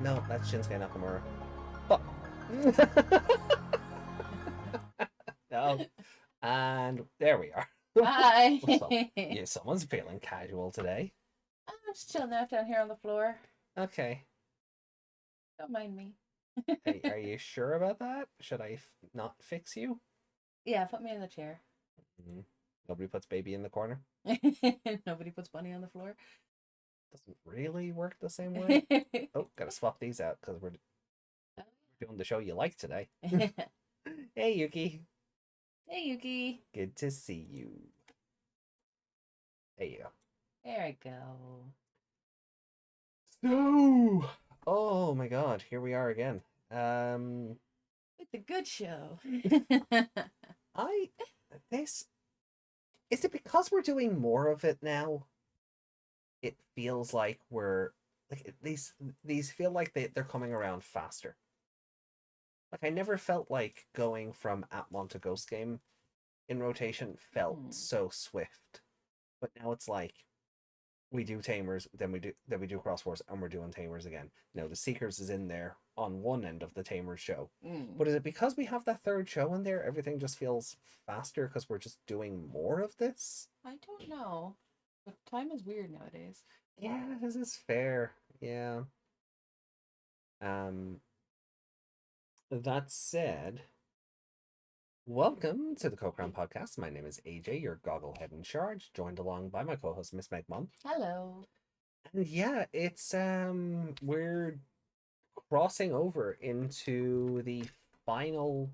No, that's Shinsuke Nakamura. Fuck. No. And there we are. Hi. Yeah, someone's feeling casual today. I'm just chilling out down here on the floor. Okay. Don't mind me. Are you sure about that? Should I not fix you? Yeah, put me in the chair. Mm-hmm. Nobody puts baby in the corner? Nobody puts bunny on the floor. Doesn't really work the same way. Oh, gotta swap these out because we're doing the show you like today. Hey, Yuki. Hey, Yuki. Good to see you. There you go. There I go. So, oh my God, here we are again. It's a good show. This is it because we're doing more of it now? It feels like we're like these feel like they're coming around faster. Like I never felt like going from Atmon to Ghost Game in rotation felt so swift, but now it's like we do Tamers, then we do Cross Wars, and we're doing Tamers again. No, the Seekers is in there on one end of the Tamers show, but is it because we have that third show in there? Everything just feels faster because we're just doing more of this. I don't know, but time is weird nowadays. Yeah, this is fair. Yeah. That said, welcome to the Co-Crown Podcast. My name is AJ, your gogglehead in charge, joined along by my co-host Miss Megmon. Hello. And yeah, it's we're crossing over into the final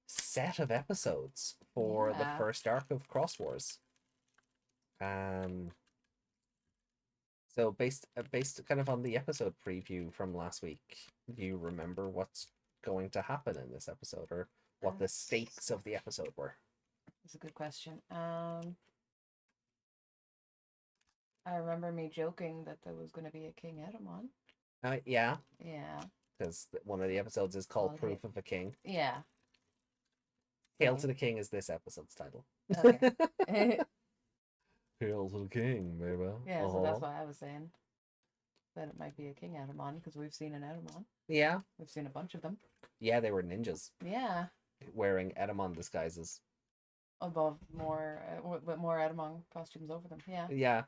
set of episodes for the first arc of Cross Wars. So based kind of on the episode preview from last week, do you remember what's going to happen in this episode, or what the stakes of the episode were? That's a good question. I remember me joking that there was going to be a King Edamon. Yeah. Yeah. Because one of the episodes is called Proof of a King. Yeah. Hail to the King is this episode's title. Okay. Hail to the King, baby. Yeah, so that's why I was saying that it might be a King Edamon, because we've seen an Edamon. Yeah. We've seen a bunch of them. Yeah, they were ninjas. Yeah. Wearing Edamon disguises. Above more, with more Edamon costumes over them. Yeah. Yeah.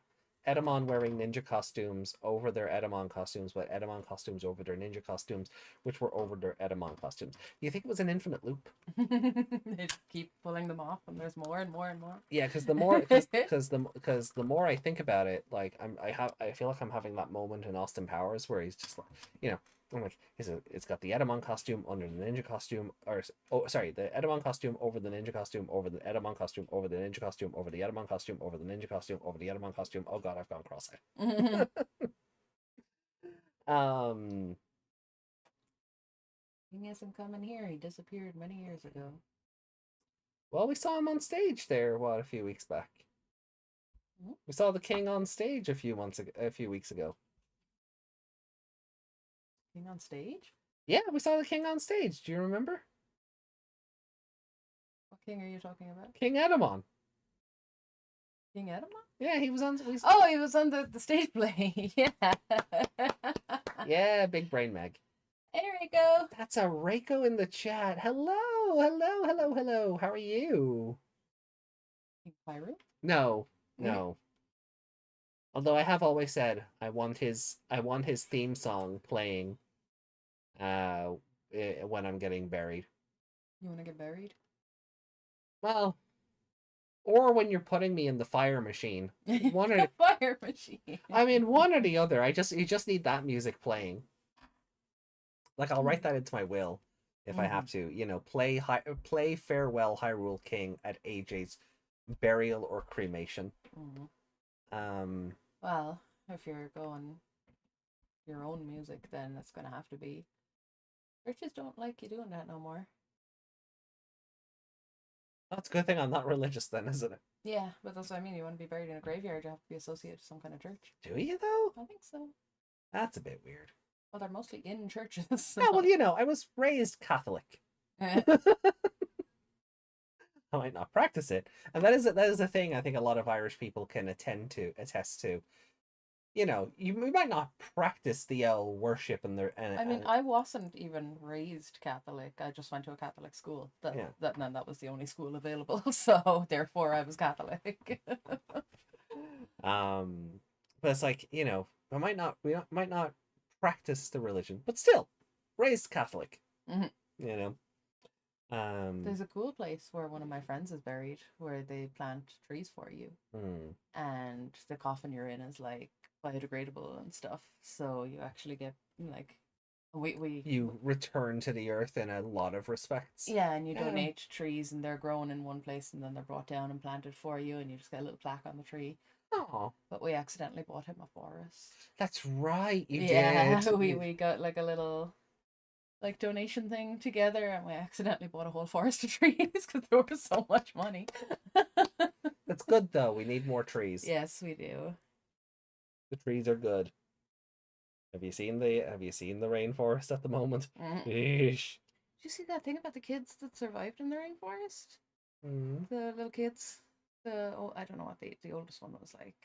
Edamon wearing ninja costumes over their Edamon costumes, but Edamon costumes over their ninja costumes, which were over their Edamon costumes. Do you think it was an infinite loop? They just keep pulling them off, and there's more and more and more. Yeah, because the more, because the more I think about it, like I feel like I'm having that moment in Austin Powers where he's just like, I'm like, it's got the Edamon costume under the ninja costume, or the Edamon costume over the ninja costume, over the Edamon costume, over the ninja costume, over the Edamon costume, over the ninja costume, over the Edamon costume. Oh God, I've gone cross-eyed. He hasn't come in here. He disappeared many years ago. Well, we saw him on stage there, a few weeks back. We saw the King on stage a few weeks ago. King on stage? Yeah, we saw the King on stage. Do you remember? What King are you talking about? King Edamon. King Edamon? Yeah, he was on. Oh, he was on the stage play. Yeah. Yeah, big brain Meg. Hey, Reiko. That's a Reiko in the chat. Hello, hello, hello, hello. How are you? King Pyro? No. Although I have always said I want his theme song playing when I'm getting buried. You want to get buried? Well, or when you're putting me in the fire machine. One or fire machine. I mean, one or the other. You just need that music playing. Like I'll write that into my will if I have to. Play Farewell Hyrule King at AJ's burial or cremation. Well, if you're going your own music, then it's gonna have to be. Churches don't like you doing that no more. That's a good thing I'm not religious then, isn't it? Yeah, but that's what I mean. You want to be buried in a graveyard, you have to be associated with some kind of church. Do you though? I think so. That's a bit weird. Well, they're mostly in churches. So. Yeah, well, I was raised Catholic. I might not practice it, and that is a thing I think a lot of Irish people can attest to. you know, we might not practice the L worship and the I mean, I wasn't even raised Catholic. I just went to a Catholic school. yeah. That was the only school available. So therefore, I was Catholic. But it's like, you know, might not practice the religion, but still raised Catholic. Mhm. You know. There's a cool place where one of my friends is buried, where they plant trees for you, hmm. and the coffin you're in is like biodegradable and stuff. So you actually get like we You return to the earth in a lot of respects. yeah, and you Yeah. donate trees, and they're grown in one place, and then they're brought down and planted for you, and you just get a little plaque on the tree. Oh, But we accidentally bought him a forest. that's right, you Yeah, did. we got like a little like donation thing together, and we accidentally bought a whole forest of trees because there was so much money. That's good though. We need more trees. Yes, we do. The trees are good. Have you seen the rainforest at the moment? Mm. Eesh. Did you see that thing about the kids that survived in the rainforest? Mm. The little kids. I don't know what the oldest one was like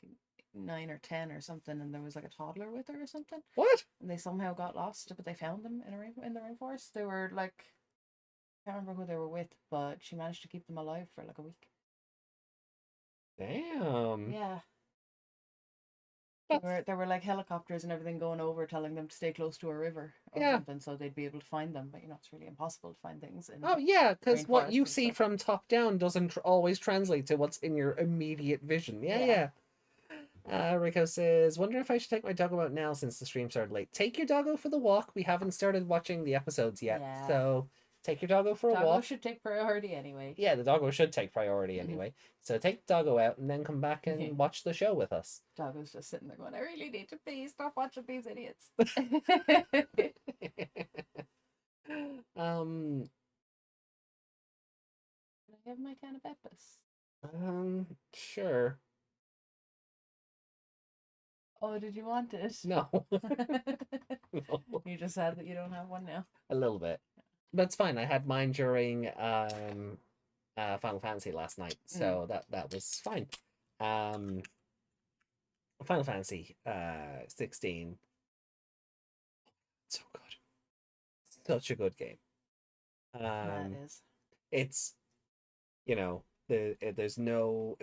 9 or 10 or something, and there was like a toddler with her or something, What? and they somehow got lost, but they found them in the rainforest. They were like, I can't remember who they were with, but she managed to keep them alive for like a week. Damn. Yeah, That's there were like helicopters and everything going over, telling them to stay close to a river or yeah. something, so they'd be able to find them. But it's really impossible to find things in Oh yeah, because what you rainforests and see stuff. from top down doesn't always translate to what's in your immediate vision. Yeah, Yeah. yeah. Rico says, "Wonder if I should take my doggo out now since the stream started late. Take your doggo for the walk. We haven't started watching the episodes yet, Yeah. so take your doggo for a Doggo walk. should take priority anyway. Yeah, the doggo should take priority anyway. So take the doggo out and then come back and watch the show with us." Doggo's just sitting there going, I really need to pee. Stop watching these idiots. um, Can I have my can of Epis? sure. Oh, did you want it? No. No. You just said that you don't have one now. A little bit. But it's fine. I had mine during Final Fantasy last night, so that was fine. Final Fantasy 16. So good. Such a good game. That is. It's there's no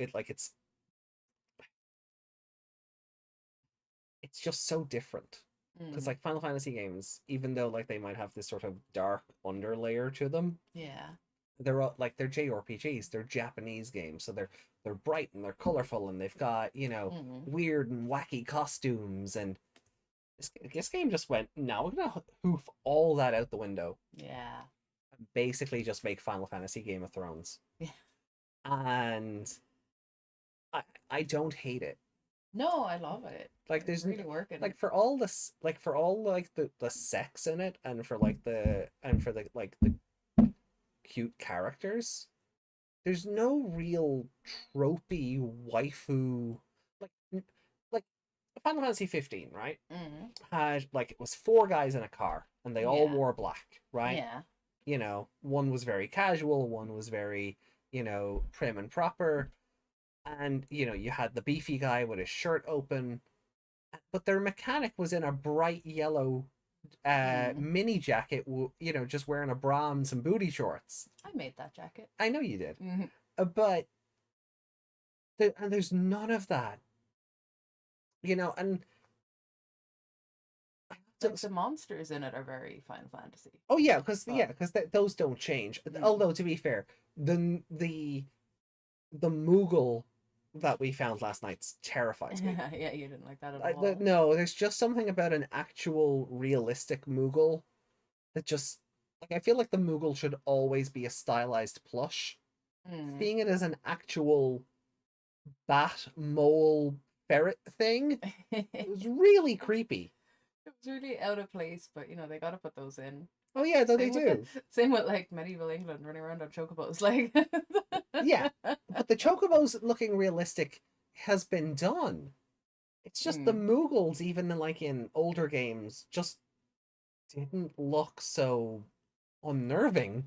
it's just so different. Because like Final Fantasy games, even though like they might have this sort of dark underlayer to them, Yeah. they're all, like they're JRPGs, they're Japanese games, so they're bright and they're colorful and they've got weird and wacky costumes, and this game just went, no, we're gonna hoof all that out the window. Yeah. And basically just make Final Fantasy Game of Thrones. Yeah. And I don't hate it. No, I love it. Like there's really working. like for all this, like for all like the sex in it, and for like the cute characters, there's no real tropey waifu like Final Fantasy 15, right? Had like it was four guys in a car and they all wore black, right? Yeah. One was very casual, one was very, prim and proper, and you had the beefy guy with his shirt open, but their mechanic was in a bright yellow mini jacket, just wearing a bra and some booty shorts. I made that jacket. I know you did. But there's none of that. And like the monsters in it are very Final Fantasy. Oh yeah, because those don't change. Although to be fair, the Moogle that we found last night terrifies me. Yeah, you didn't like that at all. No, there's just something about an actual realistic Moogle that just I feel like the Moogle should always be a stylized plush. Seeing it as an actual bat mole ferret thing, it was really creepy. It was really out of place, but they gotta put those in. Oh yeah, though they do. Same with like medieval England running around on chocobos, like. Yeah, but the chocobos looking realistic has been done. It's just the Moogles, even in older games, just didn't look so unnerving.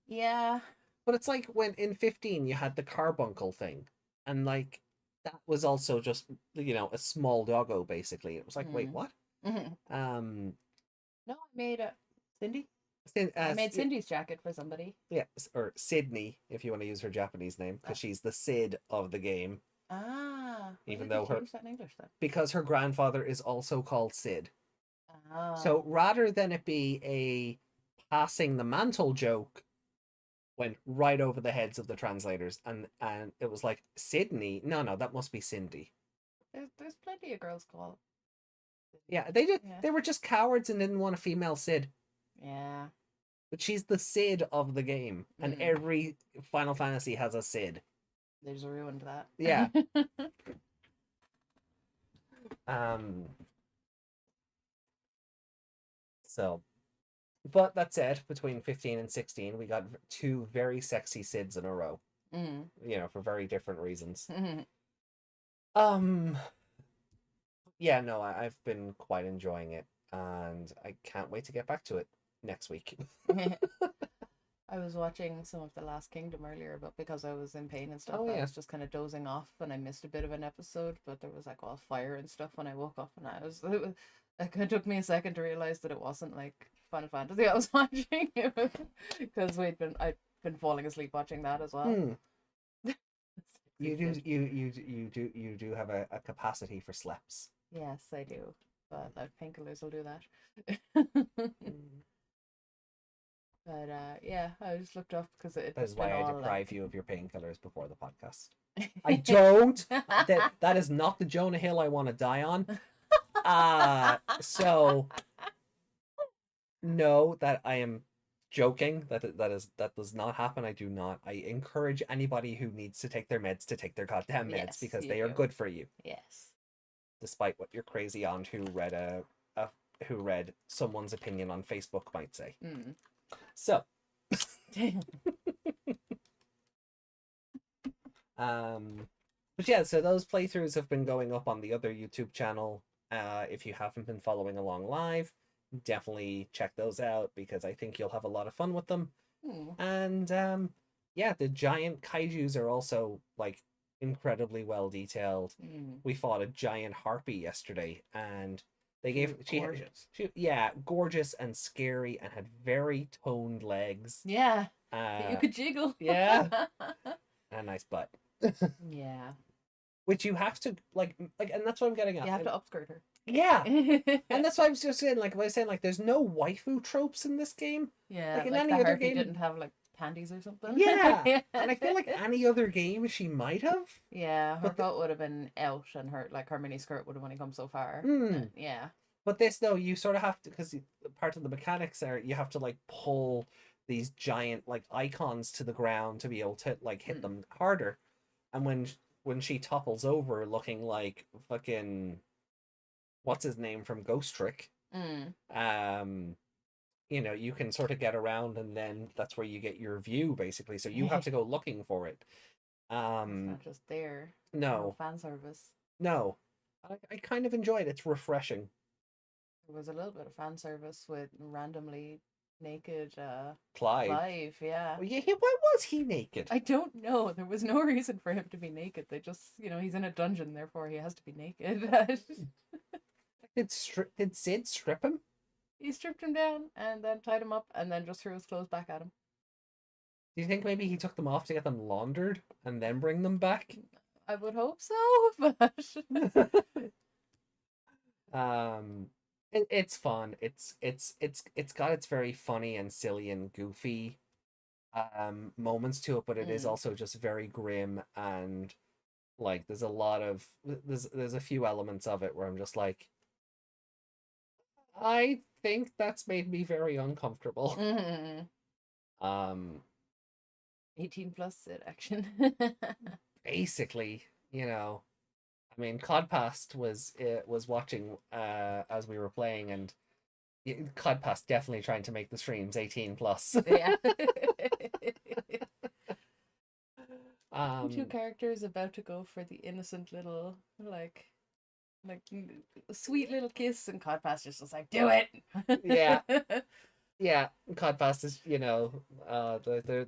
Yeah. But it's like when in 15 you had the carbuncle thing, and like that was also just, a small doggo basically. It was like, wait, Mm. what? Mhm. Um, No, I made a Cindy. Sin- I made yeah, Cindy's jacket for somebody. yeah, or Sydney, if you want to use her Japanese name, Uh, because she's the Sid of the game, why even did they though her change that in English then? because her grandfather is also called Sid. So Oh. rather than it be a passing the mantle joke, went right over the heads of the translators, and it was like, Sydney. No, that must be Cindy. There's plenty of girls called. Yeah, Yeah. they were just cowards and didn't want a female Sid. Yeah. But she's the Sid of the game, and Mm. every Final Fantasy has a Sid. They just ruined that. Yeah. Um. So, but that said, between 15 and 16, we got two very sexy Sids in a row. Mm. For very different reasons. Mhm. Um. Yeah, no, I've been quite enjoying it, and I can't wait to get back to it next week. I was watching some of The Last Kingdom earlier, but because I was in pain and stuff, Oh I yeah. was just kind of dozing off and I missed a bit of an episode. But there was like all fire and stuff when I woke up, and it took me a second to realize that it wasn't like Final Fantasy I was watching, because I'd been falling asleep watching that as well. Hmm. Sexy shit. You do have a capacity for sleps. Yes, I do, but like painkillers will do that. Mm. But yeah, I just looked up because it That is had been why I all deprive like. you of your painkillers before the podcast. I don't. That is not the Jonah Hill I want to die on. So no, that I am joking. That does not happen. I do not. I encourage anybody who needs to take their meds to take their goddamn meds Yes, because you they are do. good for you. Yes. Despite what your crazy aunt who read someone's opinion on Facebook might say. Mm. So, but yeah, so those playthroughs have been going up on the other YouTube channel. If you haven't been following along live, definitely check those out because I think you'll have a lot of fun with them. Mm. And yeah, the giant kaijus are also like incredibly well detailed. Mm. We fought a giant harpy yesterday, and they She gave was gorgeous. gorgeous and scary, and had very toned legs. Yeah. That you could jiggle. Yeah, and a nice butt. Yeah. Which you have to and that's what I'm getting at. You have to upskirt her. Yeah, and that's why I was just saying, like, I was saying, like, there's no waifu tropes in this game. Yeah, Like in like any the other harpy game, didn't have like panties or something. yeah. And I feel like any other game she might have. Yeah, her But coat would have been out, and her mini skirt would have only come so far. Mm. Yeah. But this though, you sort of have to, because part of the mechanics are you have to like pull these giant like icons to the ground to be able to like hit them harder. And when she topples over looking like fucking what's his name from Ghost Trick, Mm. you can sort of get around, and then that's where you get your view basically. So you have to go looking for it. It's not just there. No, fan service. no, I kind of enjoy it. It's refreshing. There was a little bit of fan service with randomly naked Clive. yeah. Well, yeah, why was he naked? I don't know. There was no reason for him to be naked. They just, he's in a dungeon, therefore he has to be naked. Did Sid strip him? He stripped him down and then tied him up and then just threw his clothes back at him. Do you think maybe he took them off to get them laundered and then bring them back? I would hope so, but it's fun. It's got its very funny and silly and goofy moments to it, but it is also just very grim, and like there's a lot of there's a few elements of it where I'm just like, I think that's made me very uncomfortable. 18 plus Sid action. Basically, I mean, Codpast was watching as we were playing, and Codpast definitely trying to make the streams 18 plus. Yeah. Um, Two characters about to go for the innocent little like sweet little kiss, and Codpast just was like, do it. Yeah. Yeah, Codpast is,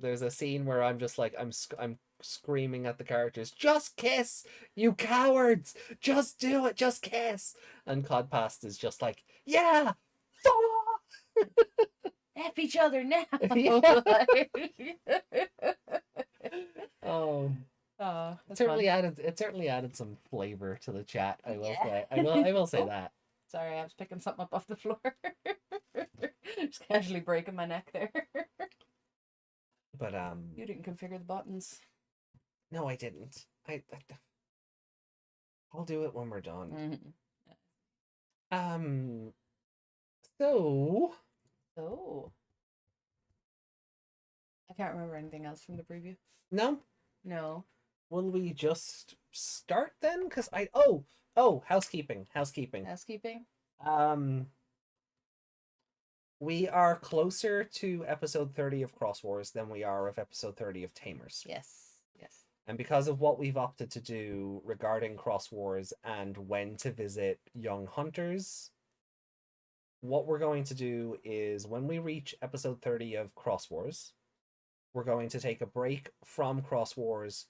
there's a scene where I'm just like I'm screaming at the characters, just kiss, you cowards, just do it, just kiss, and Codpast is just like, yeah, fuck! F each other now. Yeah. Oh, That's fun. it certainly added some flavor to the chat. I will Yeah. say, I will say Oh, that. sorry, I was picking something up off the floor. Just casually breaking my neck there. But You didn't configure the buttons. no, I didn't. I'll do it when we're done. Mm-hmm. So Oh, I can't remember anything else from the preview. no, No. will we just start then? Because housekeeping. Housekeeping? Um, we are closer to episode 30 of Cross Wars than we are of episode 30 of Tamers. Yes. Yes. And because of what we've opted to do regarding Cross Wars and when to visit young hunters, what we're going to do is when we reach episode 30 of Cross Wars, we're going to take a break from Cross Wars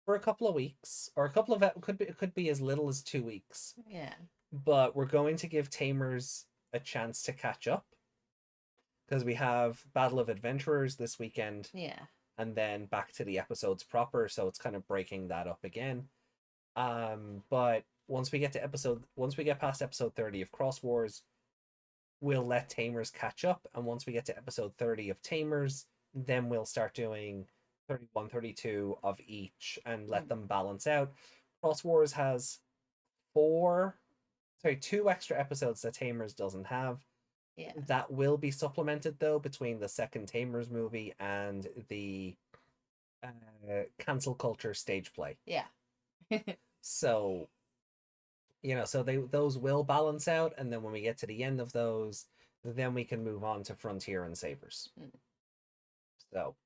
for a couple of weeks, or a couple of it could be as little as 2 weeks. Yeah. But we're going to give Tamers a chance to catch up because we have Battle of Adventurers this weekend, Yeah. and then back to the episodes proper. So it's kind of breaking that up again. But once we get past episode 30 of Cross Wars, we'll let Tamers catch up, and once we get to episode 30 of Tamers, then we'll start doing 31, 32 of each and let them balance out. Cross Wars has two extra episodes that Tamers doesn't have. Yeah. That will be supplemented though between the second Tamers movie and the cancel culture stage play. Yeah. So so those will balance out, and then when we get to the end of those, then we can move on to Frontier and Sabers. So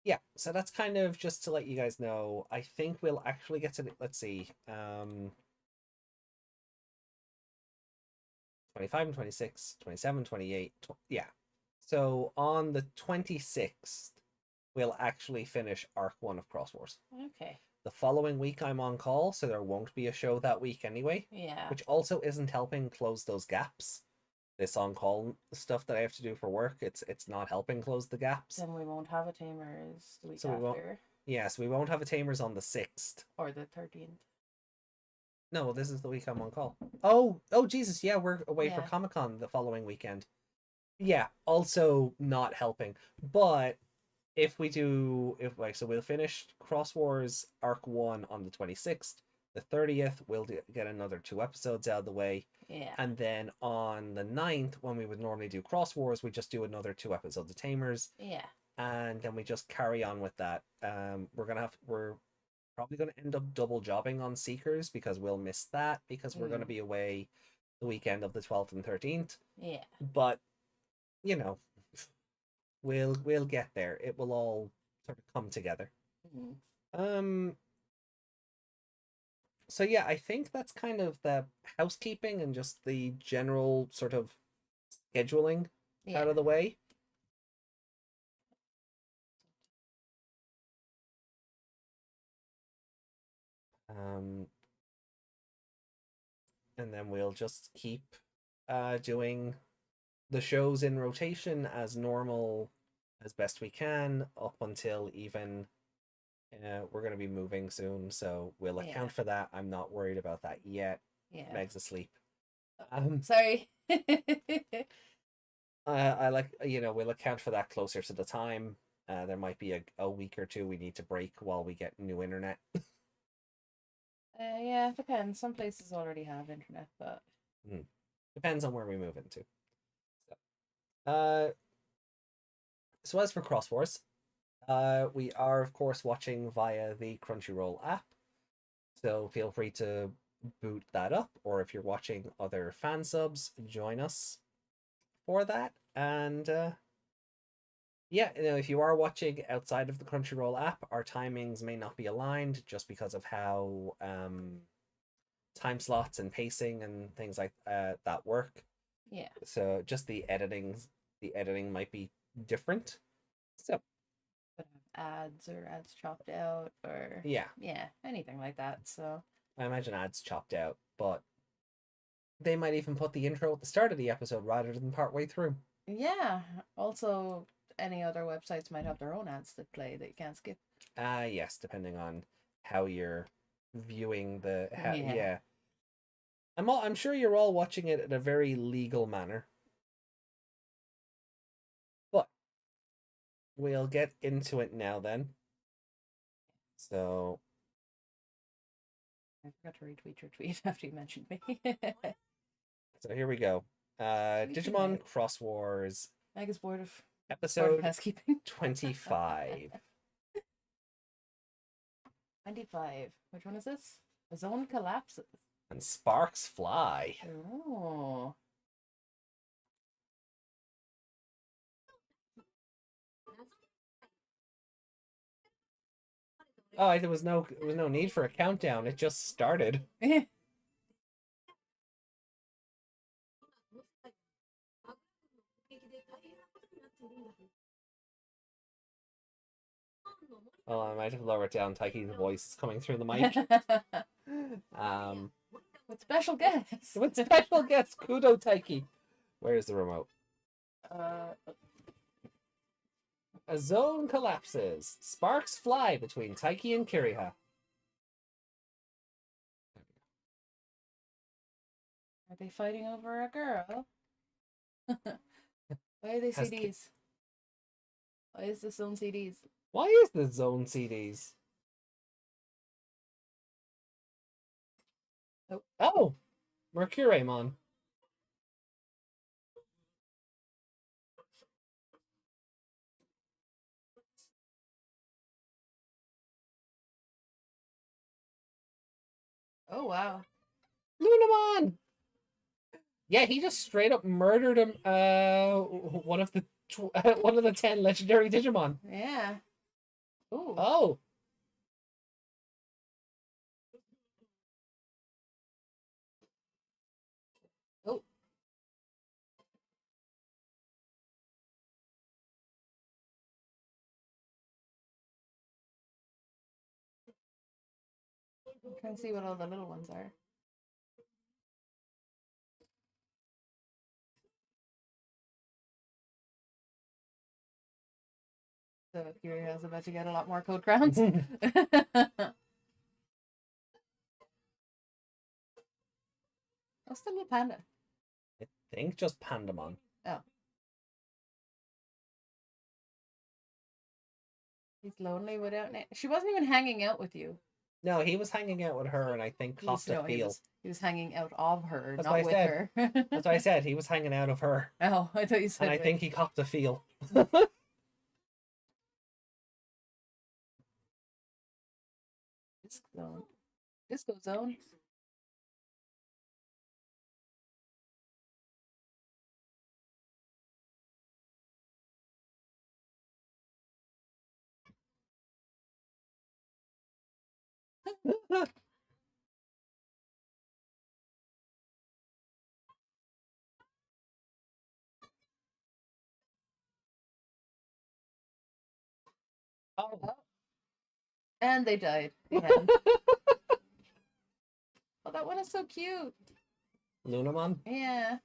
yeah, so that's kind of just to let you guys know. I think we'll actually get to let's see, 25 and 26, 27, 28. Yeah. So on the 26th, we'll actually finish Arc 1 of Cross Wars. Okay. The following week, I'm on call, so there won't be a show that week anyway. Yeah. Which also isn't helping close those gaps. This on call stuff that I have to do for work, it's not helping close the gaps. Then we won't have a Tamers the week So we won't. after. Yeah, so we won't have a Tamers on the 6th. Or the 13th. No, this is the week I'm on call. Oh, Jesus, yeah, we're away for Comic-Con the following weekend. Yeah, also not helping. But if so we'll finish Cross Wars Arc 1 on the 26th. The 30th, we'll get another 2 episodes out of the way. Yeah. And then on the 9th, when we would normally do Cross Wars, we just do another 2 episodes of Tamers. Yeah. And then we just carry on with that. We're probably going to end up double jobbing on Seekers because we'll miss that because we're going to be away the weekend of the 12th and 13th. Yeah. But we'll get there. It will all sort of come together. So yeah, I think that's kind of the housekeeping and just the general sort of scheduling out of the way. And then we'll just keep doing the shows in rotation as normal as best we can up until even we're going to be moving soon, so we'll account for that. I'm not worried about that yet. Meg's asleep. Sorry. I we'll account for that closer to the time. There might be a week or two we need to break while we get new internet. Yeah, it depends. Some places already have internet, but depends on where we move into. So as for Cross Wars, we are of course watching via the Crunchyroll app, so feel free to boot that up, or if you're watching other fan subs, join us for that. And if you are watching outside of the Crunchyroll app, our timings may not be aligned just because of how time slots and pacing and things like that work. Yeah. So just the the editing might be different. So Could have ads or ads chopped out or yeah, anything like that. So I imagine ads chopped out, but they might even put the intro at the start of the episode rather than partway through. yeah. Also, any other websites might have their own ads that play that you can't skip. Yes, depending on how you're viewing the Yeah. yeah. I'm sure you're all watching it in a very legal manner. But we'll get into it now then. So I forgot to retweet your tweet after you mentioned me. so here we go. Digimon Cross Wars I guess bored of episode housekeeping. 25. 25. Which one is this? A zone collapses. And sparks fly. Oh. Oh, there was no need for a countdown. It just started. Oh, I might have lowered down Taiki's voice. It's coming through the mic. With special guests. With special guest Kudo Taiki. Where's the remote? A zone collapses. Sparks fly between Taiki and Kiriha. Are they fighting over a girl? Why are they CDs? Why is this on CDs? Why is the zone CDs? Oh! Mercuramon. Oh wow. Lunamon! Yeah, he just straight up murdered him. One of the 10 legendary Digimon. Yeah. Ooh. Oh. Oh. I'm trying to see what all the little ones are. So Kirihira's about to get a lot more code crowns. What's the little panda? I think just Pandamon. Oh. He's lonely without She wasn't even hanging out with you. No, he was hanging out with her and I think copped a feel. He was hanging out of her, That's not with her. That's what I said. He was hanging out of her. Oh, I thought you said And I think he copped a feel. Disco Zone. Disco Zone. Oh. And they died. Yeah. Oh, that one is so cute. Lunamon? Yeah.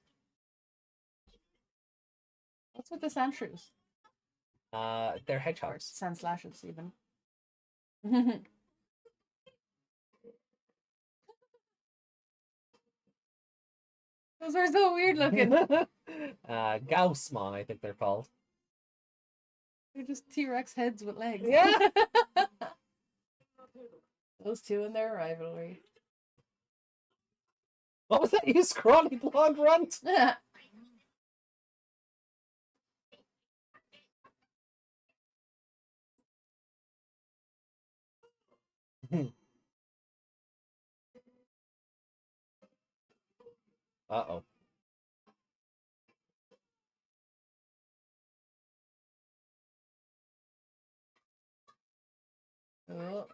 What's with the sand shrews? They're hedgehogs. Sand slashes, even. Those are so weird looking. Gaussmon, I think they're called. They're just T-Rex heads with legs. Yeah. Those two in their rivalry. What was that, you scrawny blonde runt? Uh-oh. Oh.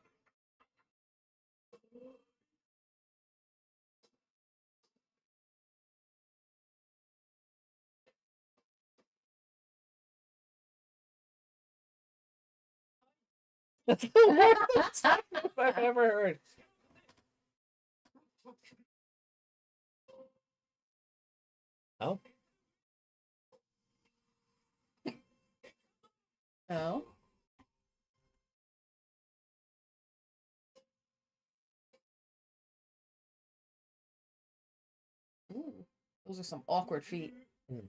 That's the worst time I've ever heard. Oh. Oh. Ooh, those are some awkward feet. Hmm.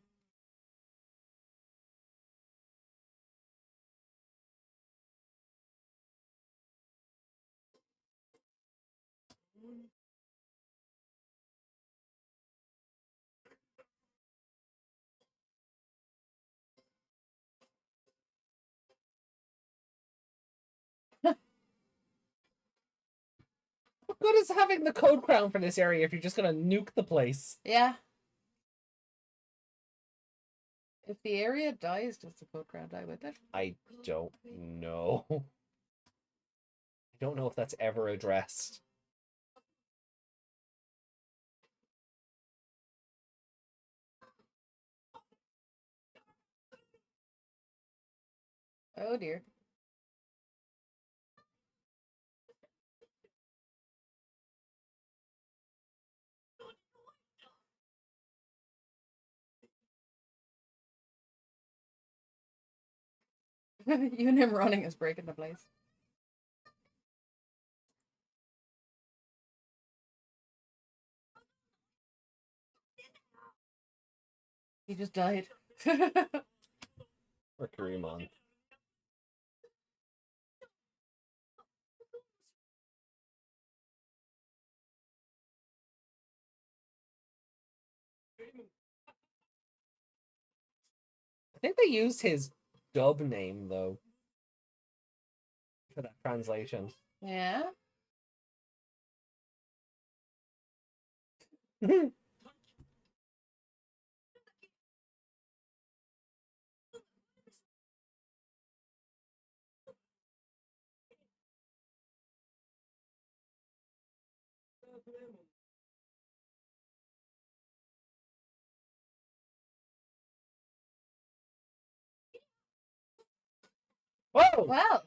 What good is having the code crown for this area if you're just gonna nuke the place? Yeah. If the area dies, does the code crown die with it? I don't know. I don't know if that's ever addressed. Oh dear. You and him running is breaking the place. He just died. Or Kurimon. I think they used his dub name though for that translation. Yeah. Whoa! Well.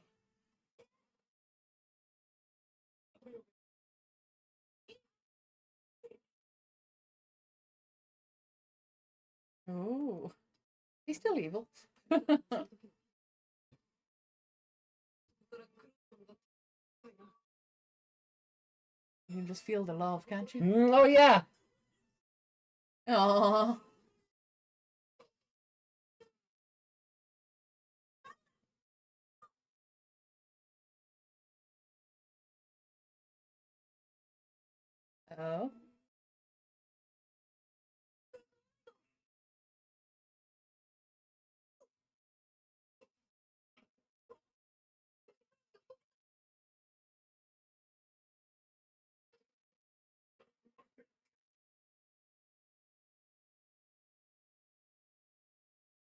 Ooh. He's still evil. You can just feel the love, can't you? Oh yeah. Aww. Oh.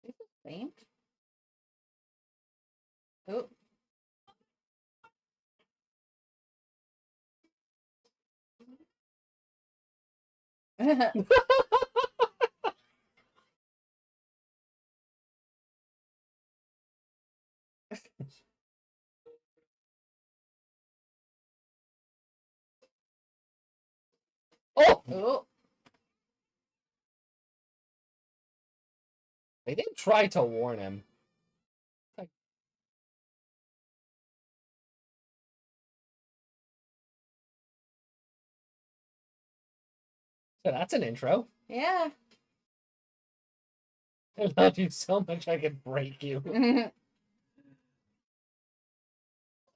Is it faint? Oh. Oh! Oh. They did try to warn him. Like, so that's an intro. Yeah. I love you so much I could break you.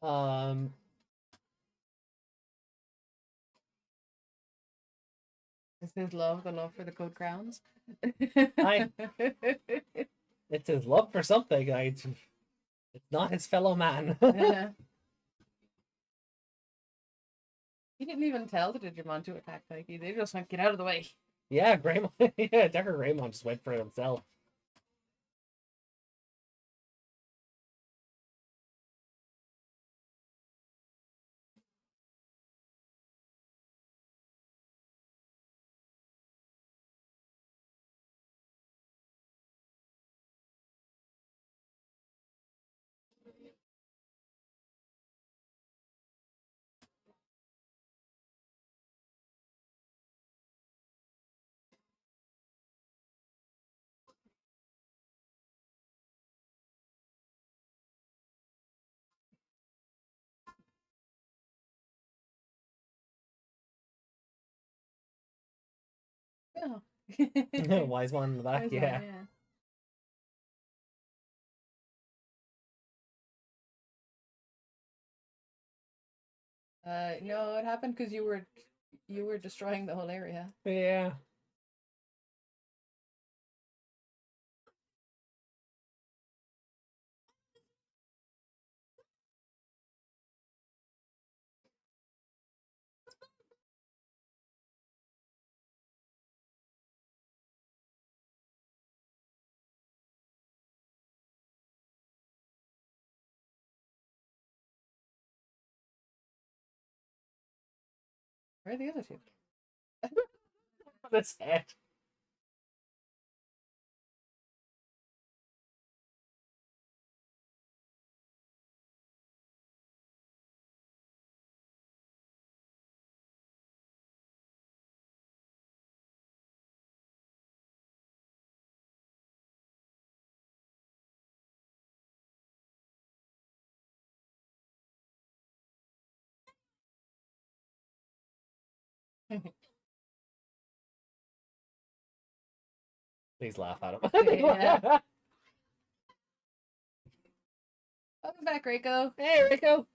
Um Is his love the love for the code crowns? it's his love for something. It's not his fellow man. He didn't even tell the Digimon to attack Nike. They just went, get out of the way. Yeah, Greymon. Yeah, Decker Greymon just went for it himself. Oh. Wise one in the back, Wise yeah. one, yeah. No, it happened because you were destroying the whole area. Yeah. Where are the other two? That's it. Please laugh at him. Yeah. Welcome back, Reiko. Hey, Rico.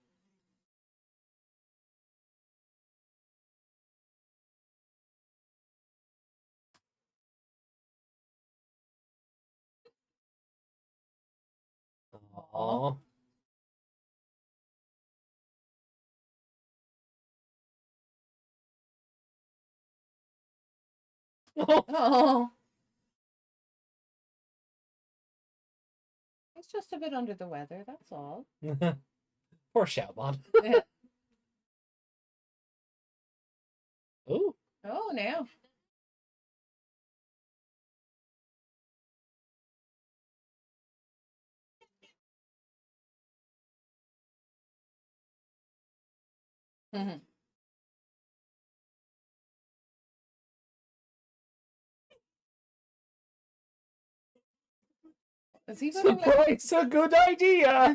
Oh. Oh. He's just a bit under the weather, that's all. Poor Shoutmon. Yeah. Ooh. Oh, now. Mhm. Is he putting Surprise! A good idea!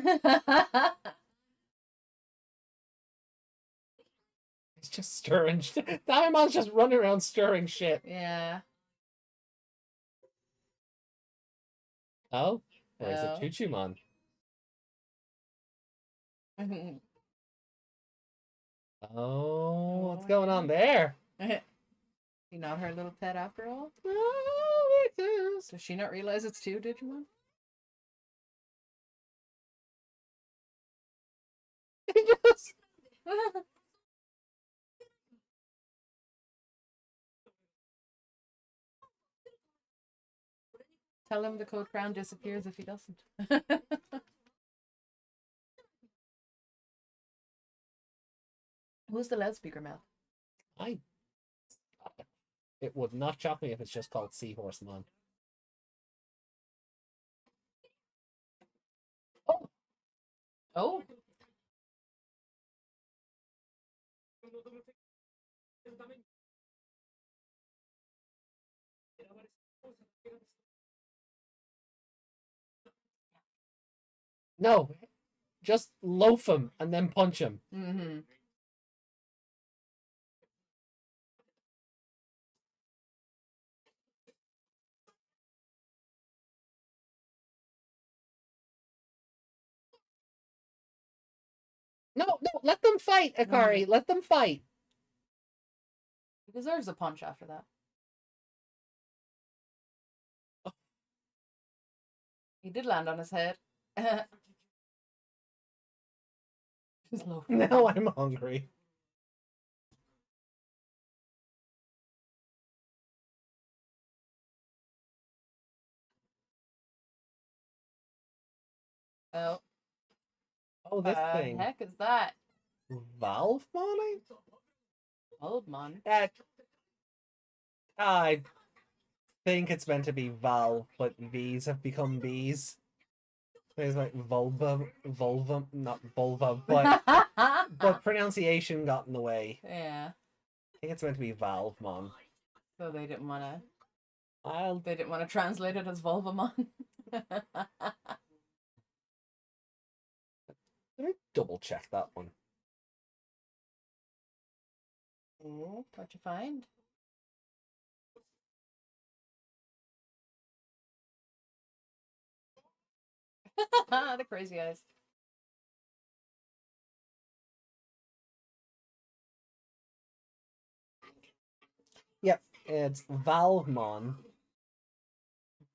He's just stirring shit. Diamon's just running around stirring shit. Yeah. Oh? Or is Oh. it Chuchumon? Mhm. Oh, what's going on there? You not her little pet after all? Oh, it is. Does she not realize it's two Digimon? It just... Tell him the code crown disappears if he doesn't. Who's the loudspeaker mouth? I... It would not shock me if it's just called Seahorse Mon. Oh! Oh! No! Just loaf him and then punch him. Mm-hmm. No, no, let them fight, Akari. Let them fight. He deserves a punch after that. He did land on his head. Just low. Now I'm hungry. Oh. Oh, this What the thing. heck is that? Valve Mon? Oldmon. I think it's meant to be Val, but V's have become B's. There's like vulva, not vulva, but pronunciation got in the way. Yeah. I think it's meant to be Valvemon. So they didn't want to. I'll They didn't want to translate it as Volvamon. let me double check that one. Oh, what'd you find? The crazy eyes. Yep, it's Valmon,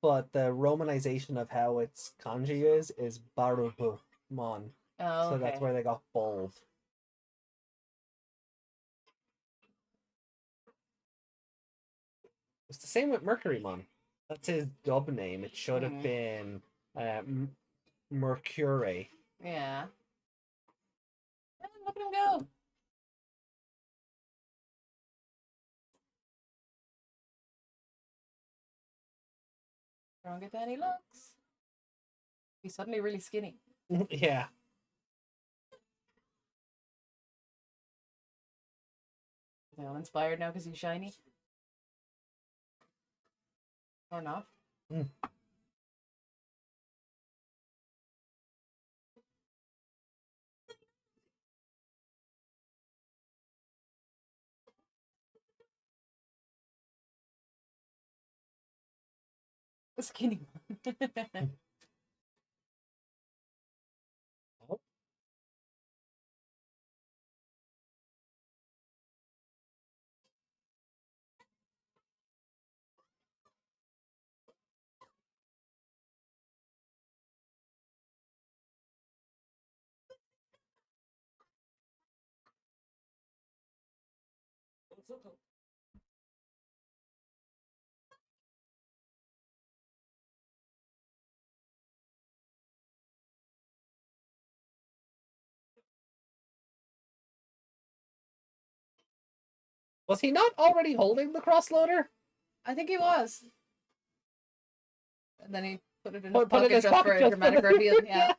but the romanization of how its kanji is Barubumon. Oh, So that's okay. where they got bold. It's the same with Mercurymon. That's his dub name. It should have been Mercury. Yeah. Look at him go. Don't get any looks. He's suddenly really skinny. Yeah. They all inspired now because he's shiny. Or not. Mm. The skinny one. Oh. Was he not already holding the crossloader? I think he was. And then he put it in his Put it pocket in his just for pocket a just dramatic reveal. Yeah.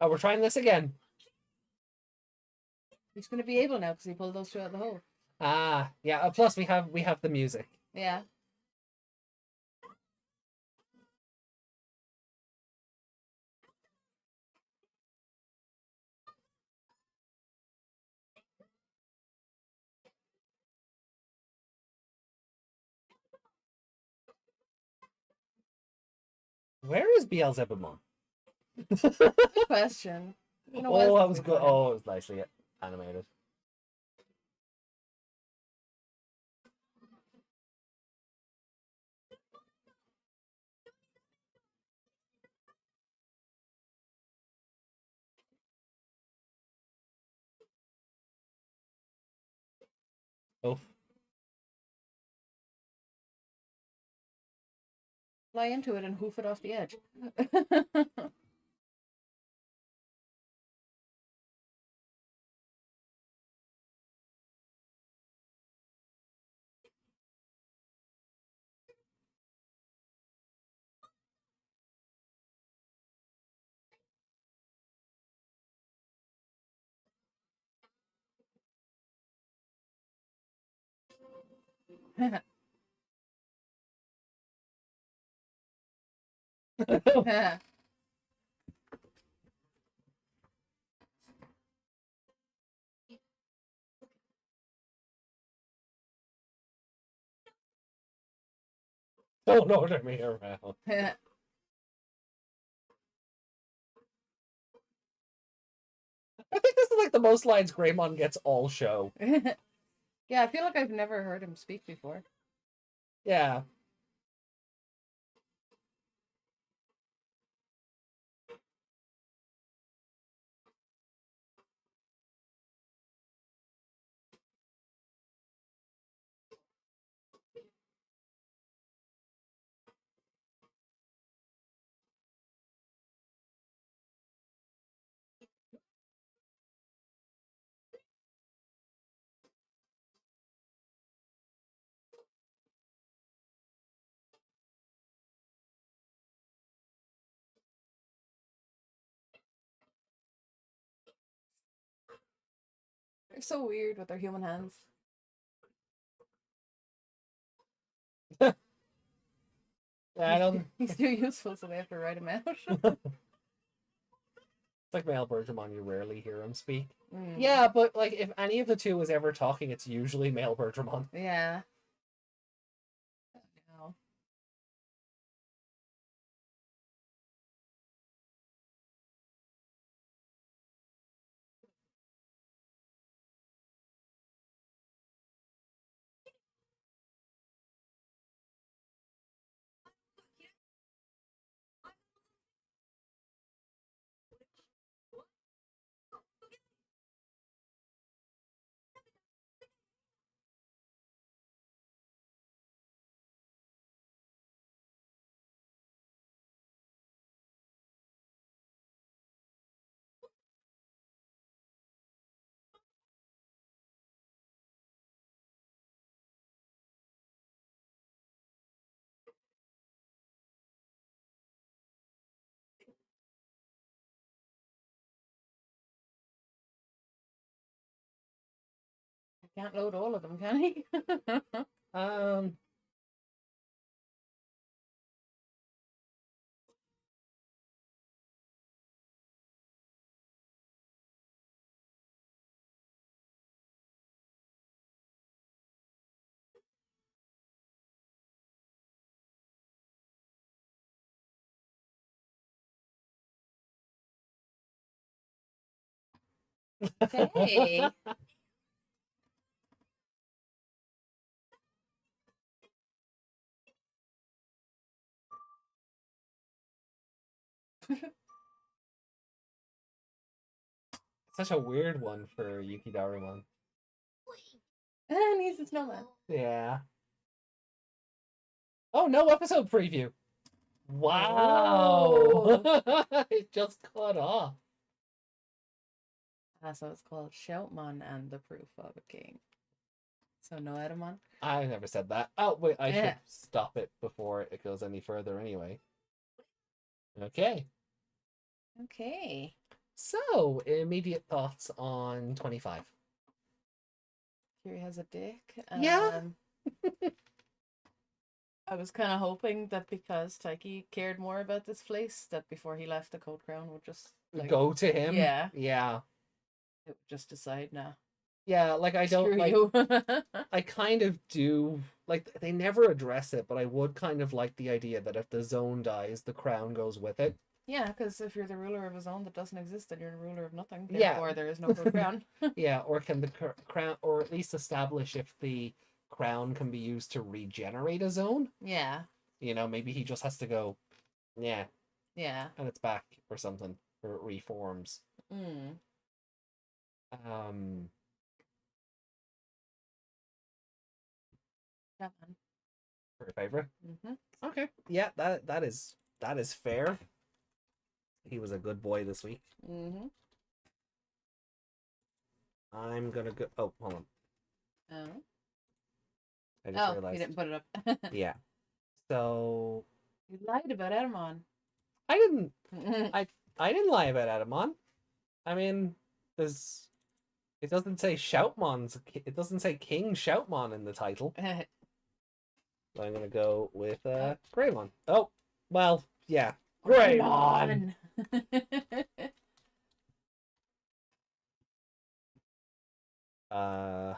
Oh, we're trying this again. He's going to be able now because he pulled those two out of the hole. Ah, yeah. Plus, we have the music. Yeah. Where is Beelzebubmon? Good question. You know, Oh, that was good. Oh, it was nicely animated. Oh. Fly into it and hoof it off the edge. Don't order me around. I think this is like the most lines Greymon gets all show. Yeah, I feel like I've never heard him speak before. Yeah. They're so weird with their human hands. I don't. He's too useful, so they have to write him out. It's like male Bergermon, you rarely hear him speak. Mm. Yeah, but like if any of the two is ever talking, it's usually male Bergermon. Yeah. Can't load all of them, can he? Um. Okay. Such a weird one for Yuki Darumon. And he's a snowman. Yeah. Oh, no episode preview. Wow. It just cut off. So it's called Shoutmon and the Proof of a King. So no Edamon? I never said that. Oh, wait, I Yeah. should stop it before it goes any further anyway. Okay. Okay. So, immediate thoughts on 25. Kiri has a dick. Yeah. I was kind of hoping that because Taiki cared more about this place, that before he left, the Code Crown would just like, Go to him? Yeah. Yeah. It would just decide now. Yeah, like I don't Screw like you. I kind of do like they never address it, but I would kind of like the idea that if the zone dies, the crown goes with it. Yeah, because if you're the ruler of a zone that doesn't exist, then you're the ruler of nothing. Yeah. Therefore, there is no Code Crown. Yeah, or can the crown, or at least establish if the crown can be used to regenerate a zone? Yeah. You know, maybe he just has to go, yeah, Yeah. and it's back or something, or it reforms. Mm. Shoutmon. Your favorite? Mm-hmm. Okay, yeah, that is fair. He was a good boy this week. Mm-hmm. I'm gonna go. Oh, hold on. Oh. I just You realized. didn't put it up. Yeah. So You lied about Edamon. I didn't. I didn't lie about Adamon. I mean, there's. It doesn't say Shoutmon's. It doesn't say King Shoutmon in the title. I'm gonna go with Greymon. Oh, well, yeah, Greymon. Huh.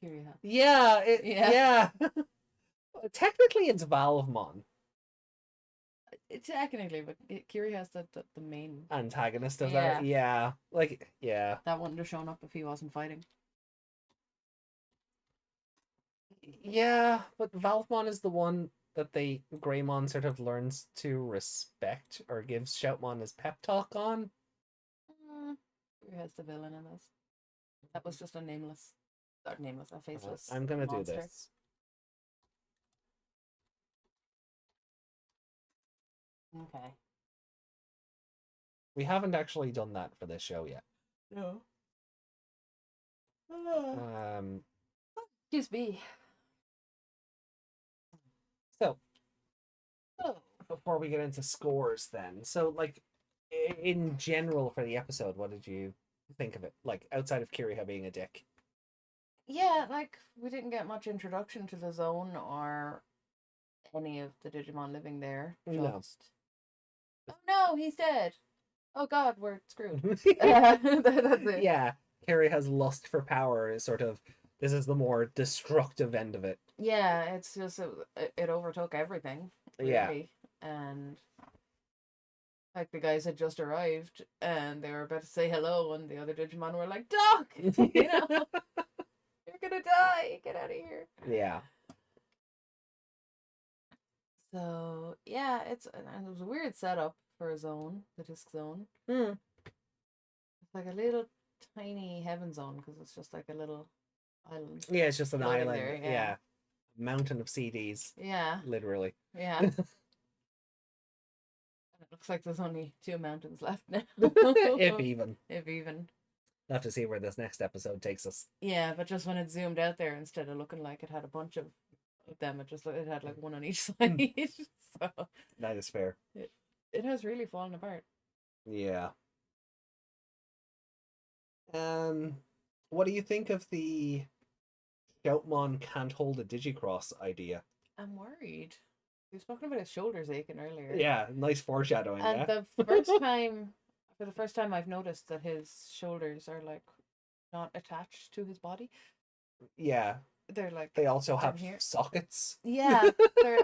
Curious. Yeah. Yeah. Technically, it's Valvemon, Technically, but Kiri has the main antagonist of Yeah. that. Yeah. Like, yeah. that wouldn't have shown up if he wasn't fighting. Yeah, but Valvemon is the one that Greymon sort of learns to respect or gives Shoutmon his pep talk on. Kiri has the villain in this. That was just a nameless, a faceless. I'm gonna monster. do this. Okay. We haven't actually done that for this show yet. No. Excuse me. So, before we get into scores then, so like in general for the episode, what did you think of it? Like outside of Kiriha being a dick. Yeah, like we didn't get much introduction to the zone or any of the Digimon living there. No. Just... Oh no, he's dead. Oh god, we're screwed. That's it. Yeah, Carrie has lust for power. Is sort of this is the more destructive end of it. Yeah, it's just it overtook everything. Really. Yeah, and like the guys had just arrived and they were about to say hello, and the other Digimon were like, "Doc, you know, you're gonna die. Get out of here." Yeah. So yeah, it was a weird setup for a zone, the disc zone. Mm. It's like a little tiny heaven zone because it's just like a little island. Yeah, it's just an floating island. there, Yeah. Mountain of CDs. Yeah. Literally. Yeah. And it looks like there's only 2 mountains left now. If even. If even. We'll have to see where this next episode takes us. Yeah, but just when it zoomed out there, instead of looking like it had a bunch of them, it had like one on each side. So that is fair. It has really fallen apart. Yeah. Um, what do you think of the Shoutmon can't hold a Digicross idea? I'm worried. He was talking about his shoulders aching earlier. Yeah, nice foreshadowing, And yeah. the first time, for the first time, I've noticed that his shoulders are like not attached to his body. Yeah, They're like they also down have here. sockets. Yeah,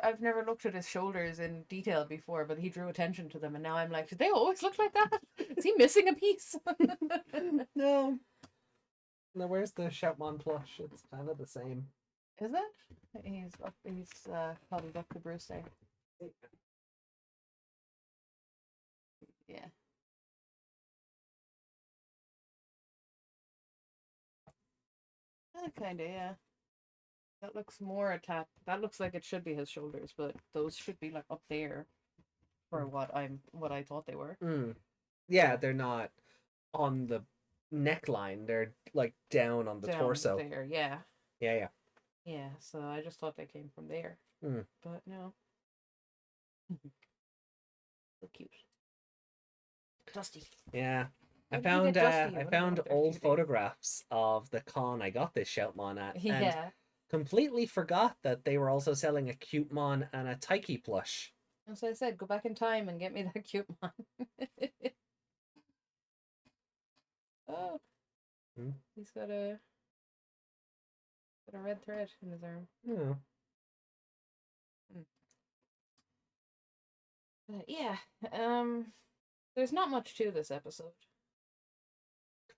I've never looked at his shoulders in detail before, but he drew attention to them, and now I'm like, did they always look like that? Is he missing a piece? No. No, where's the Shoutmon plush? It's kind of the same. Is it? He's cuddled up to Bruce there. Yeah. Kinda, yeah. That looks more attached. That looks like it should be his shoulders, but those should be like up there for what I thought they were. Mm. Yeah, they're not on the neckline. They're like down on the Down torso. there, yeah. Yeah, yeah. Yeah, so I just thought they came from there. Mm. But no. So cute. Dusty. Yeah. I Where did you get Dusty? I What found about their old cuties? photographs of the con I got this Shoutmon at, and Yeah. completely forgot that they were also selling a Cutemon and a Taiki plush. As I said, go back in time and get me that cute one. Oh, Hmm? he's got a red thread in his arm. Oh. But yeah, there's not much to this episode.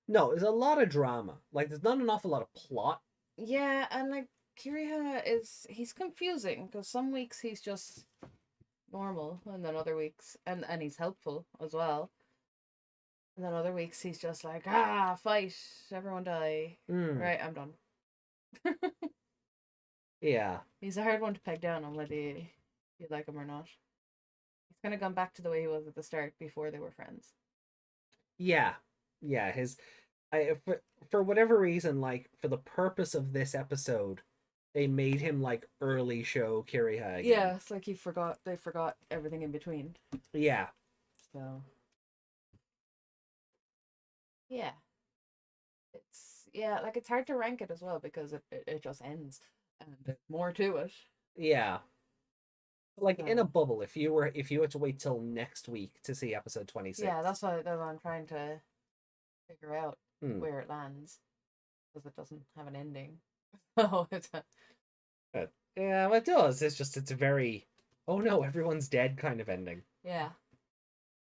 No, there's a lot of drama. Like, there's not an awful lot of plot. Yeah, and like Kiriha he's confusing because some weeks he's just normal, and then other weeks and he's helpful as well. And then other weeks he's just like, fight, everyone die. Mm. Right, I'm done. Yeah. He's a hard one to peg down on whether you like him or not. He's kind of gone back to the way he was at the start before they were friends. Yeah. Yeah. For whatever reason, like, for the purpose of this episode, they made him like early show Kiriha again. Yeah, it's like they forgot everything in between. Yeah. So yeah. It's hard to rank it as well because it just ends and there's more to it. Yeah. Like, in a bubble, if you had to wait till next week to see episode 26. Yeah, that's what I'm trying to figure out where it lands because it doesn't have an ending. So it's yeah, well, it does. It's a very, oh no, everyone's dead kind of ending. yeah.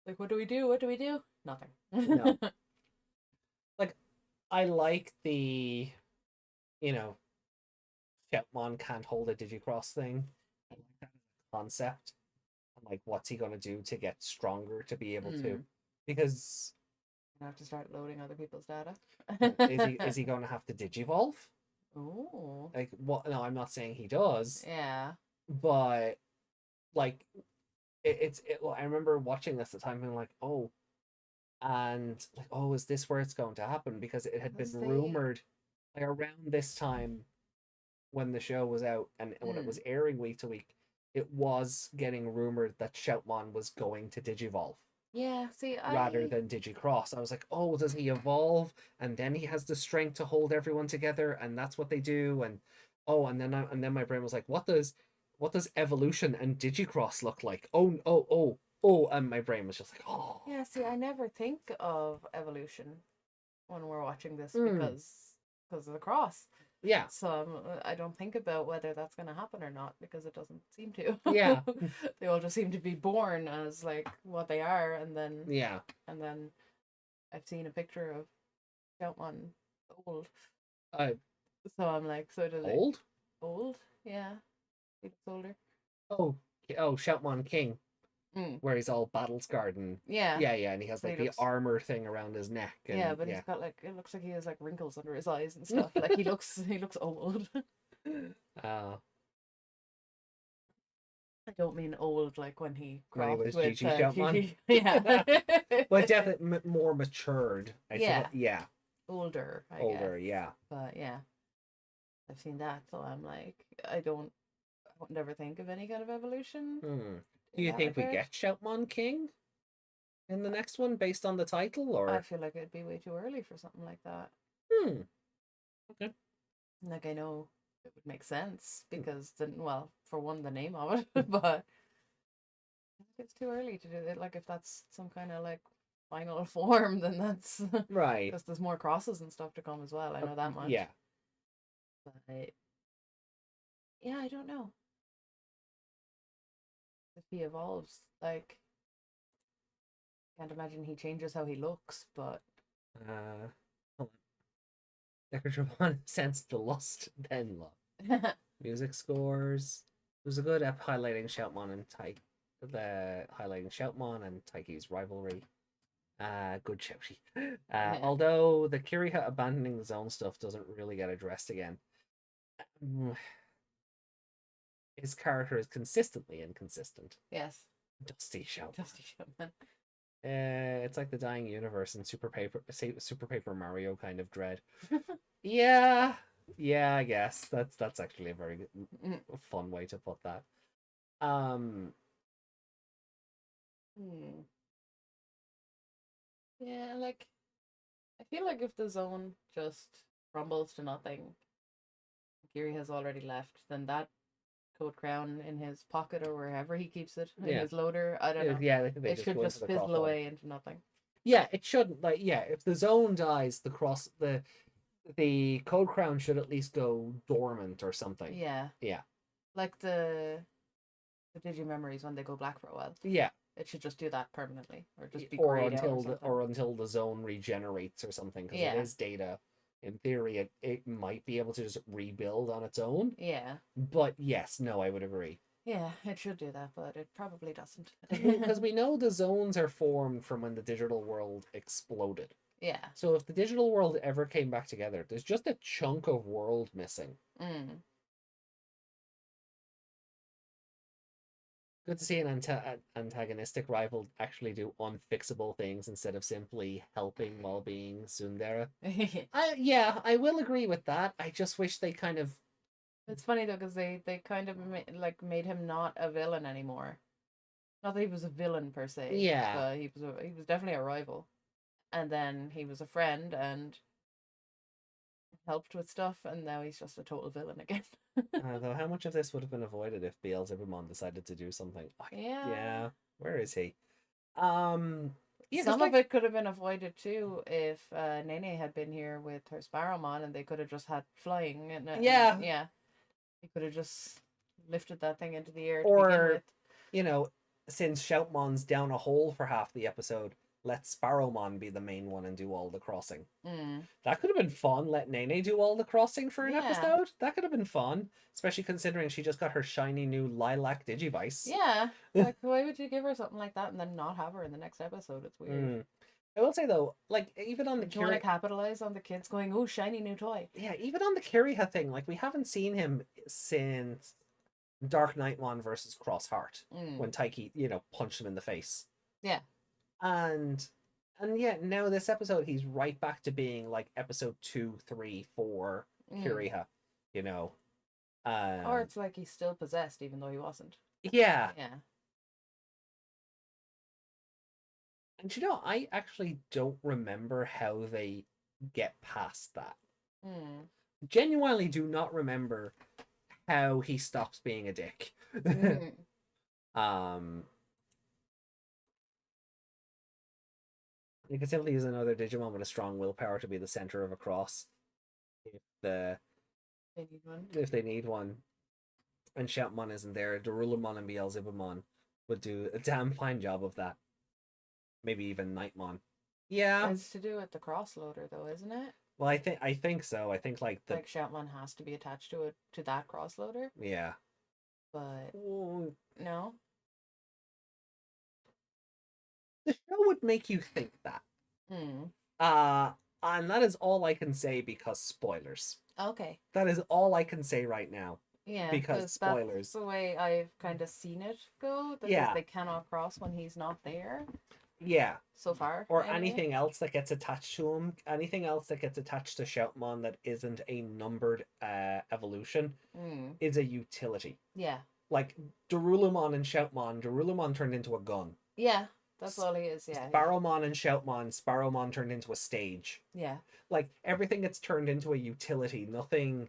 Like, what do we do? What do we do? Nothing. No. Like, I like the, Shoutmon can't hold a Digicross thing. I like that concept. And like, what's he gonna do to get stronger to be able to? Because I have to start loading other people's data. is he going to have to Digivolve? Oh. Like, what? No, I'm not saying he does. Yeah. But like, well, I remember watching this at the time and like, oh, and like, oh, is this where it's going to happen? Because it had been rumored like around this time when the show was out and when it was airing week to week, it was getting rumored that Shoutmon was going to Digivolve. Yeah, see, rather than Digicross. I was like, oh, does he evolve? And then he has the strength to hold everyone together, and that's what they do. And oh, and then my brain was like, what does evolution and Digicross look like? Oh, and my brain was just like, oh. Yeah, see, I never think of evolution when we're watching this because of the cross. Yeah. So I don't think about whether that's going to happen or not because it doesn't seem to. Yeah. They all just seem to be born as like what they are, and then yeah. And then I've seen a picture of Shoutmon old. So I'm like, so does old? It old? Yeah. He looks older. Oh, Shoutmon King. Where he's all battle scarred and yeah, and he has like the armor thing around his neck. And, yeah, but he's got like it looks like he has like wrinkles under his eyes and stuff. Like he looks old. I don't mean old like when he was with Shoutmon. Yeah, but definitely more matured. Yeah, older. Older, yeah. But yeah, I've seen that, so I'm like, I would never think of any kind of evolution. Do you think we get Shoutmon King? in the next one based on the title, I or feel like it'd be way too early for something like that. okay. Like, I know it would make sense because well, for one, the name of it, but I think it's too early to do it. Like, if that's some kind of like final form, then that's Right. because there's more crosses and stuff to come as well. I know that much. Yeah. But yeah, I don't know if he evolves. Like, can't imagine he changes how he looks, but Hold on. Digimon sensed the lust, then love. Music scores. It was a good ep highlighting Shoutmon and Taiki. The highlighting Shoutmon and Taiki's rivalry. Good shouty. Although the Kiriha abandoning the zone stuff doesn't really get addressed again. His character is consistently inconsistent. yes, Dusty Shoutmon. Dusty Showman. It's like the dying universe in Super Paper Mario kind of dread. Yeah, I guess that's actually a very good, fun way to put that. Yeah, like I feel like if the zone just crumbles to nothing, Kiri has already left, then that code crown in his pocket or wherever he keeps it in Yeah. his loader, I don't know. Yeah, they It just should go into just the fizzle crossfire. away into nothing. Yeah, it shouldn't. Like, yeah, if the zone dies, the code crown should at least go dormant or something. Yeah. Yeah. Like the Digi memories when they go black for a while. Yeah. It should just do that permanently, or just be Or grayed out until the zone regenerates or something, because Yeah. it is data. In theory, it might be able to just rebuild on its own. Yeah. But yes, no, I would agree. Yeah, it should do that, but it probably doesn't. Because we know the zones are formed from when the digital world exploded. Yeah. So if the digital world ever came back together, there's just a chunk of world missing. Good to see an antagonistic rival actually do unfixable things instead of simply helping while being tsundere. Yeah, I will agree with that. I just wish they kind of... It's funny though, because they kind of made him not a villain anymore. Not that he was a villain per se. Yeah. But he was definitely a rival. And then he was a friend and helped with stuff, and now he's just a total villain again. Though how much of this would have been avoided if Beelzebumon decided to do something? Yeah. Where is he? Yeah, some of it could have been avoided too if Nene had been here with her Sparrowmon, and they could have just had flying. Yeah. He could have just lifted that thing into the air to begin with. You know, since Shoutmon's down a hole for half the episode, let Sparrowmon be the main one and do all the crossing. That could have been fun. Let Nene do all the crossing for an episode. That could have been fun, especially considering she just got her shiny new lilac Digivice. Yeah, like why would you give her something like that and then not have her in the next episode? It's weird. I will say though, like even on the do you want to capitalize on the kids going, oh, shiny new toy? Yeah, even on the Kiriha thing, like we haven't seen him since Dark Knightmon versus Crossheart when Taiki, punched him in the face. Yeah. And yeah, now this episode he's right back to being like episode 2, 3, 4 Kiriha, or it's like he's still possessed even though he wasn't. Yeah. Yeah. And I actually don't remember how they get past that. Genuinely do not remember how he stops being a dick. You could simply use another Digimon with a strong willpower to be the center of a cross. If they need one. And Shoutmon isn't there, Darulamon and Beelzebumon would do a damn fine job of that. Maybe even Nightmon. Yeah. It's to do with the cross loader though, isn't it? Well, I think so. I think like Shoutmon has to be attached to that cross loader. Yeah. But no. The show would make you think that. And that is all I can say because spoilers. Okay. That is all I can say right now. Yeah, because spoilers. That's the way I've kind of seen it go. Because they cannot cross when he's not there. Yeah. So far. Or anything else that gets attached to him. Anything else that gets attached to Shoutmon that isn't a numbered evolution is a utility. Yeah. Like Darulamon and Shoutmon, Darulamon turned into a gun. Yeah. That's all he is. Yeah. Sparrowmon and Shoutmon, Sparrowmon turned into a stage. Yeah. Like everything gets turned into a utility. Nothing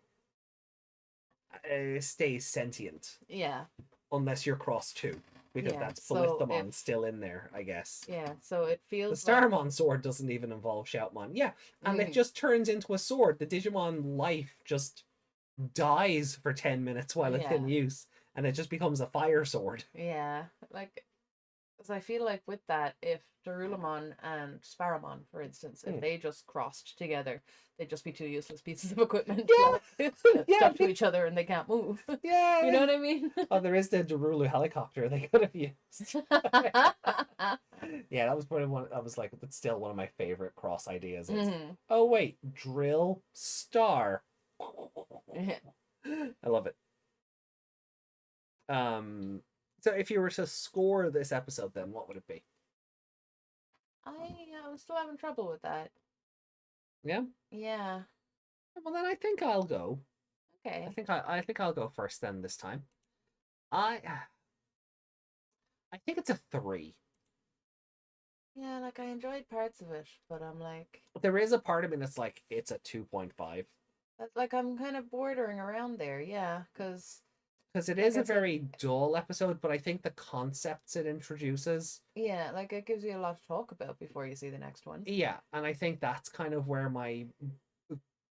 stays sentient Yeah. unless you're cross two, because Yeah. that's So Ballisthamon still in there, I guess. yeah. So it The feels like. Starmon sword doesn't even involve Shoutmon. Yeah, and it Mhm. just turns into a sword. The Digimon life just dies for 10 minutes while it's in Yeah. use, and it just becomes a fire sword. Yeah. Like, because I feel like with that, if Darulamon and Sparrowmon, for instance, if Mm. they just crossed together, they'd just be two useless pieces of equipment Yeah. stuck to each other and they can't move. Yeah. You know what I mean? Oh, there is the Darulu helicopter they could have used. Yeah, that was probably one. That was like, that's still one of my favorite cross ideas. Is, Mhm. oh wait, drill star. Yeah. I love it. So if you were to score this episode, then what would it be? I'm still having trouble with that. Yeah. Yeah. Well, then I think I'll go. Okay. I think I'll go first then this time. I think it's a 3. Yeah, like I enjoyed parts of it, but I'm like, There is a part of me that's like it's a 2.5 like I'm kind of bordering around there. Yeah, because because it like is I a said, very dull episode, but I think the concepts it introduces, yeah, like it gives you a lot to talk about before you see the next one. yeah, and I think that's kind of where my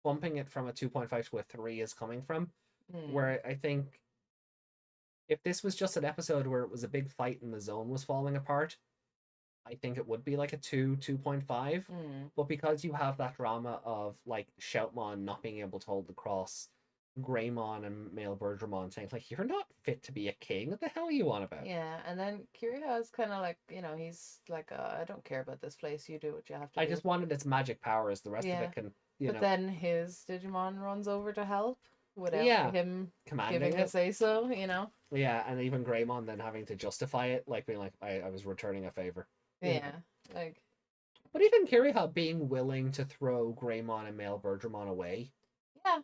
bumping it from a 2.5 to a 3 is coming from. Mm. Where I think if this was just an episode where it was a big fight and the zone was falling apart, I think it would be like a 2.5. Mm. But because you have that drama of like Shoutmon not being able to hold the cross, Greymon and Male Birdramon saying like, you're not fit to be a king. What the hell are you on about? Yeah, and then Kiriha is kind of like, he's like, I don't care about this place. You do what you have to I do. just wanted its magic powers. The rest of Yeah. it can, But then his Digimon runs over to help without Yeah, him commanding giving a it. say-so, Yeah, and even Greymon then having to justify it, like being like, I was returning a favor. Yeah, like, But even Kiriha being willing to throw Greymon and Male Birdramon away, yeah,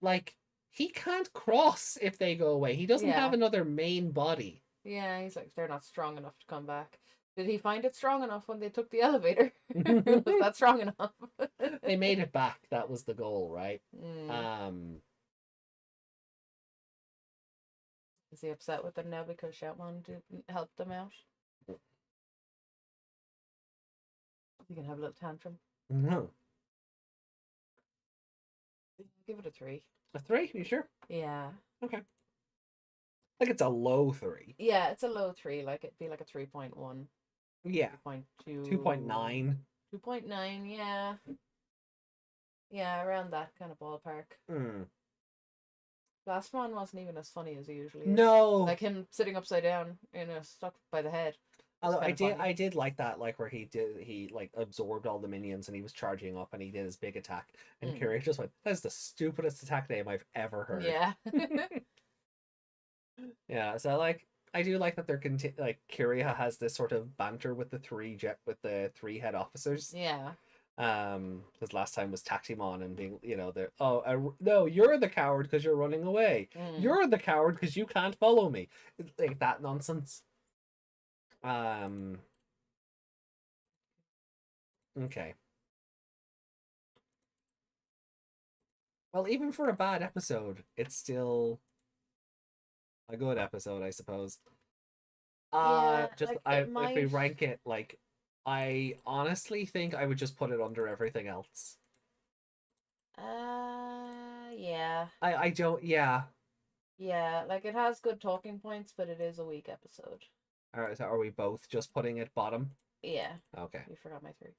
like, he can't cross if they go away. He doesn't have yeah, another main body. yeah. He's like, they're not strong enough to come back. Did he find it strong enough when they took the elevator? Was that strong enough? They made it back. That was the goal, right? Mm. Is he upset with them now because Shoutmon didn't help them out? You can have a little tantrum. No. Give it a 3. A 3? You sure? Yeah. Okay. Like it's a low 3. Yeah, it's a low 3. Like it'd be like a 3.1. Yeah. 3.2. 2.9. 2.9, yeah. Yeah, around that kind of ballpark. Last one wasn't even as funny as he usually is. No. Like him sitting upside down, stuck by the head. Although I did like that, like where he like absorbed all the minions and he was charging up and he did his big attack and Kiriha just went, "That's the stupidest attack name I've ever heard." Yeah. Yeah, so like I do like that they're like Kiriha has this sort of banter with the three head officers. Yeah. Because last time was Taximon and being, they're no, you're the coward because you're running away. You're the coward because you can't follow me. Like that nonsense. Okay. Well, even for a bad episode, it's still a good episode, I suppose. Yeah, Just like, if we rank it, like, I honestly think I would just put it under everything else. Yeah. I don't, yeah. Yeah, like it has good talking points, but it is a weak episode. Alright, so are we both just putting it bottom? Yeah. Okay. You forgot my 3.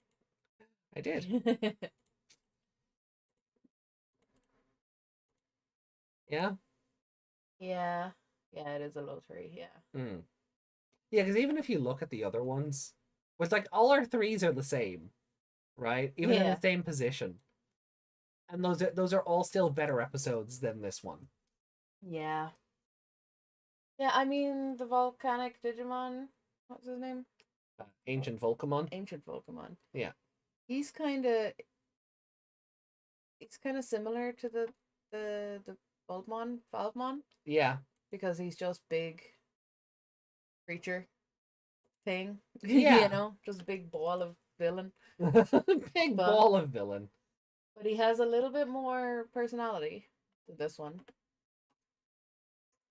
I did. Yeah? Yeah. Yeah, it is a low 3, yeah. Yeah, because even if you look at the other ones, with like all our 3s are the same, right? Even in the same position. And those are all still better episodes than this one. Yeah. Yeah, I mean the volcanic Digimon, what's his name? Ancient Volcamon. Ancient Volcamon. Yeah. He's kind of similar to the Valvemon. Yeah. Because he's just big creature. thing. Yeah. You know, just a big ball of villain. Big But ball of villain. but he has a little bit more personality than this one.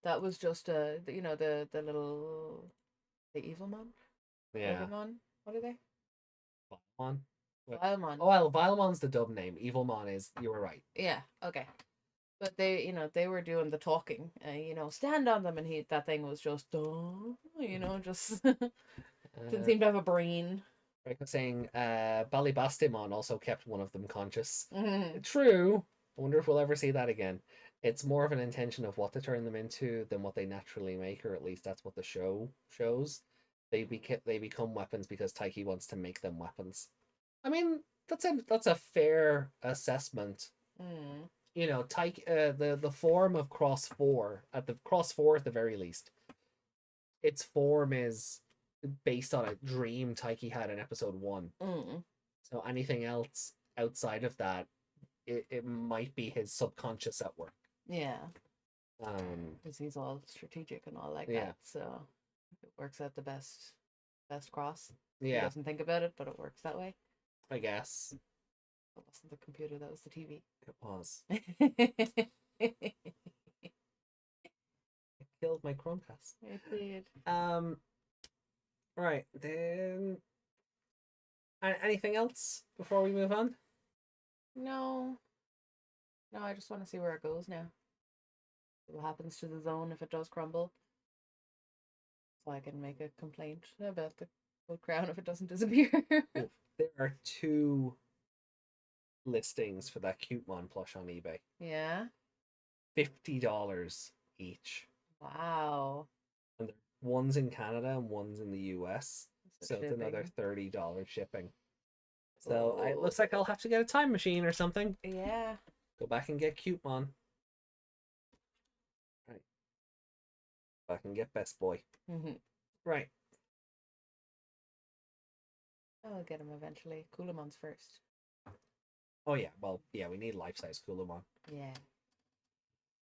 That was just you know, the little the evil mon, Yeah. Digimon. What are they? Vilemon. Vilemon. Oh, well, Vilemon's the dub name. Evilmon is. You were right. Yeah. Okay. But they, you know, they were doing the talking. You know, stand on them, and that thing was just, you know, just didn't seem to have a brain. Like I was saying, Ballybastimon also kept one of them conscious. Mhm. True. I wonder if we'll ever see that again. It's more of an intention of what to turn them into than what they naturally make, or at least that's what the show shows. They become weapons because Taiki wants to make them weapons. I mean, that's a fair assessment. Mm. You know, Taiki, the form of Cross 4 at the very least. Its form is based on a dream Taiki had in episode 1. Mm. So anything else outside of that, it might be his subconscious at work. Yeah. Um, Because he's all strategic and all like yeah, that, so it works out the best cross. He yeah, doesn't think about it, but it works that way. I guess It wasn't the computer, that was the TV. it was. It killed my Chromecast. It did. Right then. Anything else before we move on? No. No, I just want to see where it goes now. What happens to the zone if it does crumble. So I can make a complaint about the gold crown if it doesn't disappear. There are 2 listings for that Cutemon plush on eBay. Yeah. $50 each. Wow. And one's in Canada and one's in the US. That's So it's shipping. another $30 shipping. So it looks like I'll have to get a time machine or something. Yeah. Go back and get Cutemon. Right. Back and get Best Boy. Mm-hmm. Right. I'll get him eventually. Coolamon's first. Oh yeah, well, yeah, we need life-size Coolamon. Yeah.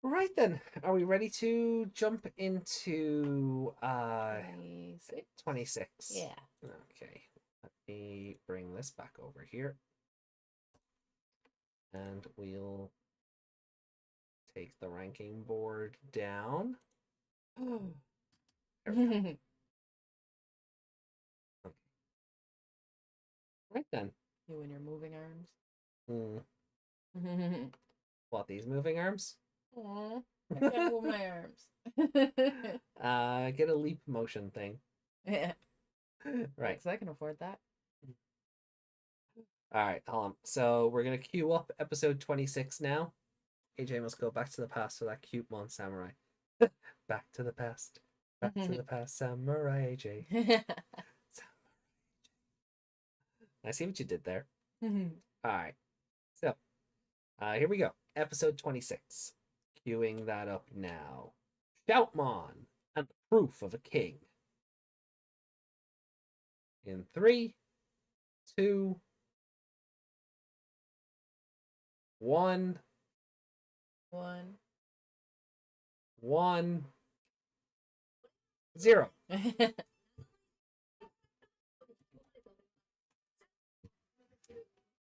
Right then, are we ready to jump into 26? 26? Yeah. Okay. Let me bring this back over here. And we'll take the ranking board down. There we go. Okay. Right then. You and your moving arms. Mm. What, these moving arms? Aw, I can't move my arms. Get a leap motion thing. Yeah. Right. Because I can afford that. All right, hold on. So we're gonna queue up episode 26 now. AJ must go back to the past for that cute Mon Samurai. Back to the past. Back to the past, Samurai AJ. I see what you did there. All right. So, here we go. Episode 26. Queuing that up now. Shoutmon and the proof of a king. In 3, 2, 1, 1, 0.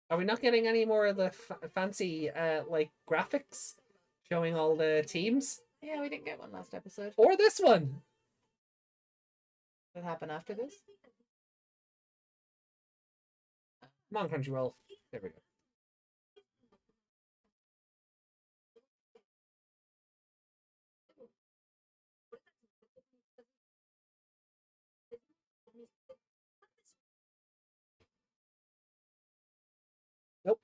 Are we not getting any more of the fancy like graphics showing all the teams? Yeah, we didn't get one last episode. Or this one? What happened after this? Come on, Crunchyroll. There we go. Nope.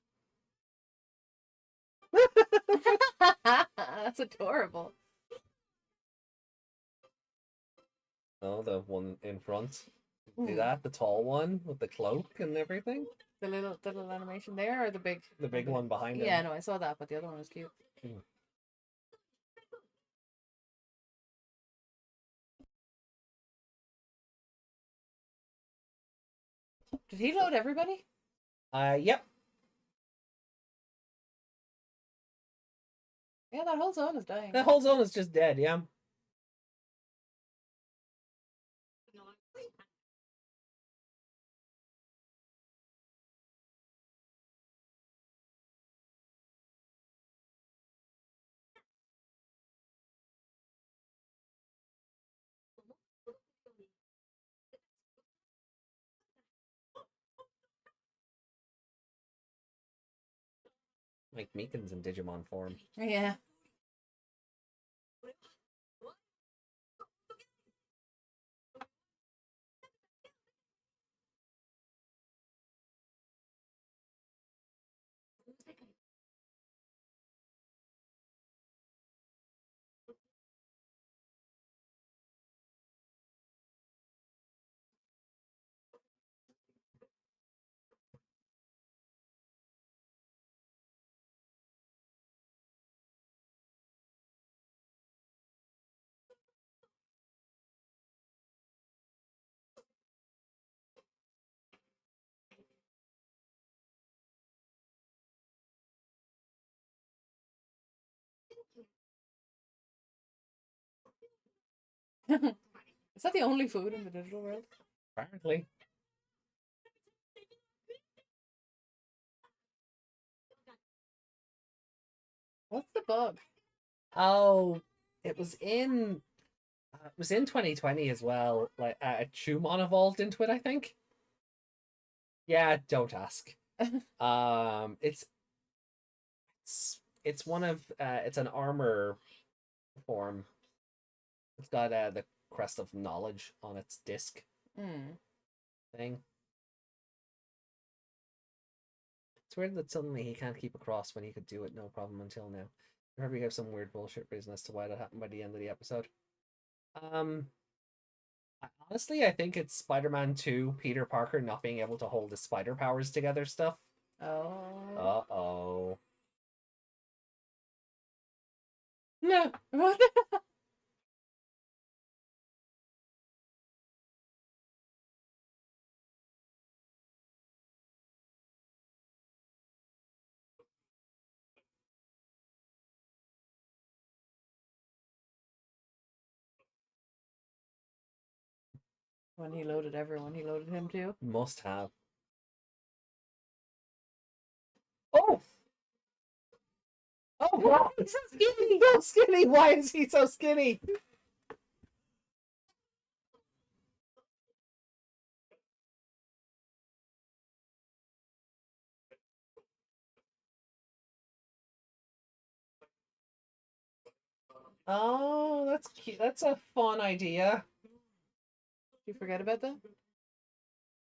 That's adorable. Oh, the one in front. See that? The tall one with the cloak and everything? The little animation there, or the big one behind him. Yeah, no, I saw that, but the other one was cute. Mm. Did he load everybody? Yep. Yeah, that whole zone is dying. That whole zone is just dead, yeah. Like Meekins in Digimon form. Yeah. Is that the only food in the digital world? Apparently. What's the bug? Oh, it was in 2020 as well. Like a Chumon evolved into it, I think. Yeah, don't ask. It's one of it's an armor form. It's got the crest of knowledge on its disc thing. It's weird that suddenly he can't keep a cross when he could do it no problem until now. I probably have some weird bullshit reason as to why that happened by the end of the episode. Honestly, I think it's Spider-Man 2, Peter Parker not being able to hold his spider powers together stuff. Oh. Uh-oh. No. What the When he loaded everyone, he loaded him too. Must have. Oh! Oh, wow! He's so skinny! So skinny! Why is he so skinny? Oh, that's cute. That's a fun idea. Did you forget about that?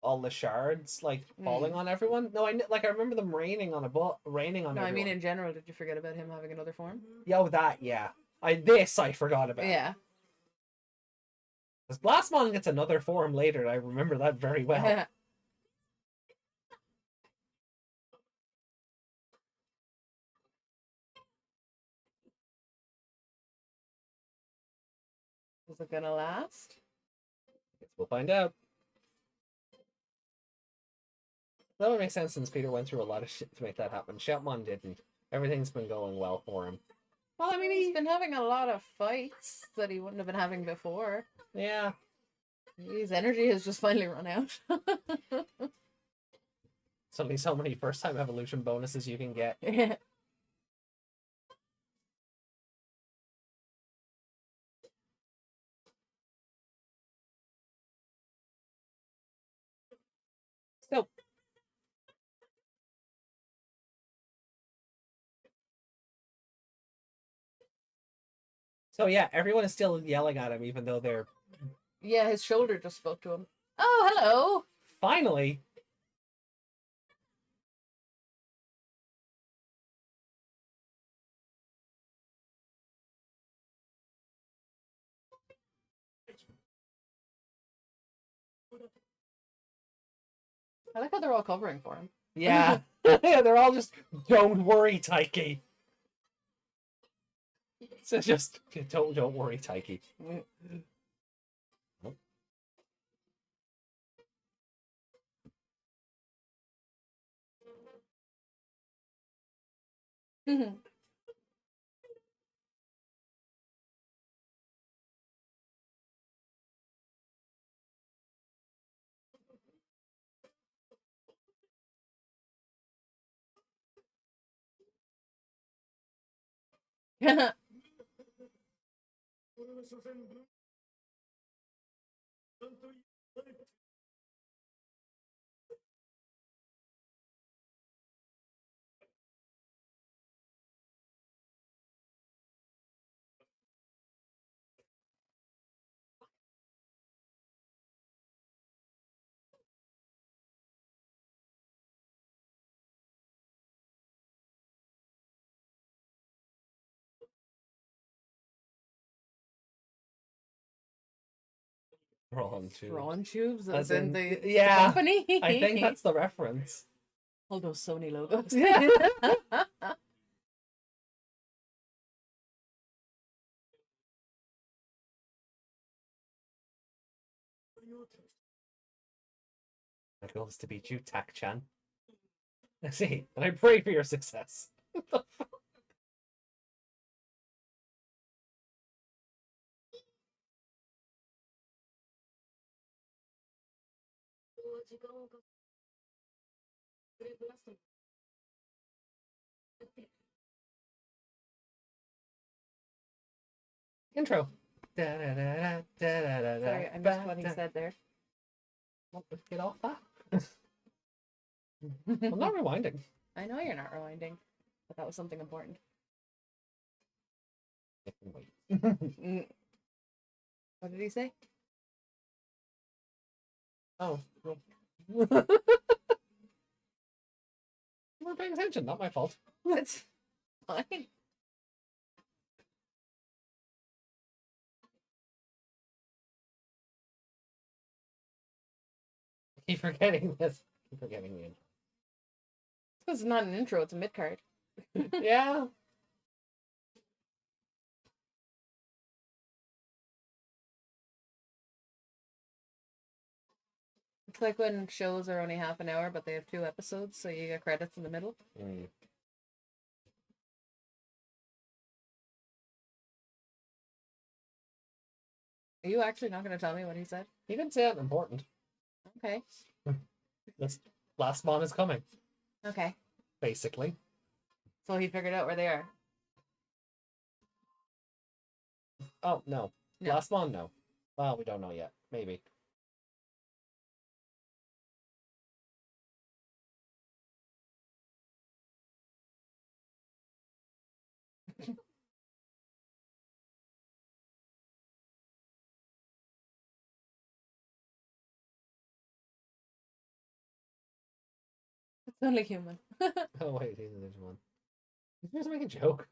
All the shards like falling on everyone. No, I remember them raining on raining on No, everyone. I mean in general. Did you forget about him having another form? Yo, that yeah. I forgot about. Yeah. Because Blastmon gets another form later. I remember that very well. Is it gonna last? Guess we'll find out. That would make sense since Peter went through a lot of shit to make that happen. Shoutmon didn't. Everything's been going well for him. Well, I mean, he's been having a lot of fights that he wouldn't have been having before. Yeah. His energy has just finally run out. It's only so many first-time evolution bonuses you can get. Yeah. So yeah, everyone is still yelling at him, even though they're... Yeah, his shoulder just spoke to him. Oh, hello! Finally! I like how they're all covering for him. Yeah. Yeah, they're all just, don't worry, Taiki. So just, don't worry, Taiki. Prawn tube. Prawn tubes, As as in in, the yeah, company. I think that's the reference. all those Sony logos. My goal is to beat you, Tak-chan. I see, and I pray for your success. Intro. Sorry, I missed what he said there. Get off that. I'm not rewinding. I know you're not rewinding, but that was something important. Wait. Mm. What did he say? Oh. Well. You weren't paying attention, not my fault. That's fine. Keep forgetting this. Keep forgetting the intro. It's not an intro, it's a mid card. Yeah. It's like when shows are only half an hour, but they have 2 episodes, so you get credits in the middle. Mm. Are you actually not going to tell me what he said? He didn't say anything important. Okay. This last one is coming, Okay. basically. So he figured out where they are. Oh, no. No. Last one, no. Well, we don't know yet. Maybe. It's only human. Oh, wait, there's one. He's just making a joke.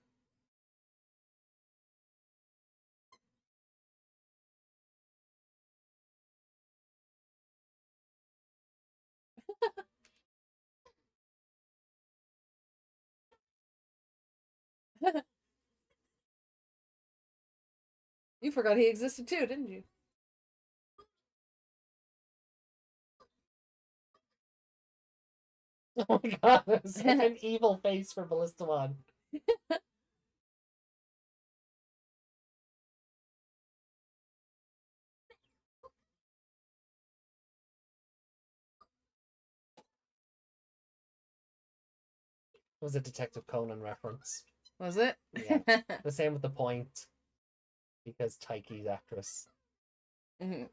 You forgot he existed too, didn't you? Oh my god, that's such an evil face for Ballistamon. Was a Detective Conan reference. Was it? Yeah. The same with the point. Because Taiki's actress. Mm-hmm.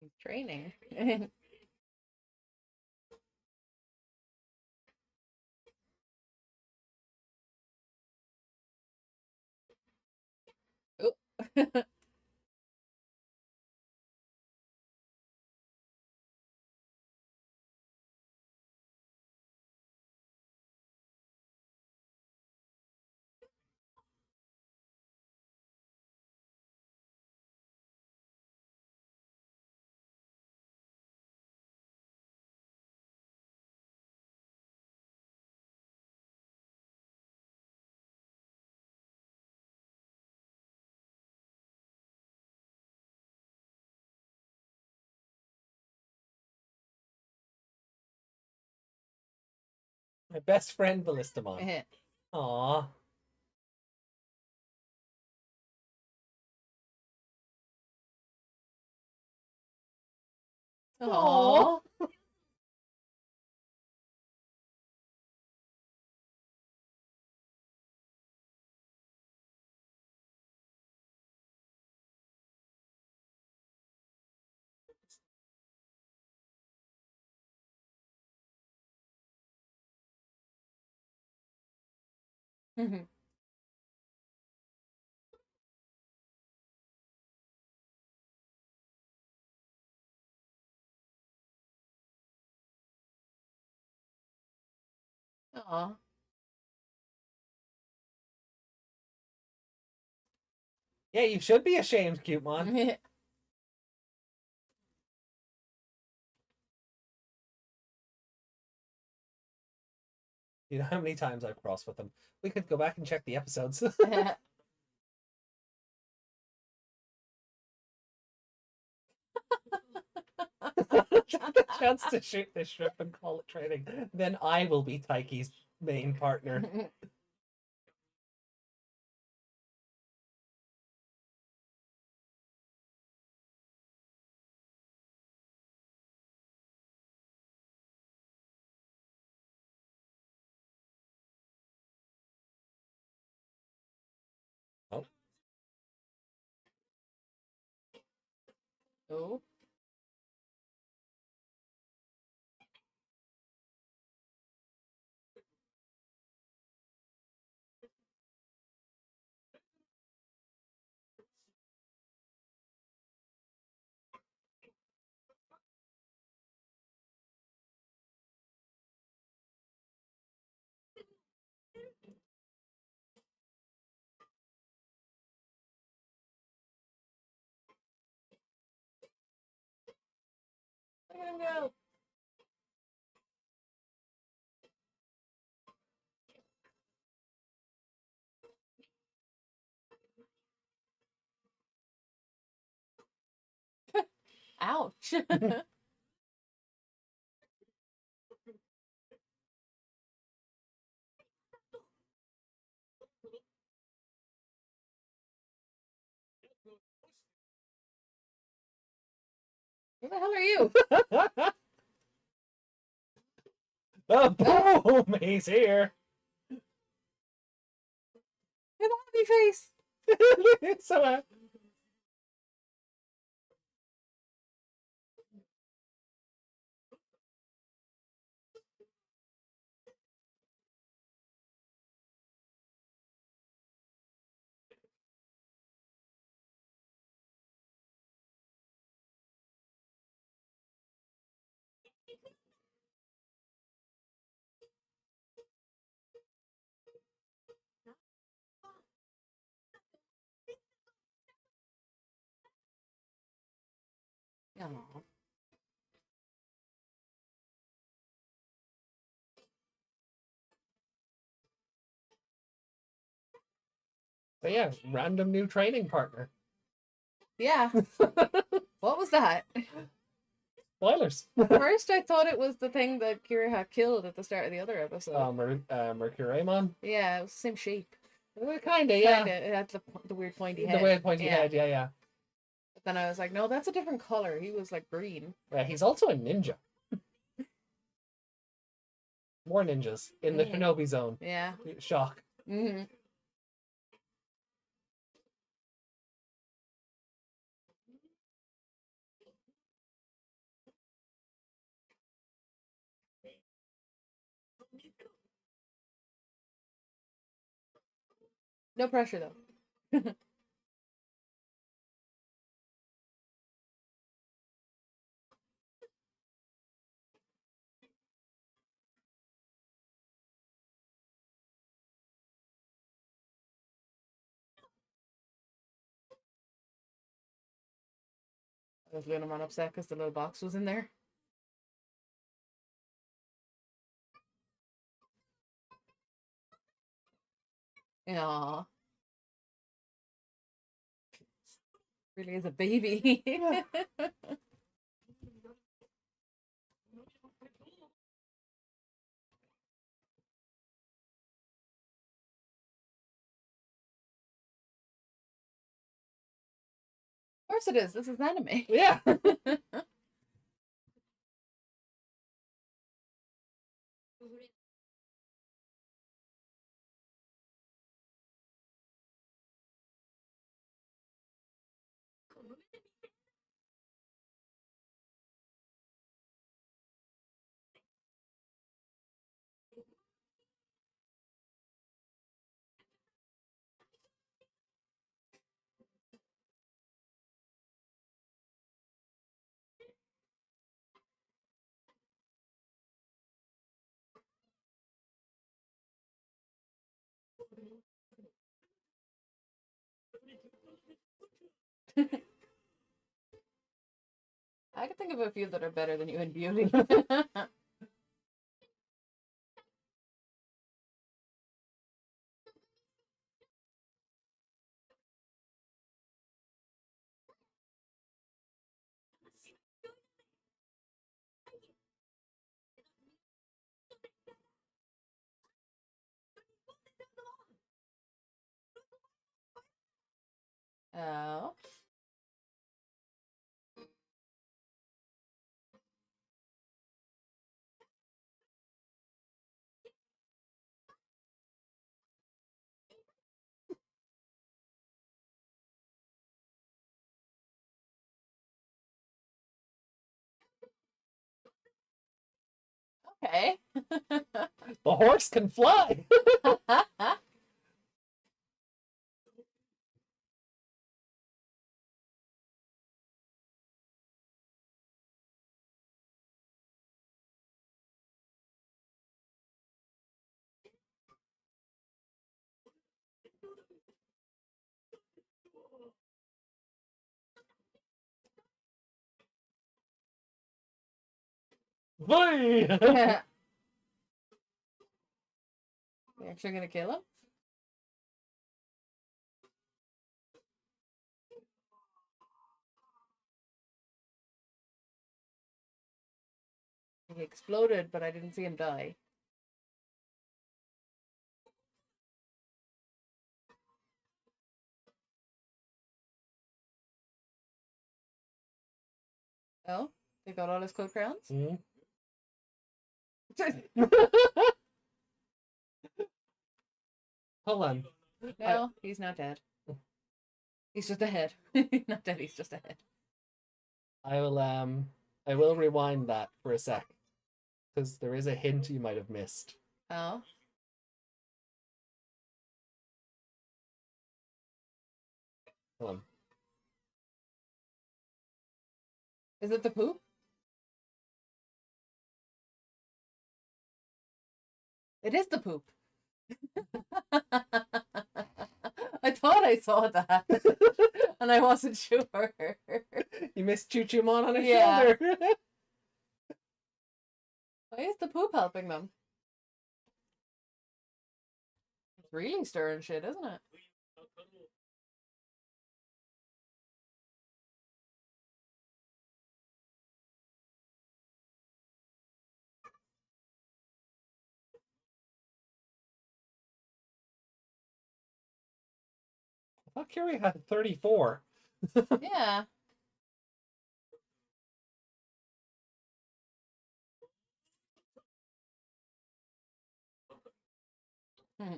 He's training. Oh. My best friend Ballistamon. Aww. Aww. Mhm. Aw. Yeah, you should be ashamed, Cutemon. You know how many times I've crossed with them. We could go back and check the episodes. The chance to shoot this shrimp and call it training. Then I will be Taiki's main partner. Oh. Oh. Look at him go. Ouch. Who the hell are you? Oh, boom! He's here. You're the happy face. So, Aw. so yeah, random new training partner. Yeah. What was that? Spoilers. First, I thought it was the thing that Kira had killed at the start of the other episode. Mercuryamon. Yeah, it was the same shape. Kinda, yeah. Kinda. It had the weird pointy head. The weird pointy Yeah. head, yeah. But then I was like, no, that's a different color. He was like green. Yeah, he's also a ninja. More ninjas in the Shinobi Zone. Yeah. Shock. Mm-hmm. No pressure though. Was Lunamon upset because the little box was in there? Aww. Really is a baby. Yeah. Of course it is. This is anime. Yeah. I can think of a few that are better than you in beauty. Oh. Okay. The horse can fly. Boy! You're actually gonna kill him? He exploded, but I didn't see him die. Oh, they got all his code crowns? Mm. Hold on. No, he's not dead. He's just a head. He's not dead, he's just a head. I will rewind that for a sec. Because there is a hint you might have missed. Oh. Hold on. Is it the poop? It is the poop. I thought I saw that. And I wasn't sure. You missed Choo-Choo-Mon on his Yeah. shoulder. Why is the poop helping them? It's really stirring shit, isn't it? I thought Curie had 34. Yeah. Hmm.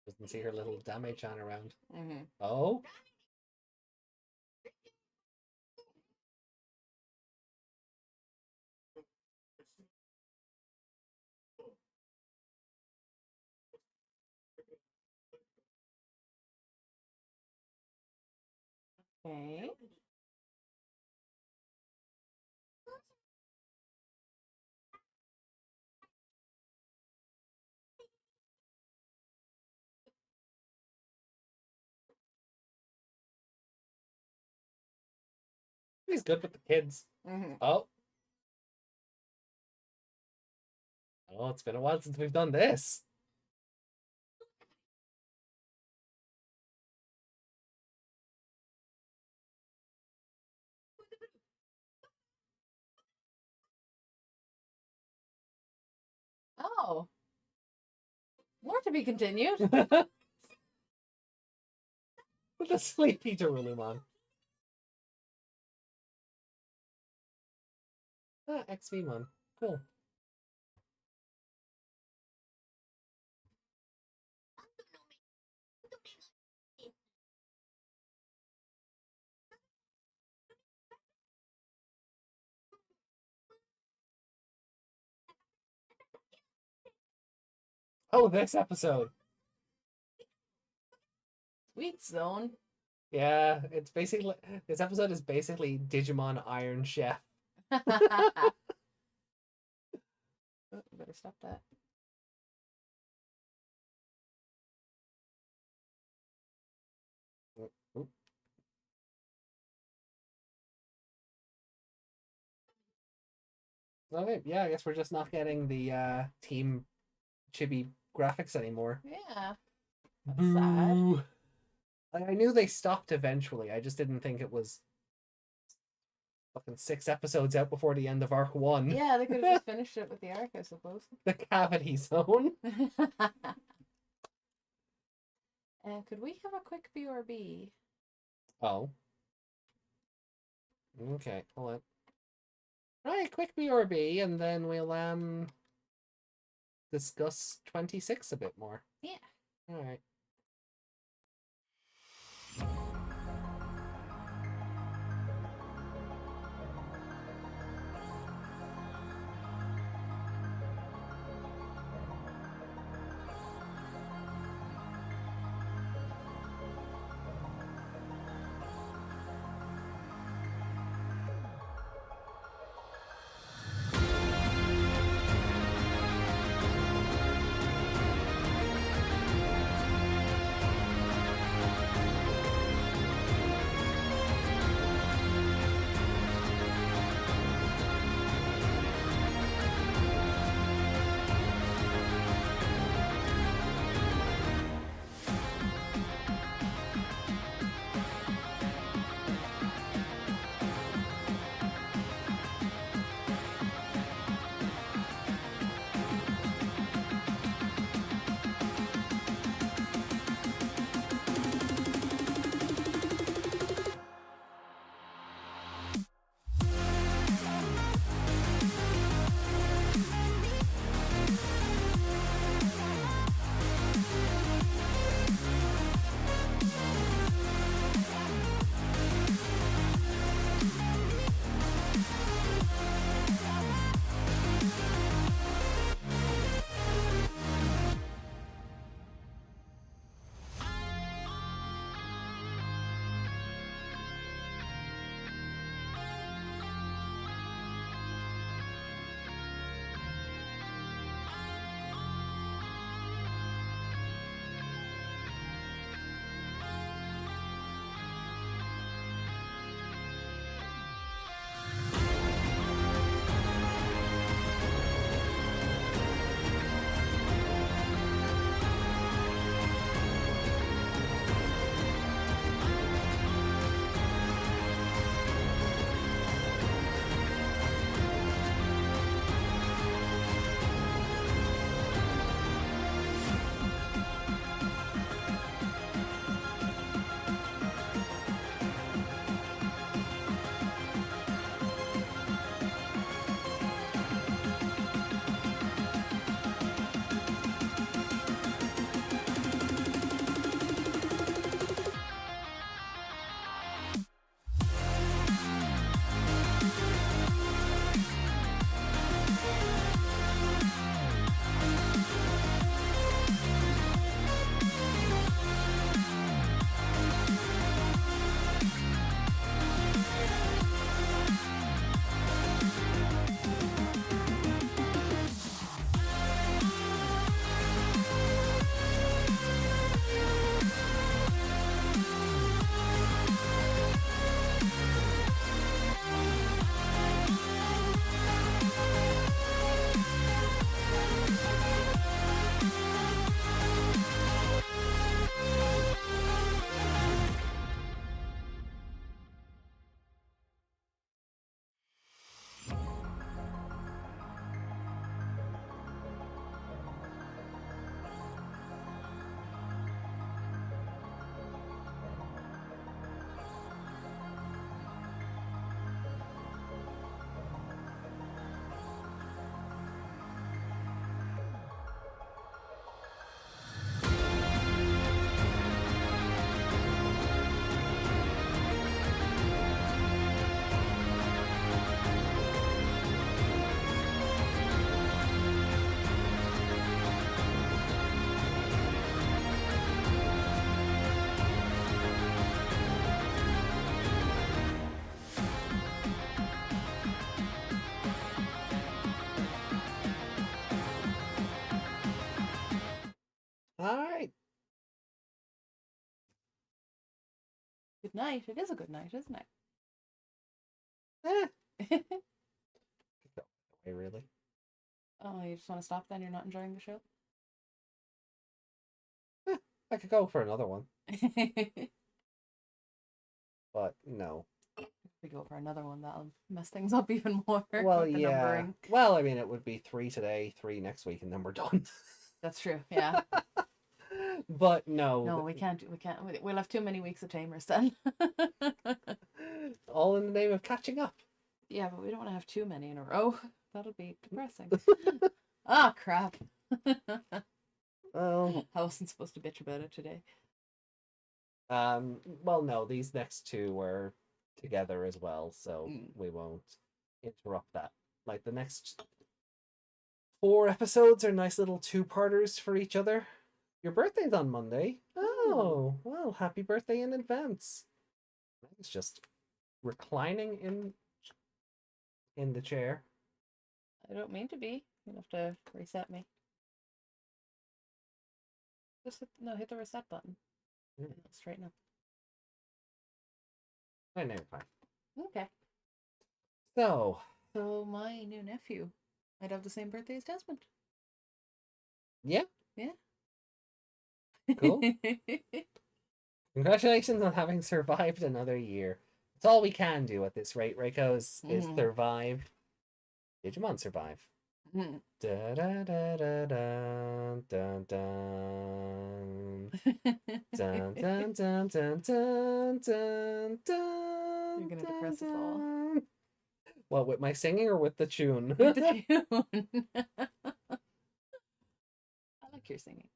Doesn't see her little Dame-chan around. Mm-hmm. Oh? Okay. He's good with the kids. Mm-hmm. Oh. Oh, it's been a while since we've done this. Oh. More to be continued. With the sleepy Darulumon. Ah, XVmon. Cool. Oh, this episode. Sweet zone. Yeah, it's basically this episode is basically Digimon Iron Chef. Oh, better stop that. Okay, yeah, I guess we're just not getting the Team Chibi graphics anymore. Yeah. That's sad. Boo. I knew they stopped eventually. I just didn't think it was fucking 6 episodes out before the end of Arc 1. Yeah, they could have just finished it with the arc, I suppose. The Cavity Zone. Could we have a quick BRB? Oh. Okay, hold on. Right, quick BRB, and then we'll discuss 26 a bit more. Yeah. Alright. Alright. Good night. It is a good night, isn't Eh. it? really. Oh, you just want to stop then? You're not enjoying the show? I could go for another one, but no. If we go for another one, that'll mess things up even more Well, with the yeah. numbering. Well, I mean, it would be 3 today, 3 next week, and then we're done. That's true. Yeah. But no, No, we can't. We can't. We'll have too many weeks of Tamers then. all in the name of catching up. Yeah, but we don't want to have too many in a row. That'll be depressing. Ah, crap. Well, I wasn't supposed to bitch about it today. well, no, these next two were together as well, so Mm. we won't interrupt that. Like the next 4 episodes are nice little two-parters for each other. Your birthday's on Monday. Oh, well, happy birthday in advance. It's just reclining in the chair. I don't mean to be. You'll have to reset me. Just hit the reset button. Mm. Straighten up. I know, fine. Okay. So My new nephew might have the same birthday as Desmond. yeah, Yeah. Cool. Congratulations on having survived another year. It's all we can do at this rate, Reiko, is survive. Digimon survive. Mhm. Da da da da da dun dun dun dun dun dun dun dun dun. You're gonna depress us all. Well, with my singing or with the tune? With the tune. I like your singing.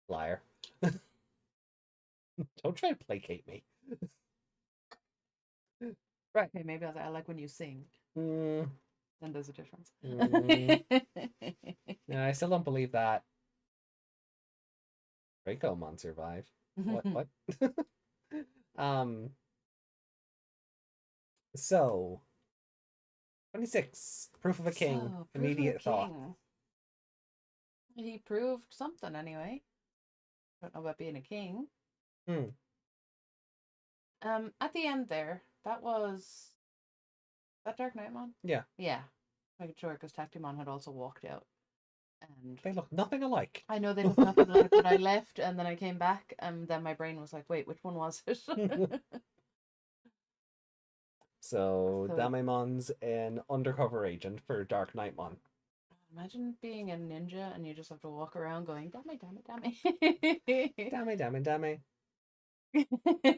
Liar. Don't try to placate me. Right. Okay, maybe I like when you sing. Mm, Then there's a difference. no, I still don't believe that. Draco survive. What? um. So 26. Proof of a king. So, proof of a Immediate thought. king. He proved something anyway. Don't know about being a king. Hmm. At the end there, that was that Dark Knightmon? Yeah. Yeah. Making sure because Tactimon had also walked out. And They look nothing alike. I know they look nothing alike, but I left and then I came back and then my brain was like, wait, which one was it? So Damemon's an undercover agent for Dark Knightmon. Imagine being a ninja and you just have to walk around going, damn it, damn it, damn it. Damn it, damn it, damn it.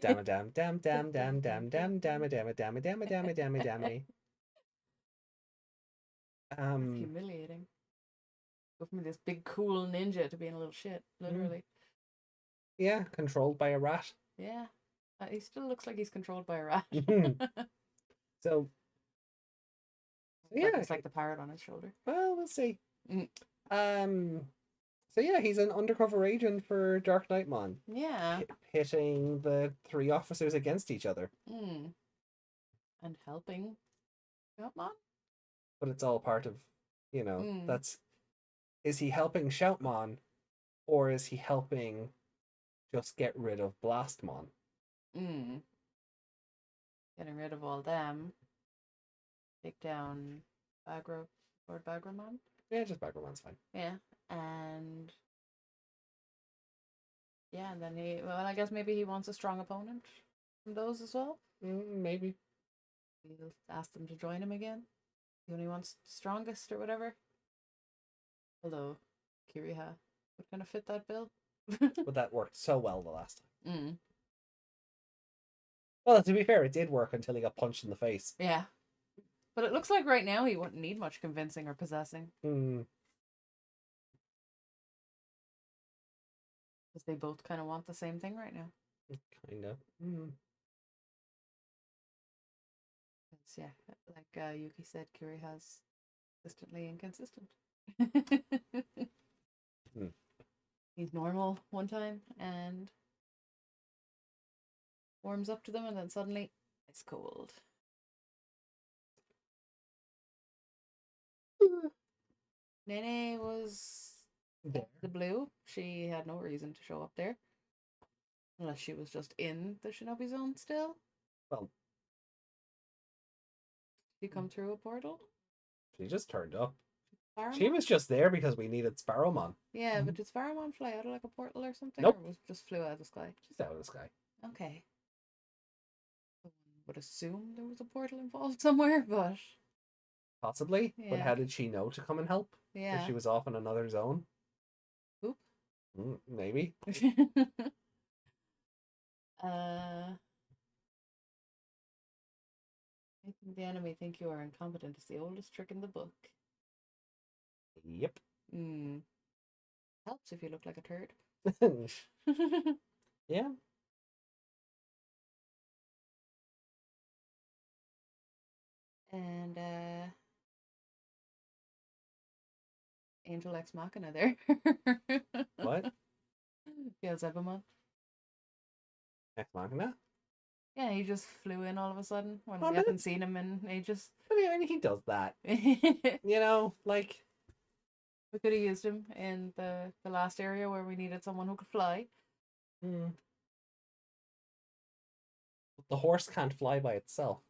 Damn it, damn, damn, damn, damn, damn, damn, damn it, damn it, damn it, damn it, damn it, damn it, damn it. That's humiliating. Go from this big cool ninja to being a little shit, literally. Yeah, controlled by a rat. Yeah. He still looks like he's controlled by a rat. So yeah, it's like the parrot on his shoulder. Well, we'll see. So yeah, he's an undercover agent for Dark Knightmon. Yeah. Pitting the 3 officers against each other. And helping Shoutmon? But it's all part of, that's... Is he helping Shoutmon, or is he helping just get rid of Blastmon? Getting rid of all them. Take down Lord Bagramon? Yeah, just Bagramon's fine. Yeah, and... Yeah, and then I guess maybe he wants a strong opponent from those as well? Maybe. He'll ask them to join him again. He only wants strongest or whatever. Although, Kiriha would kind of fit that bill. But that worked so well the last time. Well, to be fair, it did work until he got punched in the face. Yeah. But it looks like right now he wouldn't need much convincing or possessing. Because they both kind of want the same thing right now. Kind of. Yeah, like Yuki said, Kiriha's consistently inconsistent. He's normal one time and warms up to them and then suddenly it's cold. Nene was there. The blue. She had no reason to show up there. Unless she was just in the Shinobi Zone still. Well, Did she come through a portal? She just turned up. Sparrowmon? She was just there because we needed Sparrowmon. Yeah, but did Sparrowmon fly out of like a portal or something? Nope. Or was just flew out of the sky? She's out of the sky. Okay. One would assume there was a portal involved somewhere, but Possibly. But yeah. how did she know to come and help? If Yeah. she was off in another zone? Oop. Maybe. Making the enemy think you are incompetent is the oldest trick in the book. Yep. Helps if you look like a turd. Yeah. And Angel Ex Machina there. What? Yeah, Zebamon. Ex Machina? Yeah, he just flew in all of a sudden when Oh, we haven't seen him in ages. I mean, he does that. We You know, like... could have used him in the last area where we needed someone who could fly. The horse can't fly by itself.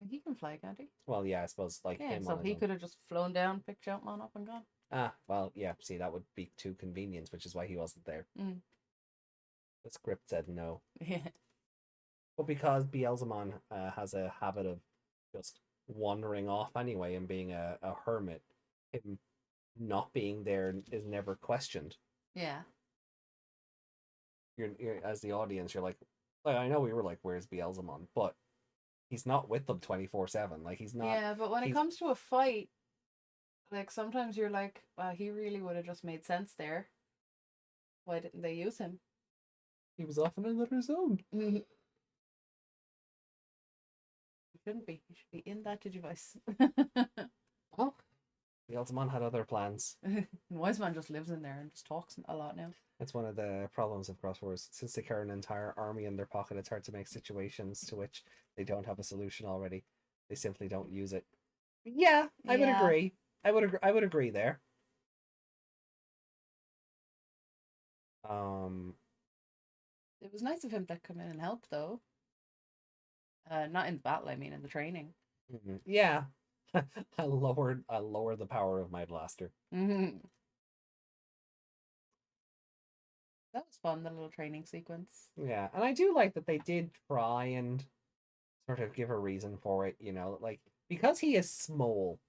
He can fly, can't he? Well, yeah, I suppose, like, Yeah, him so on his he own. could have just flown down, picked Jumpman up and gone. Ah, well, yeah, see, that would be too convenient, which is why he wasn't there. The script said no. Yeah. But because Beelzemon has a habit of just wandering off anyway and being a hermit, him not being there is never questioned. Yeah. You're as the audience, you're like, I know we were like, where's Beelzemon? But he's not with them 24/7. Like, he's not. Yeah, but when it comes to a fight, like, sometimes you're like, wow, he really would have just made sense there. Why didn't they use him? He was off in another zone. He shouldn't be. He should be in that Digivice. Well, Beelzemon had other plans. Wise Man just lives in there and just talks a lot now. It's one of the problems of Cross Wars. Since they carry an entire army in their pocket, it's hard to make situations to which they don't have a solution already. They simply don't use it. Yeah, I would agree. I would agree there. It was nice of him to come in and help, though. Not in the battle, I mean in the training. Yeah. I lowered the power of my blaster. That was fun, the little training sequence. Yeah, and I do like that they did try and sort of give a reason for it, you know, like, because he is small,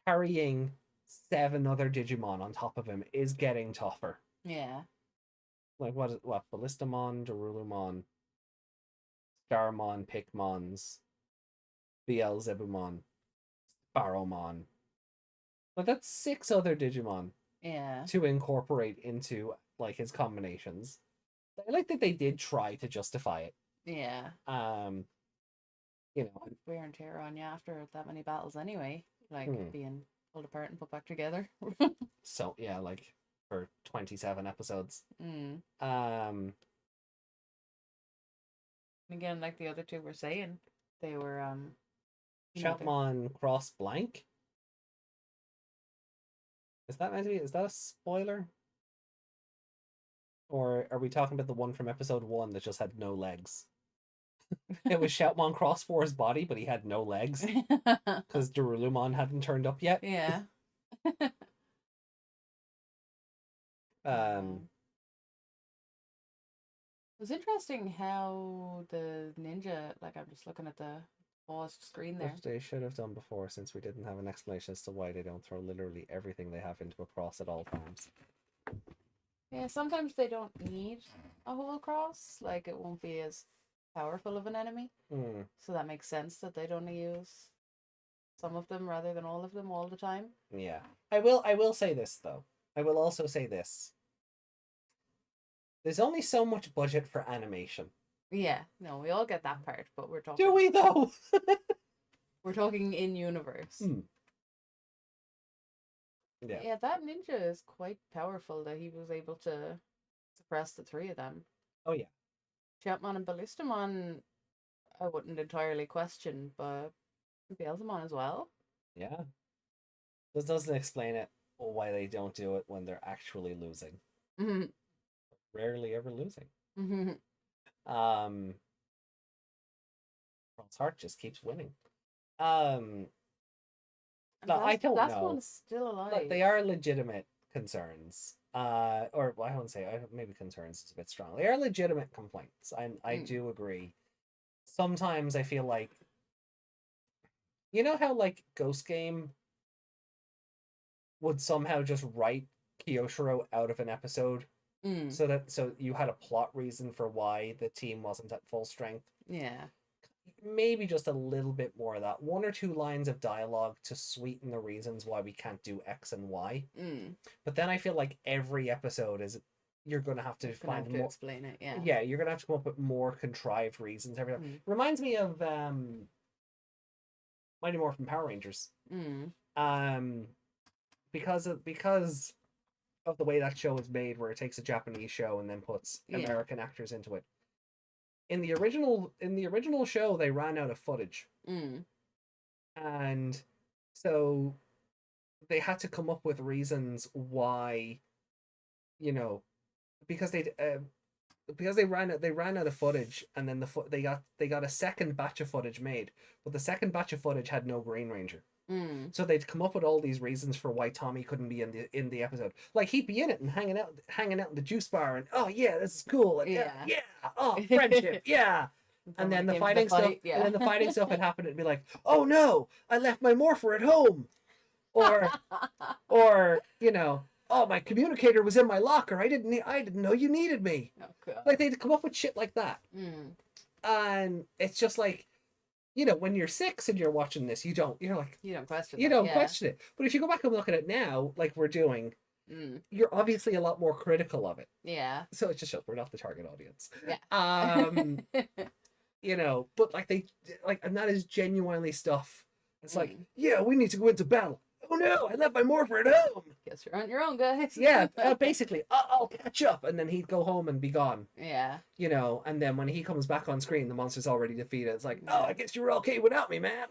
carrying 7 other Digimon on top of him is getting tougher. Yeah. Like, what, Ballistamon, Darulumon, Starmon, Pikmons, Beelzebumon, Sparrowmon. Like, that's 6 other Digimon. Yeah. To incorporate into, like, his combinations. I like that they did try to justify it. Yeah. You know, wear and tear on you after that many battles anyway, like being pulled apart and put back together. So yeah, like for 27 episodes. Again, like the other two were saying, they were Shoutmon Cross Blank. Is that a spoiler? Or are we talking about the one from episode 1 that just had no legs? It was Shoutmon Cross for his body, but he had no legs. Because Darulumon hadn't turned up yet. Yeah. It was interesting how the ninja, like, I'm just looking at the paused screen there. Which they should have done before, since we didn't have an explanation as to why they don't throw literally everything they have into a cross at all times. Yeah, sometimes they don't need a whole cross. Like, it won't be as powerful of an enemy. So that makes sense that they'd only use some of them rather than all of them all the time. Yeah. I will say this, though. I will also say this. There's only so much budget for animation. Yeah. No, we all get that part, but we're talking... Do we, though? We're talking in-universe. Yeah. Yeah, that ninja is quite powerful that he was able to suppress the 3 of them. Oh, yeah. Shoutmon and Ballistamon, I wouldn't entirely question, but Beelzemon as well. Yeah. This doesn't explain it why they don't do it when they're actually losing. Rarely ever losing. Ron's heart just keeps winning. Um, And no, I don't that's know. one still But alive. they are legitimate concerns. Or well, I won't say maybe concerns is a bit strong. They are legitimate complaints. I Mm. do agree. Sometimes I feel like you know how like Ghost Game would somehow just write Kyoshiro out of an episode Mm. so you had a plot reason for why the team wasn't at full strength. Yeah. Maybe just a little bit more of that. One or two lines of dialogue to sweeten the reasons why we can't do X and Y. Mm. But then I feel like every episode is you're gonna have to Just gonna find have to more. explain it. Yeah. Yeah, you're gonna have to come up with more contrived reasons every time. Mm. Reminds me of Mighty Morphin Power Rangers. Mm. Um, because of the way that show is made, where it takes a Japanese show and then puts Yeah. American actors into it. In the original show, they ran out of footage, Mm. and so they had to come up with reasons why, you know, because they ran out of footage, and then they got a second batch of footage made, but the second batch of footage had no Green Ranger. Mm. So they'd come up with all these reasons for why Tommy couldn't be in the episode. Like he'd be in it and hanging out in the juice bar, and oh yeah, this is cool, and Yeah. oh friendship, yeah. And then the fighting stuff, yeah. and then the fighting stuff had happened. It'd be like, oh no, I left my morpher at home, or oh my communicator was in my locker. I didn't know you needed me. Oh, God. Like they'd come up with shit like that, Mm. and it's just like, when you're 6 and you're watching this, you're like, You don't question. you that, don't yeah. question it. But if you go back and look at it now, like we're doing, you're obviously a lot more critical of it. Yeah. So it just shows we're not the target audience. Yeah. But and that is genuinely stuff. It's like, Mm. yeah, we need to go into battle. Oh no, I left my morpher at home. Guess you're on your own, guys. Yeah, basically, I'll catch up, and then he'd go home and be gone. Yeah. And then when he comes back on screen, the monster's already defeated. It's like, oh, I guess you were okay without me, man.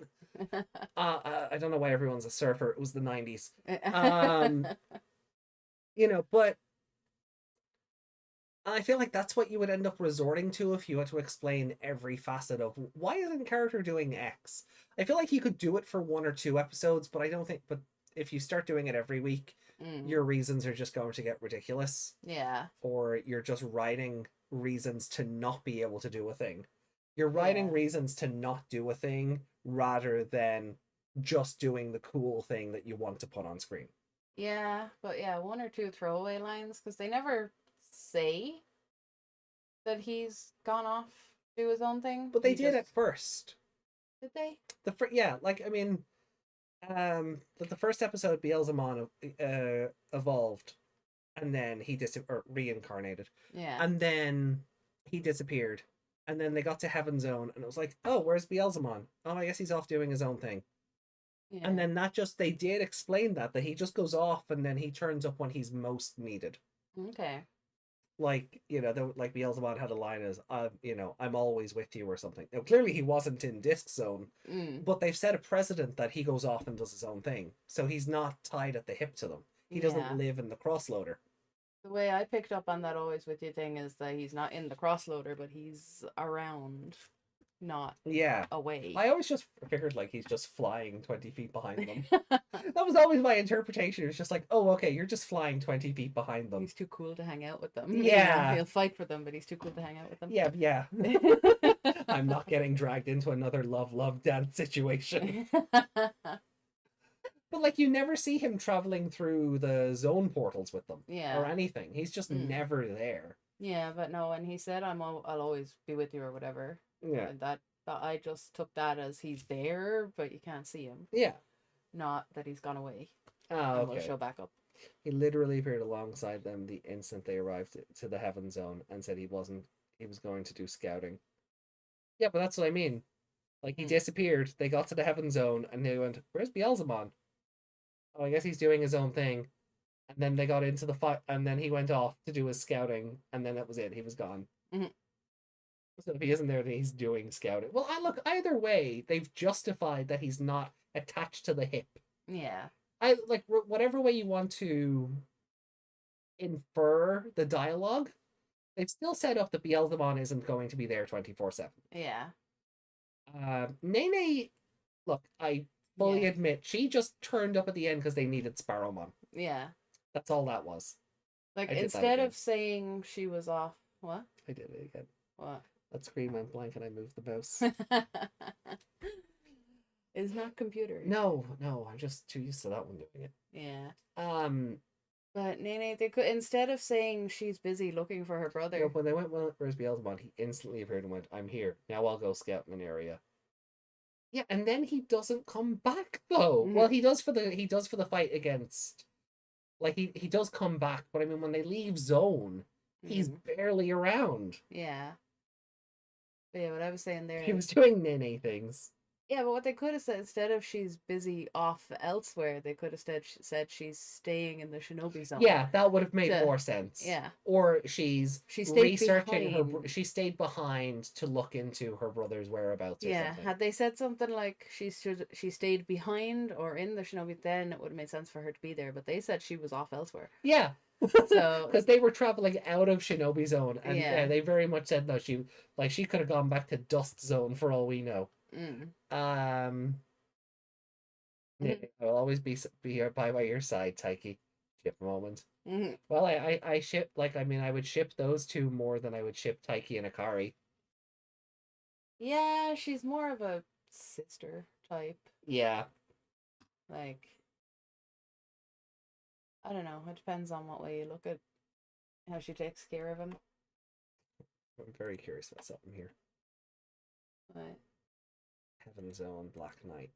I don't know why everyone's a surfer. It was the 90s. But I feel like that's what you would end up resorting to if you had to explain every facet of why isn't character doing X. I feel like you could do it for 1 or 2 episodes, but I don't think. But if you start doing it every week, your reasons are just going to get ridiculous. Yeah. Or you're just writing reasons to not be able to do a thing. You're writing reasons to not do a thing rather than just doing the cool thing that you want to put on screen. Yeah, but 1 or 2 throwaway lines, because they never say that he's gone off to do his own thing. But they did at first. Did they? The first episode, Beelzemon evolved, and then he reincarnated. Yeah. And then he disappeared. And then they got to Heaven Zone, and it was like, oh, where's Beelzemon? Oh, I guess he's off doing his own thing. Yeah. And then they did explain that he just goes off, and then he turns up when he's most needed. Okay. Like, like Beelzebub had a line as, I'm always with you or something. Now, clearly he wasn't in Disc Zone, but they've set a precedent that he goes off and does his own thing. So he's not tied at the hip to them. He doesn't live in the crossloader. The way I picked up on that always with you thing is that he's not in the crossloader, but he's around, not away. I always just figured like he's just flying 20 feet behind them. That was always my interpretation. It was just like, oh, okay, you're just flying 20 feet behind them. He's too cool to hang out with them. Yeah. He'll fight for them, but he's too cool to hang out with them. Yeah. I'm not getting dragged into another love dance situation. But like, you never see him traveling through the zone portals with them, or anything. He's just never there. Yeah, but no, when he said I'll always be with you or whatever. Yeah, that I just took that as he's there, but you can't see him. Yeah, not that he's gone away. Oh, okay. We'll show back up. He literally appeared alongside them the instant they arrived to the Heaven Zone and said he was going to do scouting. Yeah, but that's what I mean. Like, he disappeared. They got to the Heaven Zone and they went, "Where's Beelzemon?" Oh, I guess he's doing his own thing. And then they got into the fight, and then he went off to do his scouting, and then that was it. He was gone. Mm-hmm. So if he isn't there, then he's doing scouting. Well, either way, they've justified that he's not attached to the hip. Yeah. I like whatever way you want to infer the dialogue, they've still set up that Beelzebub isn't going to be there 24/7. Yeah. Nene Look, I fully Yeah. admit she just turned up at the end because they needed Sparrowmon. Yeah. That's all that was. Like I did that instead again. of saying she was off, what? I did it again. What? That screen went blank and I moved the mouse. It's not computers. No, no, I'm just too used to that one doing it. Yeah. Um, But Nene, they could instead of saying she's busy looking for her you know, brother. when they went, well, where's Beelzebub? He instantly appeared and went, I'm here. Now I'll go scout in an area. Yeah, and then he doesn't come back though. Well, he does for the fight against, like he does come back, but I mean when they leave zone, he's barely around. Yeah. But yeah, what I was saying there. He was doing Nene things. Yeah, but what they could have said instead of she's busy off elsewhere, they could have said she's staying in the Shinobi Zone. Yeah, that would have made more sense. Yeah. Or she's she stayed researching behind. she stayed behind to look into her brother's whereabouts. Or something. Had they said something like she stayed behind or in the Shinobi, then it would have made sense for her to be there. But they said she was off elsewhere. Yeah. So because they were traveling out of Shinobi Zone, and they very much said no. She could have gone back to Dust Zone for all we know. Yeah, I'll always be here by your side, Taiki. Ship moment. Well, I ship I would ship those two more than I would ship Taiki and Akari. Yeah, she's more of a sister type. Yeah. Like, I don't know. It depends on what way you look at how she takes care of him. I'm very curious about something here. What? Heaven Zone, Black Knight.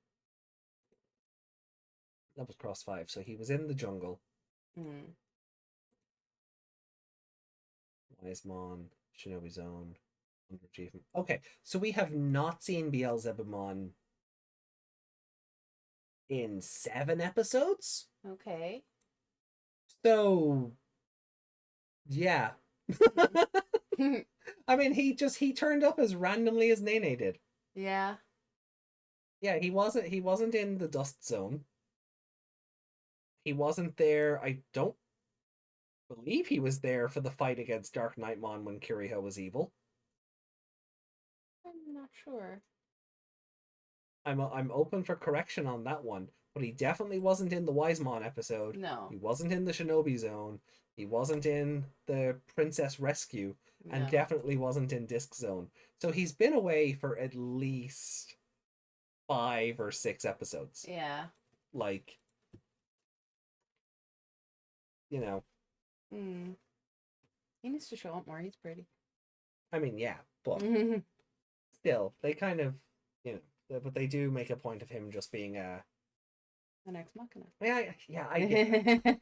That was Cross 5, so he was in the jungle. Wisemon, Shinobi Zone, Underachievement. Okay, so we have not seen Beelzebumon in 7 episodes? Okay. So, yeah. I mean, he turned up as randomly as Nene did. Yeah. Yeah, he wasn't in the Dust Zone. He wasn't there. I don't believe he was there for the fight against Dark Knightmon when Kiriho was evil. I'm not sure. I'm open for correction on that one, but he definitely wasn't in the Wisemon episode. No. He wasn't in the Shinobi Zone. He wasn't in the Princess Rescue, and definitely wasn't in Disc Zone. So he's been away for at least 5 or 6 episodes. Yeah. Like, you know. He needs to show up more. He's pretty. I mean, yeah, but still, they kind of, but they do make a point of him just being an ex machina. Yeah, I get that.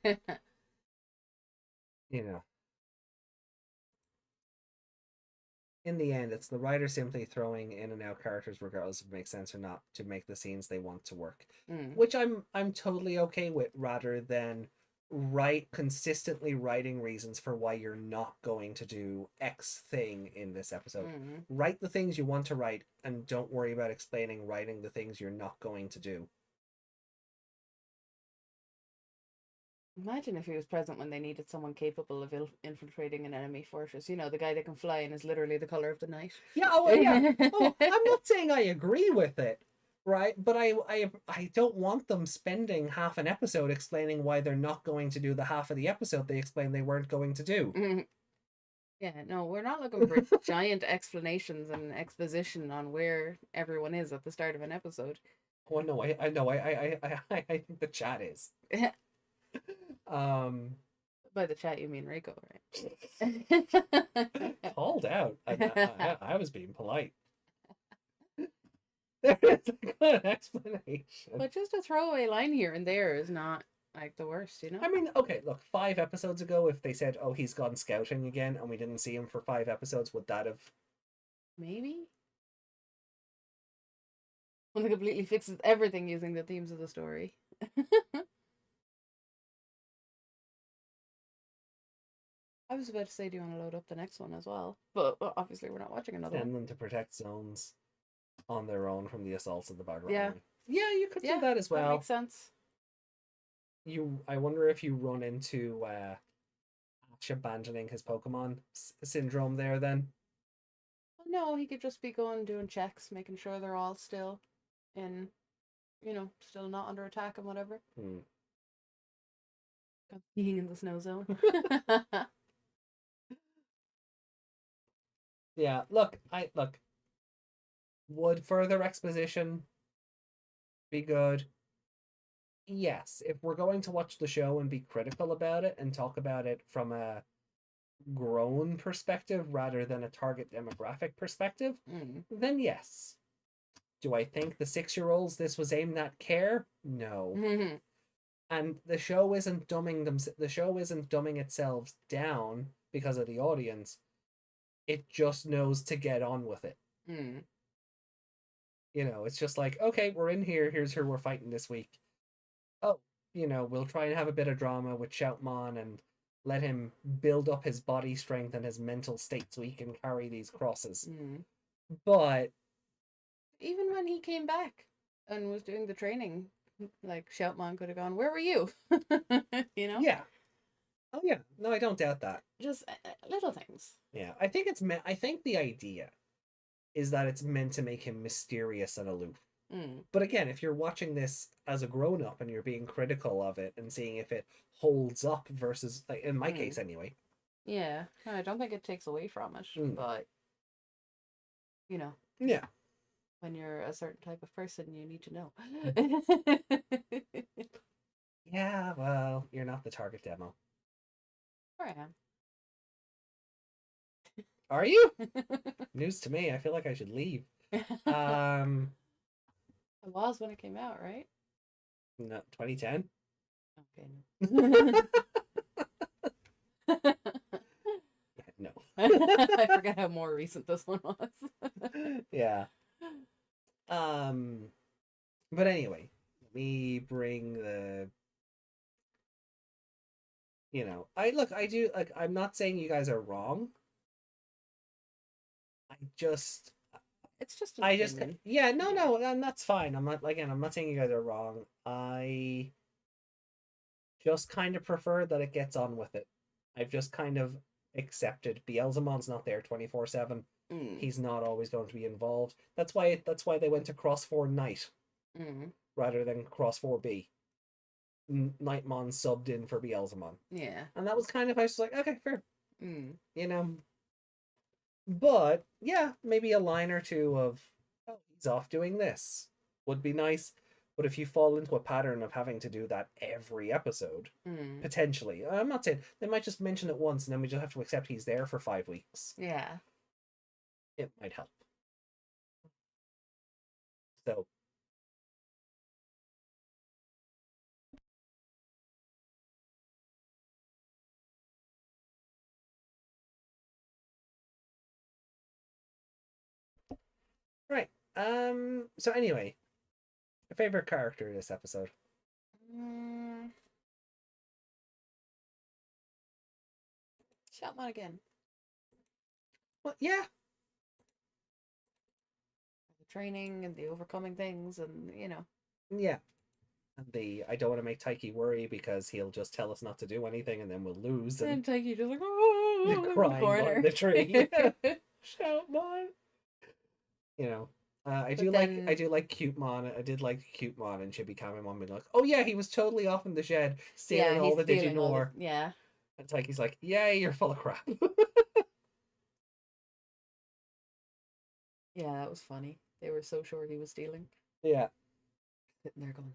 In the end, it's the writer simply throwing in and out characters regardless if it makes sense or not to make the scenes they want to work, which I'm totally okay with, rather than consistently writing reasons for why you're not going to do X thing in this episode. Write the things you want to write and don't worry about writing the things you're not going to do. Imagine if he was present when they needed someone capable of infiltrating an enemy fortress. You know, the guy that can fly and is literally the color of the night. Yeah, yeah. I'm not saying I agree with it, right? But I don't want them spending half an episode explaining why they're not going to do the half of the episode they explained they weren't going to do. Yeah, no, we're not looking for giant explanations and exposition on where everyone is at the start of an episode. Oh no, I know, I think the chat is. By the chat you mean Reiko, right? Called out. I was being polite. There's a good explanation. But just a throwaway line here and there is not like the worst, I mean, okay, look, 5 episodes ago, if they said, oh, he's gone scouting again, and we didn't see him for 5 episodes, would that have... Maybe? Well, it completely fixes everything using the themes of the story. I was about to say, do you want to load up the next one as well? But obviously we're not watching another one. Send them to protect zones on their own from the assaults of the background. Yeah. Yeah, you could do that as well. That makes sense. I wonder if you run into Ash abandoning his Pokemon syndrome there then. No, he could just be doing checks, making sure they're all still in still not under attack and whatever. Hmm. Being in the snow zone. Yeah, look, would further exposition be good? Yes, if we're going to watch the show and be critical about it and talk about it from a grown perspective rather than a target demographic perspective, then yes. Do I think the 6-year-olds this was aimed at care? No. And the show isn't dumbing itself down because of the audience. It just knows to get on with it. It's just like, okay, we're in here. Here's who we're fighting this week. Oh, we'll try and have a bit of drama with Shoutmon and let him build up his body strength and his mental state so he can carry these crosses. But even when he came back and was doing the training, like Shoutmon could have gone, "Where were you?" Yeah. Oh yeah. No, I don't doubt that. Just little things. Yeah, I think I think the idea is that it's meant to make him mysterious and aloof. But again, if you're watching this as a grown-up and you're being critical of it and seeing if it holds up versus, like, in my case anyway. Yeah, no, I don't think it takes away from it, but yeah, when you're a certain type of person, you need to know. Yeah, well, you're not the target demo. Or I am. Are you? News to me. I feel like I should leave. It was when it came out, right? No, 2010. Okay. No. I forget how more recent this one was. Yeah. But anyway, let me bring the. I do, like, I'm not saying you guys are wrong. It's just yeah, no, and that's fine. I'm not saying you guys are wrong. I just kind of prefer that it gets on with it. I've just kind of accepted Beelzemon's not there 24/7. He's not always going to be involved. That's why they went to Cross 4 Night rather than Cross 4B. Nightmon subbed in for Beelzemon. Yeah. And that was kind of, I was like, okay, fair. But yeah, maybe a line or two of, oh, he's off doing this would be nice. But if you fall into a pattern of having to do that every episode, potentially, I'm not saying they might just mention it once and then we just have to accept he's there for 5 weeks. Yeah. It might help. So. Right. So anyway, a favorite character this episode? Shoutmon again. Well, yeah. The training and the overcoming things, and Yeah. And I don't want to make Taiki worry because he'll just tell us not to do anything and then we'll lose. And Taiki just like, oh, crying behind the tree. Shoutmon. I do like Cutemon. I did like Cutemon and Chibi Kamimon being like, oh yeah, he was totally off in the shed stealing all the Digi-know. Yeah. And Taiki's like, yay, you're full of crap. Yeah, that was funny. They were so sure he was stealing. Yeah. Sitting there going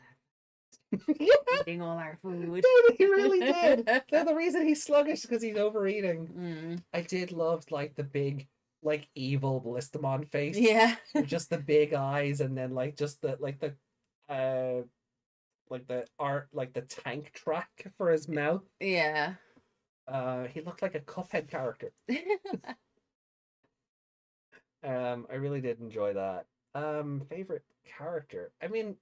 eating all our food. Dude, he really did. The reason he's sluggish is because he's overeating. I did love, like, the big, like, evil Blistamon face. Yeah. Just the big eyes and then, like, just the tank track for his mouth. Yeah. He looked like a Cuphead character. I really did enjoy that. Favorite character? I mean,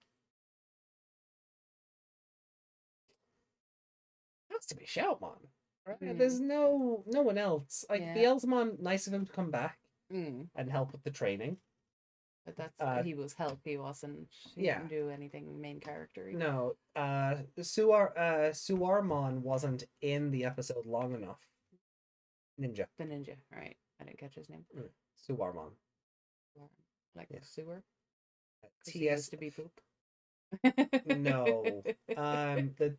it has to be Shoutmon, right? There's no one else. Like, Beelzemon, nice of him to come back and help with the training. But that's he was help. He wasn't. He didn't do anything main character. No. Suarmon wasn't in the episode long enough. Ninja. The ninja, right? I didn't catch his name. Suarmon. Like sewer. TS to be poop. No. The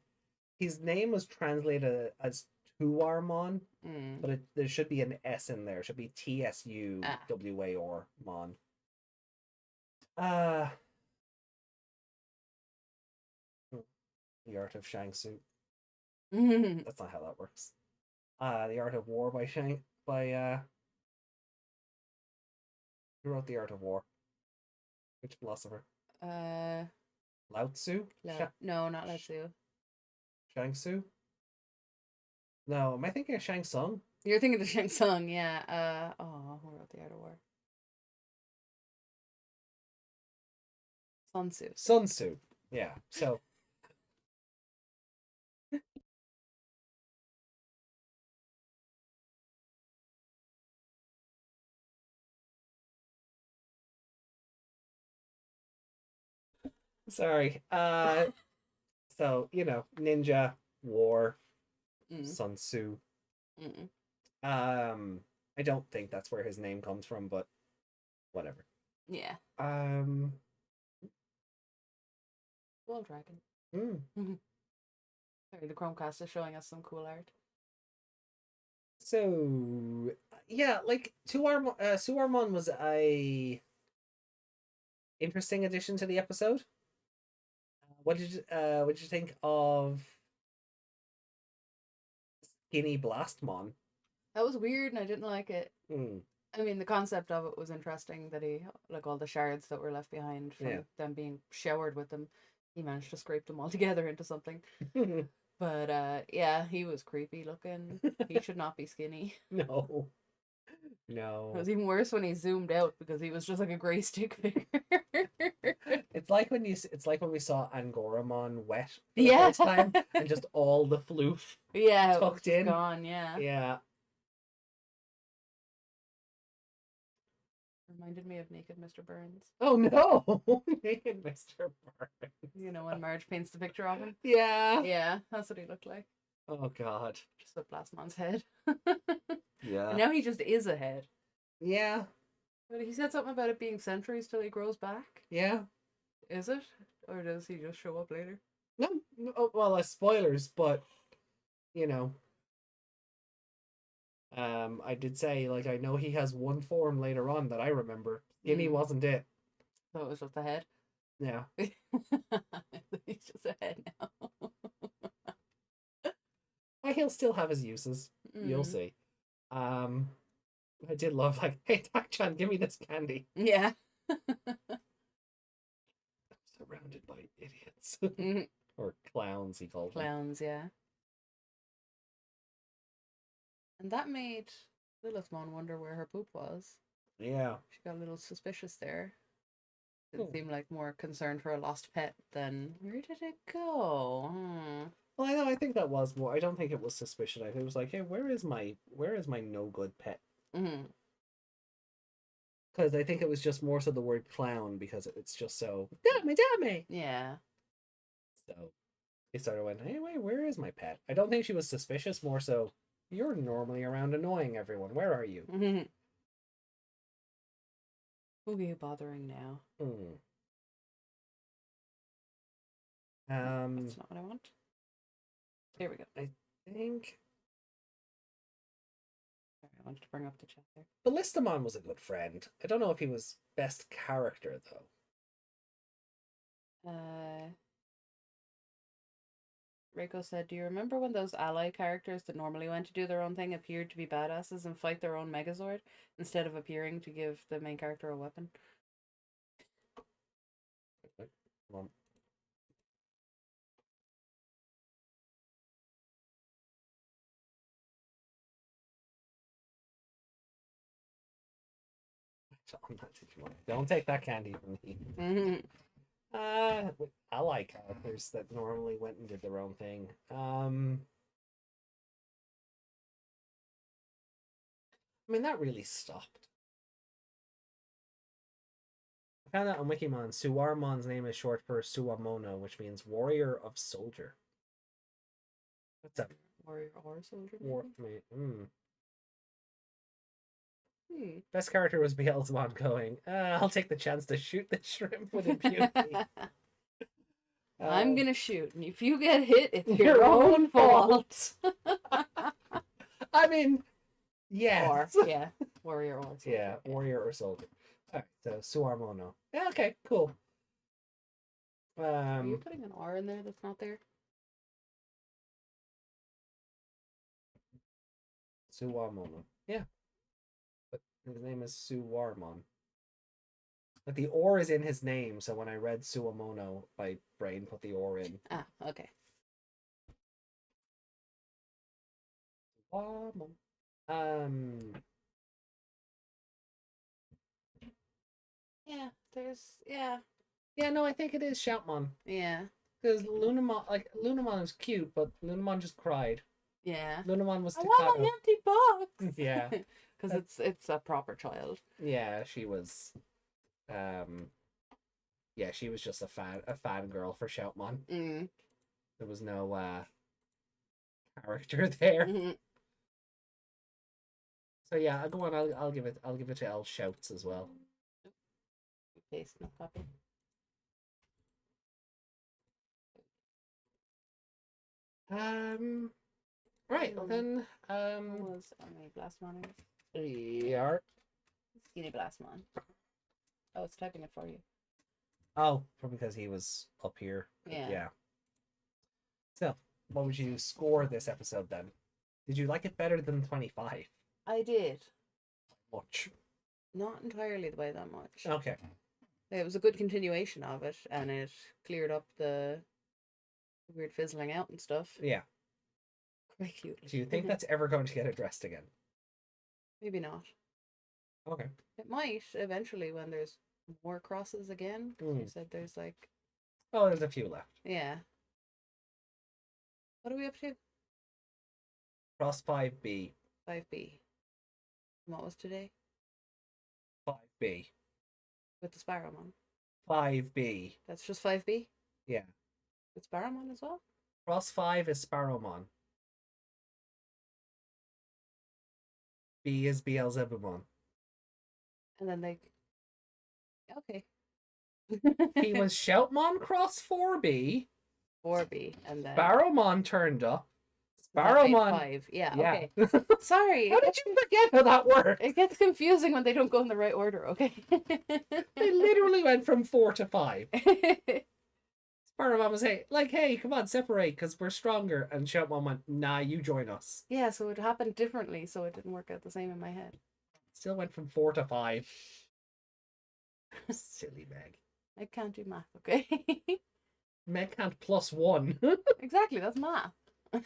his name was translated as Tuarmon, Mm. but there should be an S in there. It should be Ah. TSUWA or Mon. Uh the Art of Shang-Tzu. That's not how that works. The Art of War by Shang by who wrote The Art of War? Which philosopher? uh, Lao Tzu? no, not Let's Do. Shang-Tzu? No, am I thinking of Shang Tsung? You're thinking of Shang Tsung, yeah. Oh, who wrote The Art of War? Sun Tzu. Sun Tzu. Yeah. So sorry. So, ninja, war, Mm. Sun Tzu. Mm. I don't think that's where his name comes from, but whatever. Yeah. Um, Wall Dragon. mm. Sorry, the Chromecast is showing us some cool art. So yeah, like Suarmon was a interesting addition to the episode. What did you think of Skinny Blastmon? That was weird and I didn't like it. Hmm. I mean, the concept of it was interesting that he, like all the shards that were left behind from Yeah. them being showered with them, he managed to scrape them all together into something. But yeah, he was creepy looking. He should not be skinny. No. It No. was even worse when he zoomed out because he was just like a gray stick figure. It's like when we saw Angoramon wet for the Yeah. first time and just all the floof Yeah, it was tucked just in. gone, yeah. Yeah. Reminded me of Naked Mr. Burns. Oh no. Naked Mr. Burns. You know, when Marge paints the picture of him? Yeah. Yeah, that's what he looked like. Oh god. Just with Blastmon's head. Yeah. And now he just is a head. Yeah. But he said something about it being centuries till he grows back. Yeah. Is it? Or does he just show up later? No, well, spoilers, but you know, I did say like I know he has one form later on that I remember. Skinny wasn't it? So it was just a head. Yeah. He's just a head now. He'll still have his uses. You'll see. I did love like, hey, Tak-chan, give me this candy. Yeah. Surrounded by idiots. Or clowns, he called them. Clowns, yeah. And that made Lilithmon wonder where her poop was. Yeah. She got a little suspicious there. It seemed like more concerned for a lost pet than where did it go? Well, I know. I think that was more. I don't think it was suspicion. I think it was like, hey, where is my no good pet? Because I think it was just more so the word clown because it's just so dame. Yeah. So they started went, hey, wait, where is my pet? I don't think she was suspicious. More so, you're normally around annoying everyone. Where are you? Who are you bothering now? That's not what I want. Here we go. I think Sorry, I wanted to bring up the chat there. Ballistamon was a good friend. I don't know if he was best character though. Reiko said, do you remember when those ally characters that normally went to do their own thing appeared to be badasses and fight their own Megazord instead of appearing to give the main character a weapon? Don't take that candy from me. Ally characters that normally went and did their own thing. I mean, that really stopped. I found out on Wikimon, Suarmon's name is short for Suamono, which means warrior of soldier. What's up? Warrior or soldier? Best character was Beelzebub going, I'll take the chance to shoot the shrimp with impunity. I'm gonna shoot, and if you get hit, it's your your own fault. I mean, yes. Or yeah, warrior or soldier. Yeah, warrior or soldier. All right, so Suarmono. Yeah, okay, cool. Are you putting an R in there that's not there? Suarmono. Yeah, but his name is Suarmon. But the or is in his name, so when I read Suamono, my brain put the or in. Ah, okay. Suarmon. Yeah, Yeah, no, I think it is Shoutmon. yeah, Because Lunamon was cute, but Lunamon just cried. yeah. Lunamon was I want my empty box. Yeah. Because it's a proper child. Yeah, she was yeah, she was just a fan girl for Shoutmon. Mm. There was no character there. Mm-hmm. So yeah, I'll go on. I'll give it to L Shouts as well. Paste, no copy. Right. Well then, What was my Blastmon? yeah. Skinny Blastmon. Oh, it's typing it for you. Oh, probably because he was up here. Yeah. Yeah. So, what would you score this episode then? Did you like it better than 25? I did. Much. Not entirely by that much. Okay. It was a good continuation of it, and it cleared up the weird fizzling out and stuff. Yeah. Quite cute. Do you think that's ever going to get addressed again? Maybe not. Okay. It might eventually when there's more crosses again. You said there's like... Oh, there's a few left. Yeah. What are we up to? Cross 5B. 5B. And what was today? 5B. With the Sparrowmon. 5B. That's just 5B? Yeah. With Sparrowmon as well? Cross 5 is Sparrowmon. B is Beelzebubon. And then they... Okay. He was Shoutmon Cross 4B. 4B, and then... Sparrowmon turned up. That made Sparrowmon. 5. Yeah, Yeah. okay. Sorry. How did you forget how that worked? It gets confusing when they don't go in the right order, okay? They literally went from 4 to 5. Sparrowmon was hey, come on, separate, because we're stronger. And Shoutmon went, nah, you join us. Yeah, so it happened differently, so it didn't work out the same in my head. Still went from 4 to 5. Silly Meg. I can't do math, okay? Meg can't plus 1. Exactly, that's math. I'm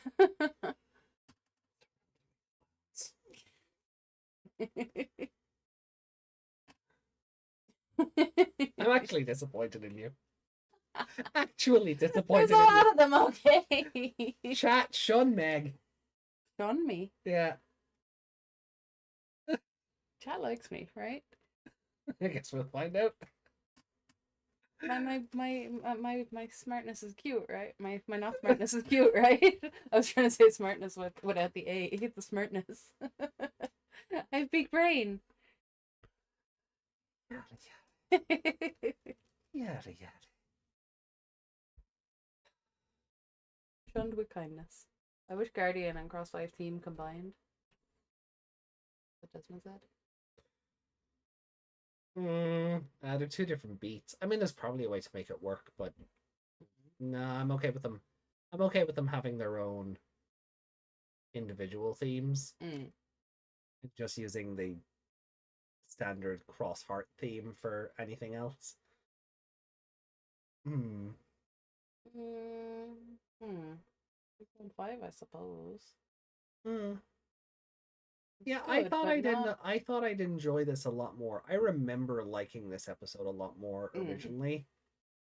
actually disappointed in you. Actually disappointed There's a in lot of them, okay? you. Chat, shun Meg. Shun me. Yeah. Chat likes me, right? I guess we'll find out. My smartness is cute, right? My not smartness is cute, right? I was trying to say smartness without the A. Hit the smartness. I have big brain. Yada. Shunned with kindness. I wish Guardian and Cross 5 team combined. What Desmond said. They're two different beats. I mean, there's probably a way to make it work, but no, I'm okay with them. I'm okay with them having their own individual themes. Just using the standard cross heart theme for anything else. 5, I suppose. Yeah, good, I thought I'd enjoy this a lot more. I remember liking this episode a lot more originally.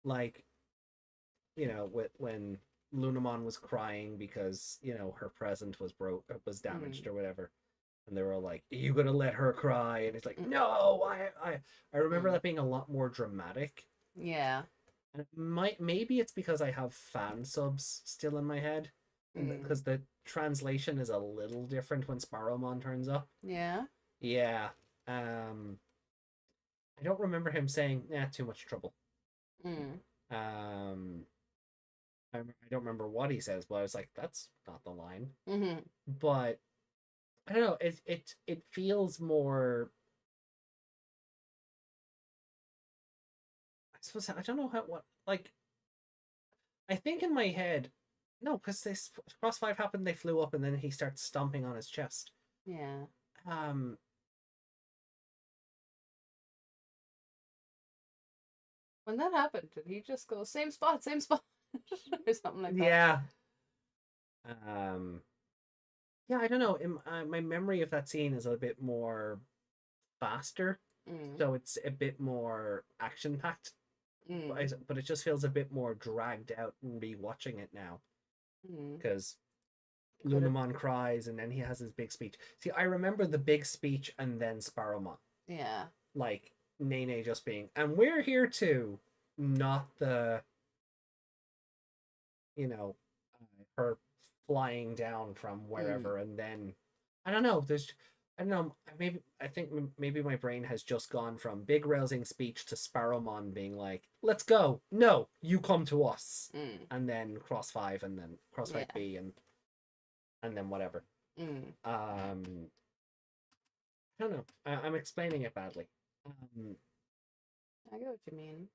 Like, when Lunamon was crying because, her present was damaged or whatever. And they were all like, "Are you gonna let her cry?" And it's like, "No, I remember that being a lot more dramatic." Yeah. And maybe it's because I have fan subs still in my head. Because the translation is a little different when Sparrowmon turns up. Yeah. Yeah. I don't remember him saying, too much trouble. I don't remember what he says, but I was like, that's not the line. Mm-hmm. But I don't know. It feels more. I suppose I don't know how what like. I think in my head, no, because this cross five happened. They flew up, and then he starts stomping on his chest. Yeah. Um, When that happened, did he just go same spot, or something like that? yeah. Um, yeah. I don't know. My memory of that scene is a bit more faster, Mm. so it's a bit more action packed. Mm. But it just feels a bit more dragged out rewatching it now Mm. because Could have. Lunamon cries and then he has his big speech. See, I remember the big speech and then Sparrowmon. Yeah. Like Nene just being, and we're here too, not the, you know, her flying down from Mm. wherever and then, I don't know, I don't know, I think maybe my brain has just gone from big rousing speech to Sparrowmon being like, let's go. No, you come to us. Mm. And then cross five and then cross five Yeah. B and then whatever. Mm. I don't know. I'm explaining it badly. Um, I get what you mean.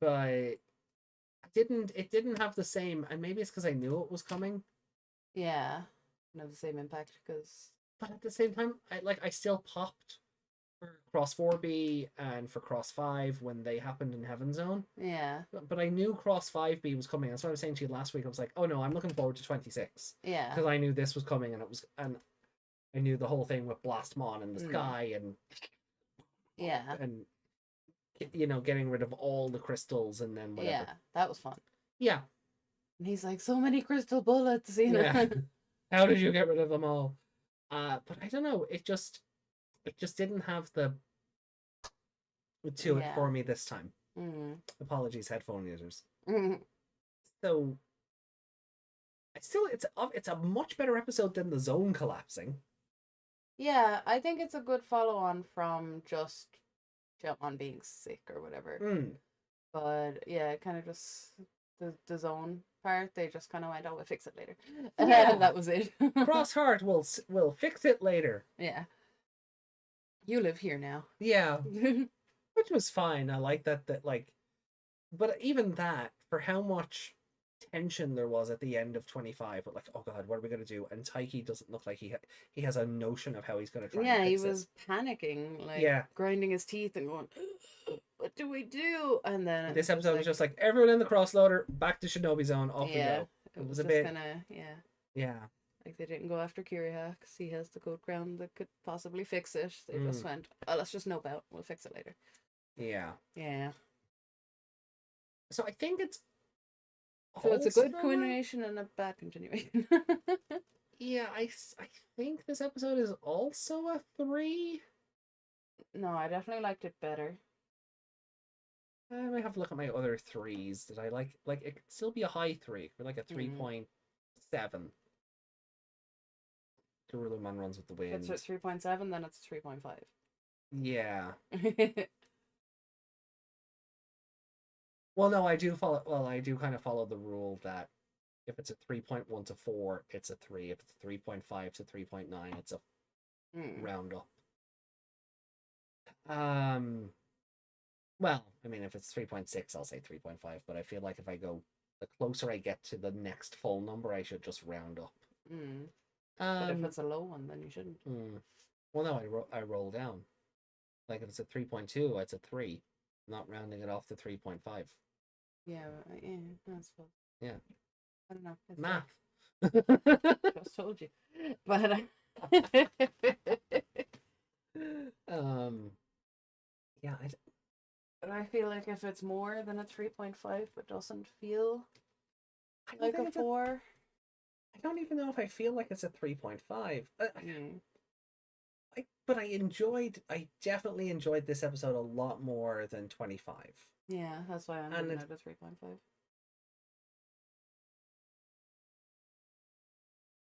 but it didn't have the same, and maybe it's because I knew it was coming. Yeah. And have the same impact because. But at the same time, I still popped for cross 4B and for cross 5 when they happened in Heaven Zone. Yeah. But I knew cross 5B was coming. That's what I was saying to you last week. I was like, oh no, I'm looking forward to 26 Yeah. because I knew this was coming, and I knew the whole thing with Blastmon in the Mm. sky Yeah. and getting rid of all the crystals and then whatever. Yeah. That was fun. Yeah, And he's like, so many crystal bullets, you know. yeah. How did you get rid of them all? But I don't know. It just didn't have the to it Yeah. for me this time. Mm. Apologies, headphone users. Mm. So it's a much better episode than the zone collapsing. Yeah, I think it's a good follow on from just on being sick or whatever. Mm. But yeah, kind of just the zone part, they just kind of went, oh, we'll fix it later. Yeah. That was it. Cross Heart will fix it later. Yeah. You live here now. Yeah, which was fine. I like that like, but even that for how much tension there was at the end of 25, but like, oh god, what are we gonna do? And Taiki doesn't look like he has a notion of how he's gonna try Yeah, and he fix was panicking, like Yeah, grinding his teeth and going, what do we do? And then this it was episode was just like everyone in the crossloader back to Shinobi Zone, off we yeah, go. It was a just bit, kind of, yeah. yeah. Like they didn't go after Kiriha because he has the code ground that could possibly fix it. They just Mm, went, oh, let's just nope out. We'll fix it later. yeah. Yeah. So I think it's So it's a good also continuation and a bad continuation. yeah. I think this episode is also a 3. No, I definitely liked it better. I might have to look at my other 3s that I like. Like it could still be a high 3, or like a 3.7. Guruman runs with the If it's wind. at 3.7, then it's 3.5. Yeah. Well, no, I do follow. Well, I do kind of follow the rule that if it's a 3.1 to 4, it's a 3. If it's 3.5 to 3.9, it's a Mm. round up. Um. Well, I mean, if it's 3.6, I'll say 3.5. But I feel like if I go, the closer I get to the next full number, I should just round up. Mm. But if Um. it's a low one, then you shouldn't. Well, no, I roll down. Like if it's a 3.2, it's a 3. Not rounding it off to 3.5. Yeah, yeah, that's well. Yeah. I don't know. It's Math. just told you. But Yeah, but I feel like if it's more than a 3.5, it doesn't feel I don't like think a it's 4. I don't even know if I feel like it's a 3.5. Mm. But I definitely enjoyed this episode a lot more than 25. Yeah, that's why I'm And giving it a 3.5.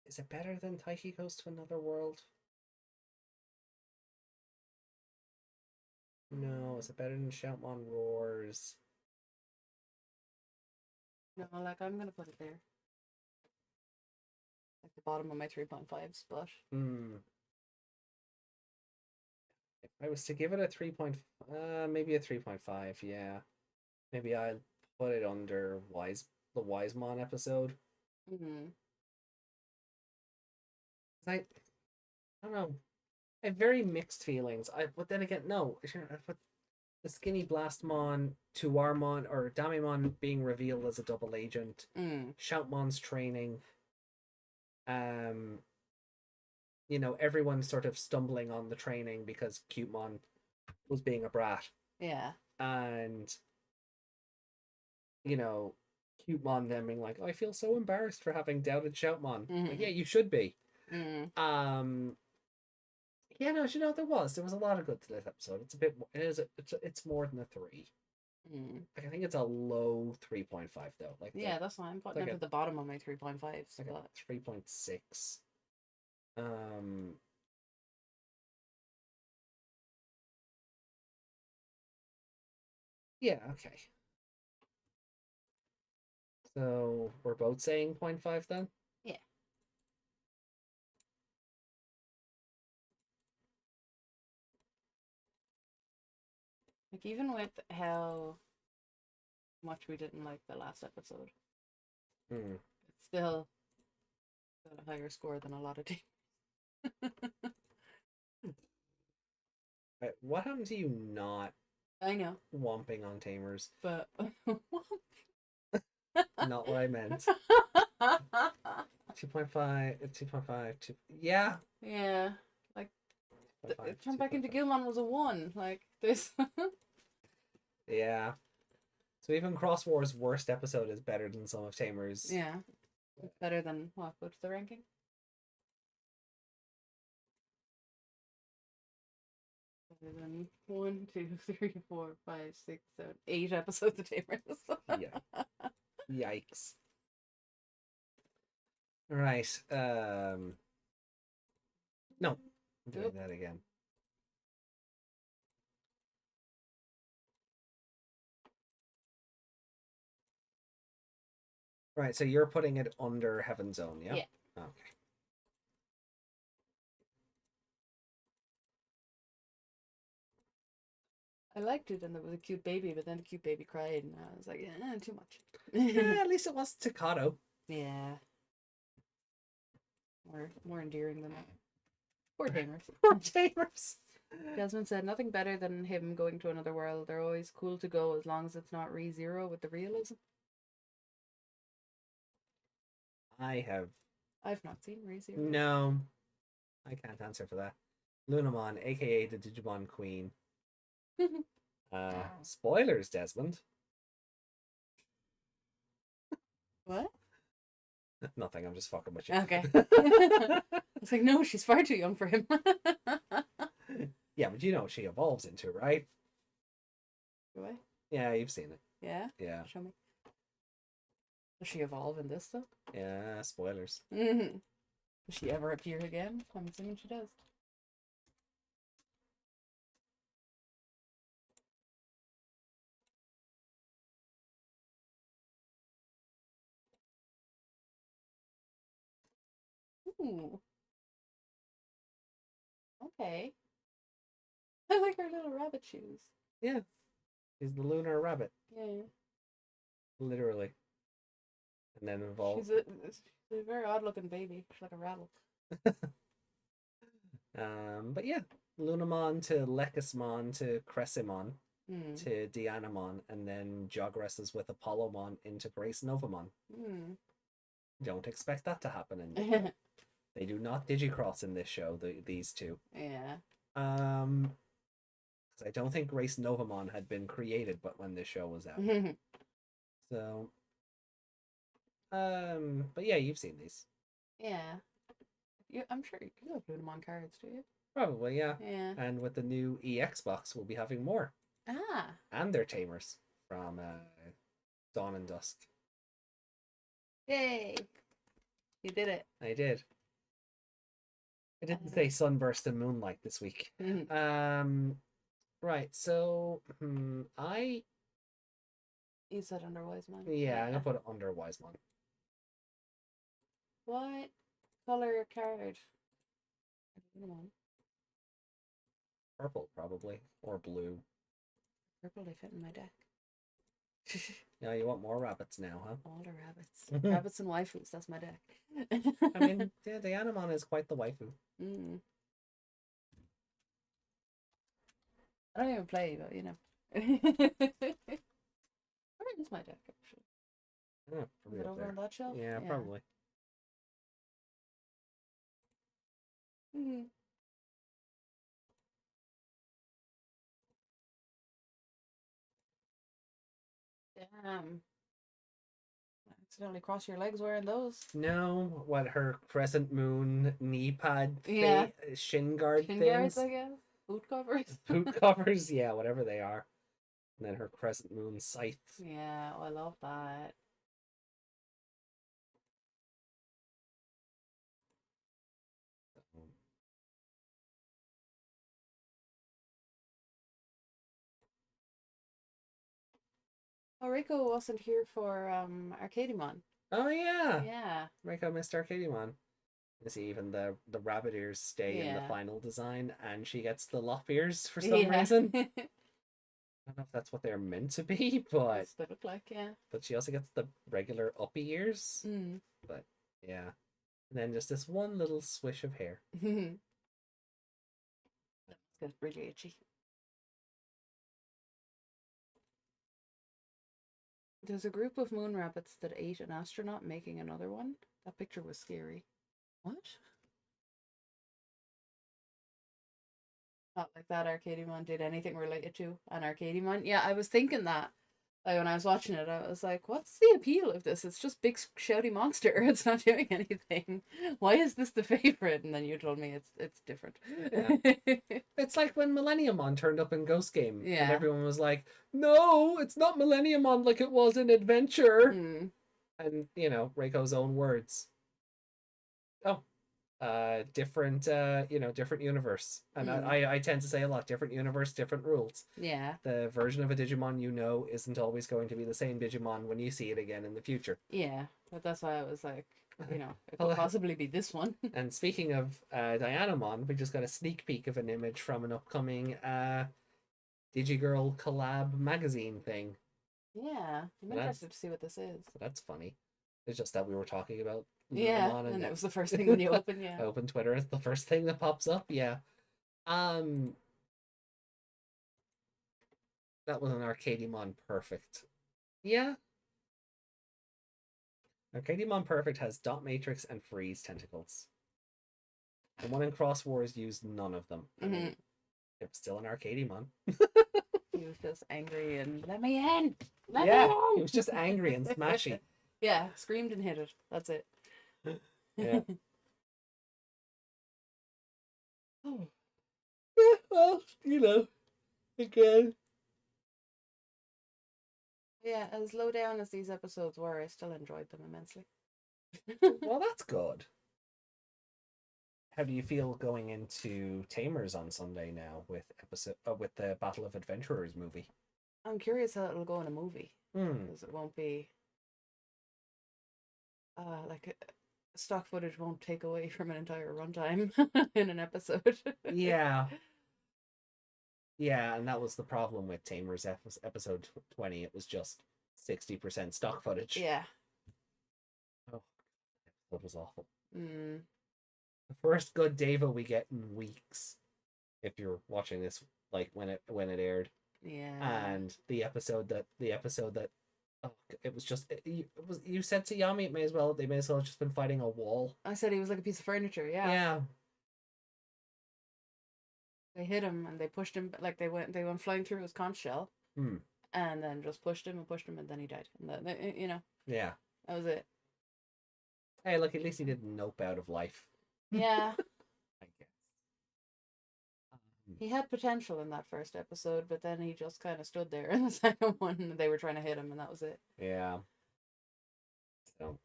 is it better than Taiki Goes to Another World? No, is it better than Shoutmon Roars? No, like I'm gonna put it there. Like the bottom of my 3.5 spot. If I was to give it a 3. Maybe a 3.5, yeah. Maybe I'll put it under the Wisemon episode. Mm-hmm. I don't know. I have very mixed feelings. But then again, no. I put the Skinny Blastmon, Tuarmon, or Damimon being revealed as a double agent. Shoutmon's training. Everyone's sort of stumbling on the training because Cutemon was being a brat. Yeah. And, Cutemon then being like, oh, I feel so embarrassed for having doubted Shoutmon. Like, yeah, you should be. Yeah, no, there was a lot of good to this episode. It's more than a 3. Like, I think it's a low 3.5 though. Like, yeah, that's fine. I'm putting it at the bottom of my 3.5. Like a 3.6. Yeah, okay. So we're both saying 0.5 then? Yeah. Like, even with how much we didn't like the last episode, it's still got a higher score than a lot of teams. Right, what happened to you not I know. womping on Tamers? But Not what I meant. 2.5, 2.5, 2. Yeah. Yeah. Like, it turned back into Gilmon was a 1. Like, this. Yeah. So even Cross War's worst episode is better than some of Tamer's. Yeah. It's better than what? What's the ranking? Better than 1, 2, 3, 4, 5, 6, 7, 8 episodes of Tamers. Yeah. Yikes. Right. No. I'm doing that again. Right, so you're putting it under Heaven Zone, yeah? Yeah. Okay. I liked it, and there was a cute baby, but then the cute baby cried, and I was like, too much. Yeah, at least it was staccato. Yeah. More endearing than that. Poor Tamers. Poor Tamers. Jasmine said, nothing better than him going to another world. They're always cool to go as long as it's not re-zero with the realism. I've not seen re-zero. No. I can't answer for that. Lunamon, aka the Digimon Queen. Spoilers, Desmond. What? Nothing, I'm just fucking with you. Okay. It's like, no, she's far too young for him. Yeah, but you know what she evolves into, right? Do I? Yeah, you've seen it. Yeah? Yeah. Show me. Does she evolve in this, though? Yeah, spoilers. Does she ever appear again? I'm assuming she does. Ooh. Okay. I like her little rabbit shoes. Yeah. She's the lunar rabbit. Yeah. Literally. And then evolve. She's a very odd looking baby. She's like a rattle. But yeah. Lunamon to Lekismon to Cressimon to Dianamon, and then Jogresses with Apollomon into Grace Novamon. Don't expect that to happen in this show. They do not digicross in this show, these two. Yeah. Because I don't think Grace Novamon had been created but when this show was out. So but yeah, you've seen these. Yeah. I'm sure you have Lunamon cards, do you? Probably, yeah. Yeah. And with the new EX box, we'll be having more. Ah. And their tamers from Dawn and Dusk. Yay! You did it. I did. I didn't say Sunburst and Moonlight this week. Right, so I You said under Wiseman. Yeah, I'm gonna put it under Wiseman. What color card? Come on. Purple, probably. Or blue. Purple, they fit in my deck. Yeah, you want more rabbits now, huh? All the rabbits. Rabbits and waifus, that's my deck. I mean, yeah, the Animon is quite the waifu. Mm. I don't even play, but you know. Where is my deck, actually? Yeah, Is probably it up over there. on that shelf? Yeah, probably. Mm. Damn. Accidentally cross your legs wearing those. No, what her crescent moon knee pad Yeah. shin guard Shin things. guards, I guess. Boot covers. Boot covers, yeah, whatever they are. And then her crescent moon scythe. Yeah, oh, I love that. Oh, Rico wasn't here for Arcadimon. Oh yeah. Yeah. Reiko missed Arcadimon. You see, even the rabbit ears stay in the Yeah. final design, and she gets the lop ears for some Yeah. reason. I don't know if that's what they're meant to be, but That's what they look like, yeah. but she also gets the regular uppy ears. Mm. But yeah, and then just this one little swish of hair. That's really itchy. There's a group of moon rabbits that ate an astronaut, making another one. That picture was scary. What? Not like that Arcadimon did anything related to an Arcadimon. Yeah, I was thinking that. Like when I was watching it, I was like, what's the appeal of this? It's just big shouty monster. It's not doing anything. Why is this the favorite? And then you told me it's different. Yeah. It's like when Millenniumon turned up in Ghost Game, and Yeah. everyone was like, "No, it's not Millenniumon like it was in Adventure." Mm. And you know, Reiko's own words. Oh, different different universe. And I tend to say a lot, different universe, different rules. Yeah. The version of a Digimon you know isn't always going to be the same Digimon when you see it again in the future. Yeah, but that's why I was like, you know, it could possibly be this one. And speaking of Dianamon, we just got a sneak peek of an image from an upcoming Digigirl collab magazine thing. Yeah, I'm interested to see what this is. So that's funny. It's just that we were talking about Yeah, and it was the first thing when you open, yeah. Open Twitter, it's the first thing that pops up, yeah. That was an Arcadimon Perfect. Yeah. Arcadimon Perfect has Dot Matrix and Freeze tentacles. The one in Cross Wars used none of them. I mean, it was still an Arcadimon. He was just angry and let me in! Let me in! He was just angry and smashy. Yeah, screamed and hit it. That's it. Yeah. Oh. Yeah, well, you know, again. Yeah, as low down as these episodes were, I still enjoyed them immensely. Well, that's good. How do you feel going into Tamers on Sunday now with with the Battle of Adventurers movie? I'm curious how it'll go in a movie because it won't be like stock footage won't take away from an entire runtime in an episode. Yeah. Yeah, and that was the problem with Tamers episode 20. It was just 60% stock footage. Yeah. Oh, that was awful. Mm. The first good Deva we get in weeks. If you're watching this, like when it aired. Yeah. And the episode that oh, it was just you said to Yami they may as well have just been fighting a wall. I said he was like a piece of furniture. Yeah. Yeah. They hit him and they pushed him like they went flying through his conch shell. And then just pushed him and then he died. And then, you know. Yeah. That was it. Hey, look, at least he didn't nope out of life. Yeah. I guess. He had potential in that first episode, but then he just kind of stood there in the second one and they were trying to hit him and that was it. Yeah. So.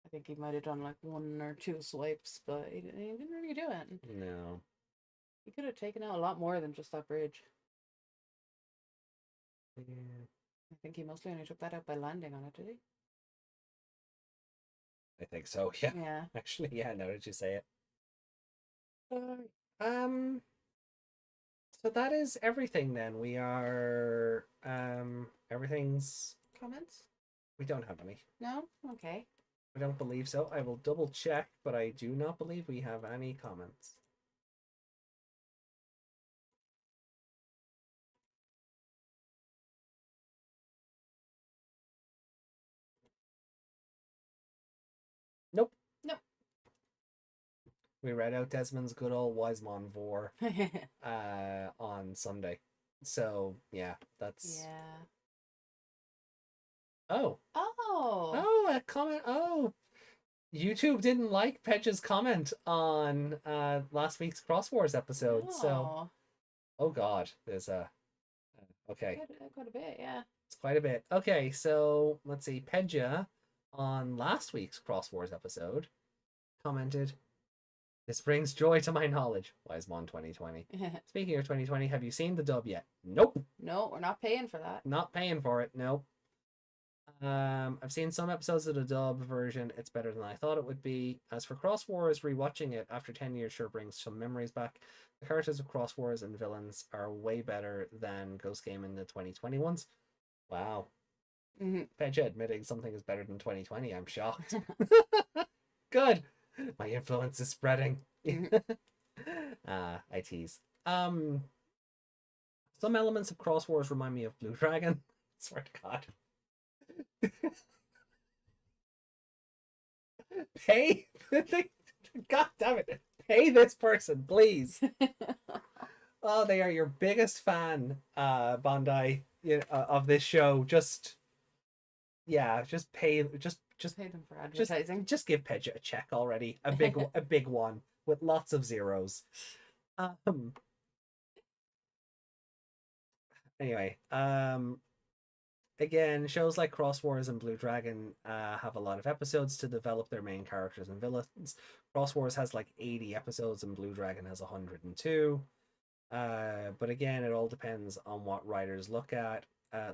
I think he might have done like 1 or 2 swipes, but he didn't really do it. No. He could have taken out a lot more than just that bridge. Yeah. I think he mostly only took that out by landing on it, did he? I think so. Yeah. Yeah. Actually, yeah. Now that you say it. Um. So that is everything. Then we are. Everything's. Comments? We don't have any. No? Okay. I don't believe so. I will double check, but I do not believe we have any comments. Nope. Nope. We read out Desmond's good old Wisemon Vor on Sunday. So yeah, that's Yeah. oh. Oh. Oh, a comment. Oh, YouTube didn't like Pedge's comment on last week's Cross Wars episode. So oh god, there's a okay. Quite a bit, yeah. It's quite a bit. Okay, so let's see. Pedja on last week's Cross Wars episode commented, "This brings joy to my knowledge." Wisemon 2020. Speaking of 2020, have you seen the dub yet? Nope. No, we're not paying for that. Not paying for it. Nope. I've seen some episodes of the dub version. It's better than I thought it would be. As for Cross Wars, rewatching it after 10 years sure brings some memories back. The characters of Cross Wars and villains are way better than Ghost Game in the 2020 ones. Wow. Pedja admitting something is better than 2020. I'm shocked. Good. My influence is spreading. I tease. Some elements of Cross Wars remind me of Blue Dragon. Swear to God. Pay God damn it. Pay this person, please. Oh, they are your biggest fan, Bandai, of this show. Just pay just pay them for advertising. Just give Pedja a check already. A big one with lots of zeros. Anyway, again, shows like Cross Wars and Blue Dragon have a lot of episodes to develop their main characters and villains. Cross Wars has like 80 episodes and Blue Dragon has 102. But again, it all depends on what writers look at.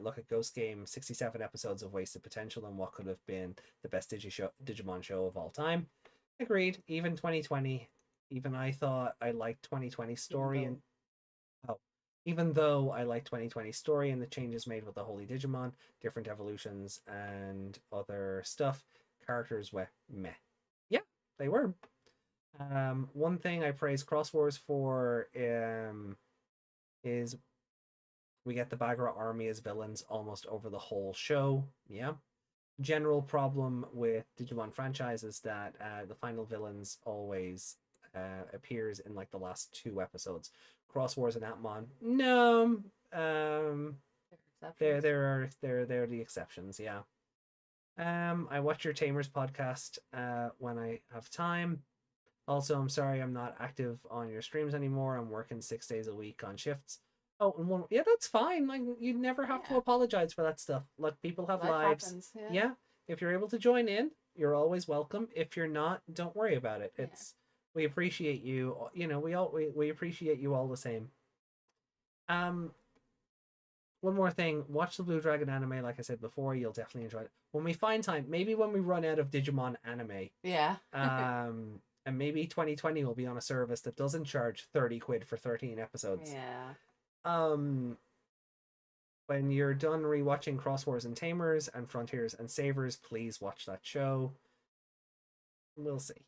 Look at Ghost Game, 67 episodes of wasted potential and what could have been the best Digimon show of all time. Agreed. Even 2020, even I thought I liked 2020 story and even though I like 2020 story and the changes made with the Holy Digimon, different evolutions and other stuff, characters were meh. Yeah, they were. One thing I praise Cross Wars for is we get the Bagra army as villains almost over the whole show. Yeah. General problem with Digimon franchise is that the final villains always appears in like the last 2 episodes. Cross Wars and Atmon, no, they're the exceptions. Yeah. I watch your Tamers podcast when I have time. Also, I'm sorry I'm not active on your streams anymore. I'm working 6 days a week on shifts. Oh, and one, yeah, that's fine. Like, you never have to apologize for that stuff. Like, people have lives. Happens, yeah. If you're able to join in, you're always welcome. If you're not, don't worry about it. It's we appreciate you. You know, we appreciate you all the same. One more thing, watch the Blue Dragon anime. Like I said before, you'll definitely enjoy it. When we find time, maybe when we run out of Digimon anime. Yeah. And maybe 2020 will be on a service that doesn't charge 30 quid for 13 episodes. Yeah. When you're done rewatching Cross Wars and Tamers and Frontiers and Savers, please watch that show. We'll see.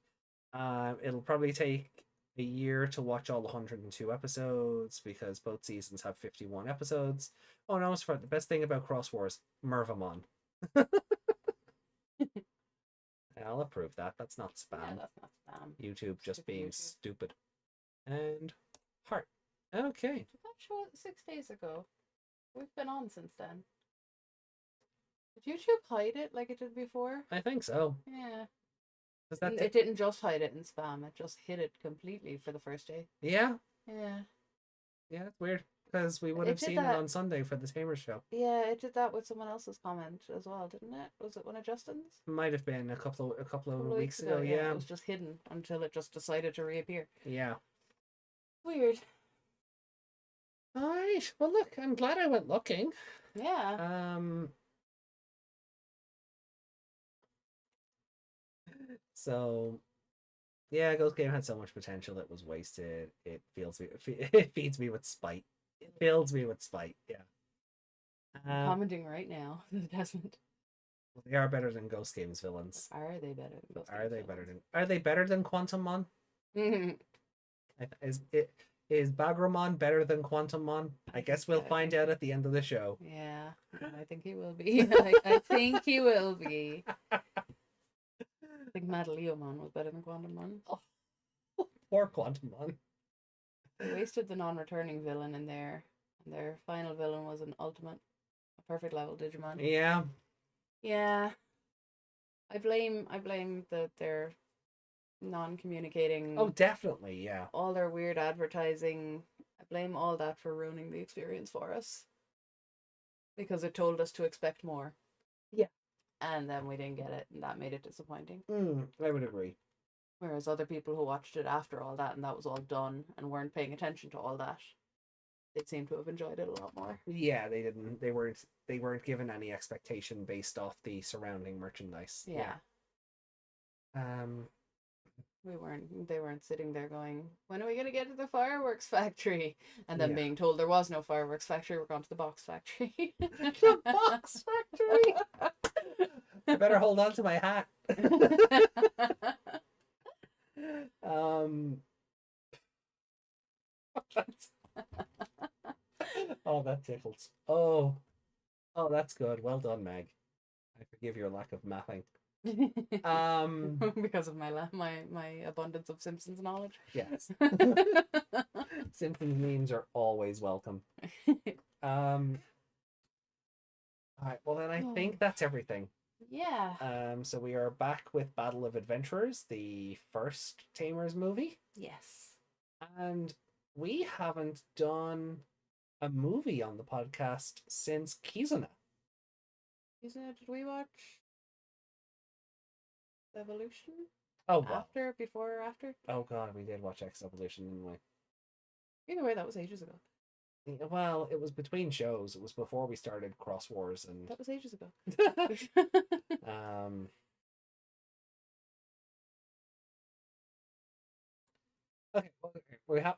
It'll probably take a year to watch all 102 episodes because both seasons have 51 episodes. Oh no, it's the best thing about Cross Wars, Mervamon. I'll approve that. That's not spam. Yeah, that's not spam. YouTube just being stupid. And heart. Okay. Did that show 6 days ago? We've been on since then. Did YouTube hide it like it did before? I think so. Yeah. It didn't just hide it in spam, it just hid it completely for the first day. Yeah. Yeah. Yeah, it's weird. Because we would have seen it on Sunday for the Tamers show. Yeah, it did that with someone else's comment as well, didn't it? Was it one of Justin's? Might have been a couple of weeks ago. Yeah, it was just hidden until it just decided to reappear. Yeah. Weird. All right. Well, look, I'm glad I went looking. Yeah. So yeah, Ghost Game had so much potential it was wasted. It feels me. It feeds me with spite. It fills me with spite. Yeah. I'm commenting right now. Desmond. Well, they are better than Ghost Game's villains. Are they better than Ghost Are Game's they villains? better than? Are they better than Quantum Mon? Mhm. Is Bagramon better than Quantum Mon? I guess we'll find out at the end of the show. Yeah, I think he will be. I think he will be. I think Mad Leomon was better than Quantum Mon. Oh, poor Quantum Mon. They wasted the non-returning villain in there, and their final villain was an ultimate, a perfect level Digimon. Yeah. Yeah. I blame that they're non-communicating. Oh, definitely. Yeah. All their weird advertising. I blame all that for ruining the experience for us. Because it told us to expect more. Yeah. And then we didn't get it, and that made it disappointing. I would agree. Whereas other people who watched it after all that and that was all done and weren't paying attention to all that, they seem to have enjoyed it a lot more. Yeah, they didn't. They weren't given any expectation based off the surrounding merchandise. Yeah. Um. They weren't sitting there going, when are we going to get to the fireworks factory? And then Yeah. being told there was no fireworks factory, we're going to the box factory. The box factory. I better hold on to my hat. That's... Oh, that tickles. Oh, that's good. Well done, Meg. I forgive your lack of mapping. Because of my abundance of Simpsons knowledge. Yes. Simpsons memes are always welcome. All right. Well, then I think that's everything. Yeah. So we are back with Battle of Adventurers, the first Tamers movie. Yes. And we haven't done a movie on the podcast since Kizuna. Did we watch Evolution? Oh, wow. After, before, or after? Oh, God, we did watch X Evolution, didn't we? Either way, that was ages ago. Well, it was between shows. It was before we started Cross Wars, and that was ages ago.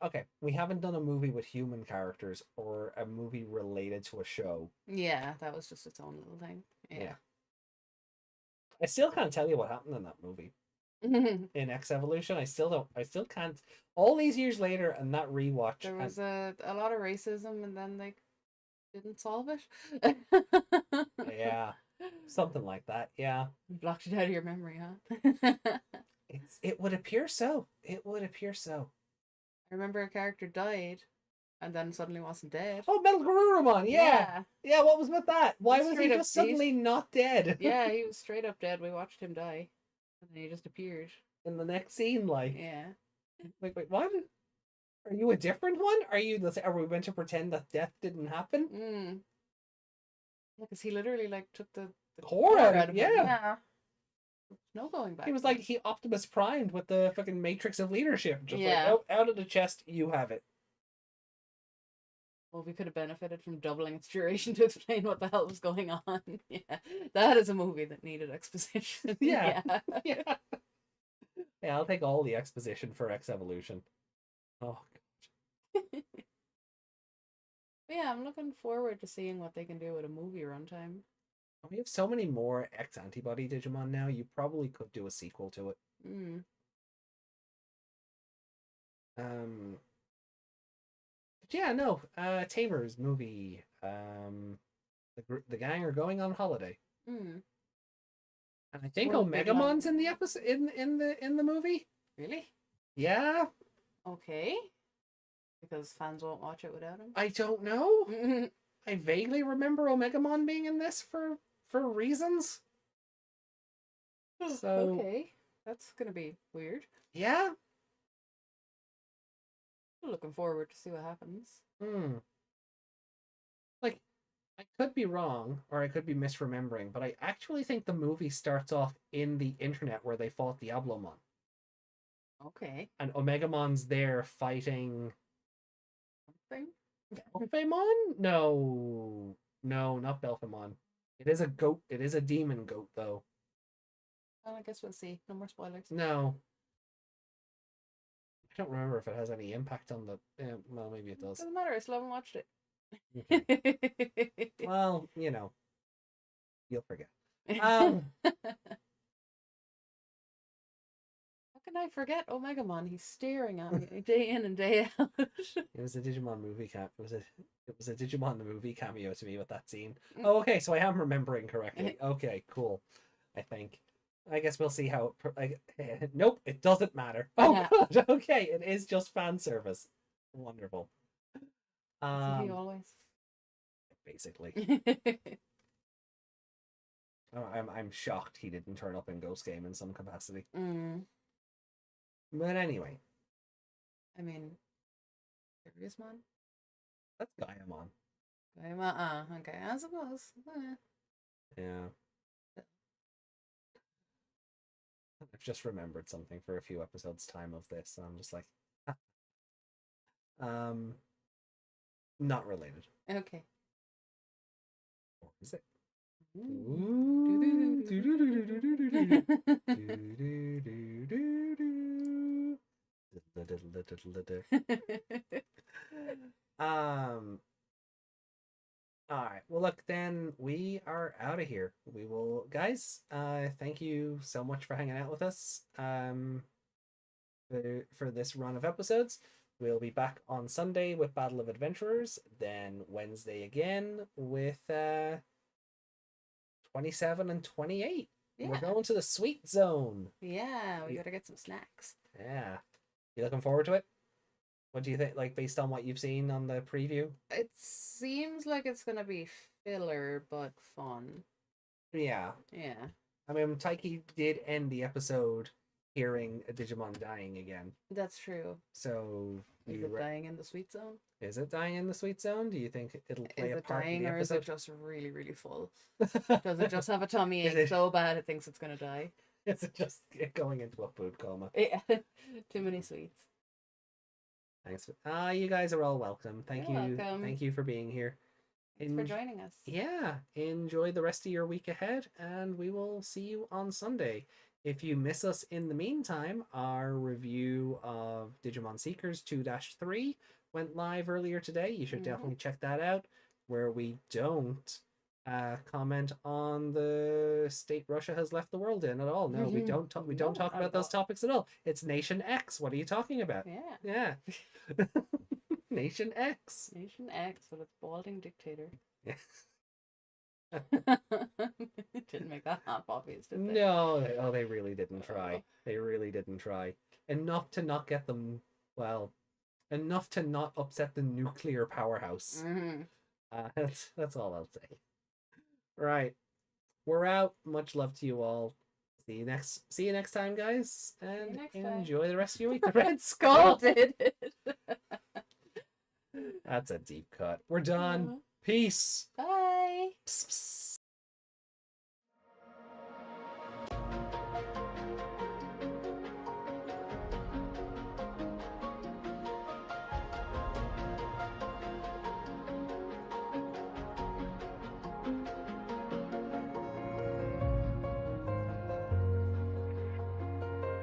Okay, we haven't done a movie with human characters or a movie related to a show. Yeah, that was just its own little thing. Yeah. I still can't tell you what happened in that movie. In X Evolution, I still can't. All these years later, and that rewatch, there was a lot of racism, and then they didn't solve it. Yeah, something like that. Yeah, blocked it out of your memory, huh? It would appear so. It would appear so. I remember a character died, and then suddenly wasn't dead. Oh, Metal Garurumon, yeah. Yeah, what was with that? Why was he just suddenly not dead? Yeah, he was straight up dead. We watched him die. And then he just appeared. In the next scene, like. Yeah. Like, wait, what? Are you a different one? Are we meant to pretend that death didn't happen? Yeah, because he literally, like, took the core out of him. Yeah. No going back. He was like, he Optimus Primed with the fucking Matrix of Leadership. Just like, oh, out of the chest, you have it. Well, we could have benefited from doubling its duration to explain what the hell was going on. Yeah, that is a movie that needed exposition. Yeah. Yeah, I'll take all the exposition for X Evolution. Oh, God. Yeah, I'm looking forward to seeing what they can do with a movie runtime. We have so many more X Antibody Digimon now, you probably could do a sequel to it. But yeah, no, Tamers movie. The gang are going on holiday. And I think Omegamon's in the episode in the movie. Really? Yeah. Okay. Because fans won't watch it without him. I don't know. I vaguely remember Omegamon being in this for reasons. So okay, that's gonna be weird. Yeah. Looking forward to see what happens. Like, I could be wrong, or I could be misremembering, but I actually think the movie starts off in the internet where they fought Diablomon. Okay. And Omegamon's there fighting something. Belphemon? No. No, not Belphemon. It is a goat. It is a demon goat, though. Well, I guess we'll see. No more spoilers. No. I don't remember if it has any impact on the... well, maybe it does. Doesn't matter. I still haven't watched it. Okay. Well, you know. You'll forget. Um, How can I forget Omegamon? He's staring at me day in and day out. it was a Digimon movie it was a Digimon the movie cameo to me with that scene. Mm. Oh, okay, so I am remembering correctly. Okay, cool. I think. I guess we'll see how nope, it doesn't matter. Oh Yeah. god, okay, it is just fan service. Wonderful. Isn't he always? Basically. I'm shocked he didn't turn up in Ghost Game in some capacity. Mm. But anyway, I mean, Seriousmon? that's Gaiamon. Okay, I suppose. Yeah. I've just remembered something for a few episodes time of this, so I'm just like not related. Okay. Or is it? All right. Well, look, then we are out of here. We will, guys. Thank you so much for hanging out with us. For this run of episodes, we'll be back on Sunday with Battle of Adventurers. Then Wednesday again with 27 and 28. Yeah. We're going to the sweet zone. Yeah, we gotta get some snacks. Yeah. You looking forward to it? What do you think, like, based on what you've seen on the preview? It seems like it's gonna be filler, but fun. Yeah. Yeah. I mean, Taiki did end the episode hearing a Digimon dying again. That's true. So, Is it dying in the sweet zone? Is it dying in the sweet zone? Do you think it'll play a part in the or episode? is it just really, really full? Does it just have a tummy Is ache it- so bad it thinks it's gonna die? Is it just going into a food coma? Yeah. Too many sweets. Thanks. You guys are all welcome. Thank You're you. welcome. Thank you for being here. Thanks for joining us. Yeah, enjoy the rest of your week ahead, and we will see you on Sunday. If you miss us in the meantime, our review of Digimon Seekers 2-3 went live earlier today. You should definitely check that out, where we don't comment on the state Russia has left the world in at all. No, we don't talk. We don't talk about those topics at all. It's Nation X. What are you talking about? Yeah. Yeah. Nation X. Nation X with its balding dictator. Yeah. Didn't make that half obvious, did they? No, they really didn't try. They really didn't try. Enough to not get them, well, enough to not upset the nuclear powerhouse. That's all I'll say. Right. We're out. Much love to you all. See you next time, guys. And enjoy the rest of your week. The Red Skull did it. That's a deep cut. We're done. Peace. Bye. Psst, psst.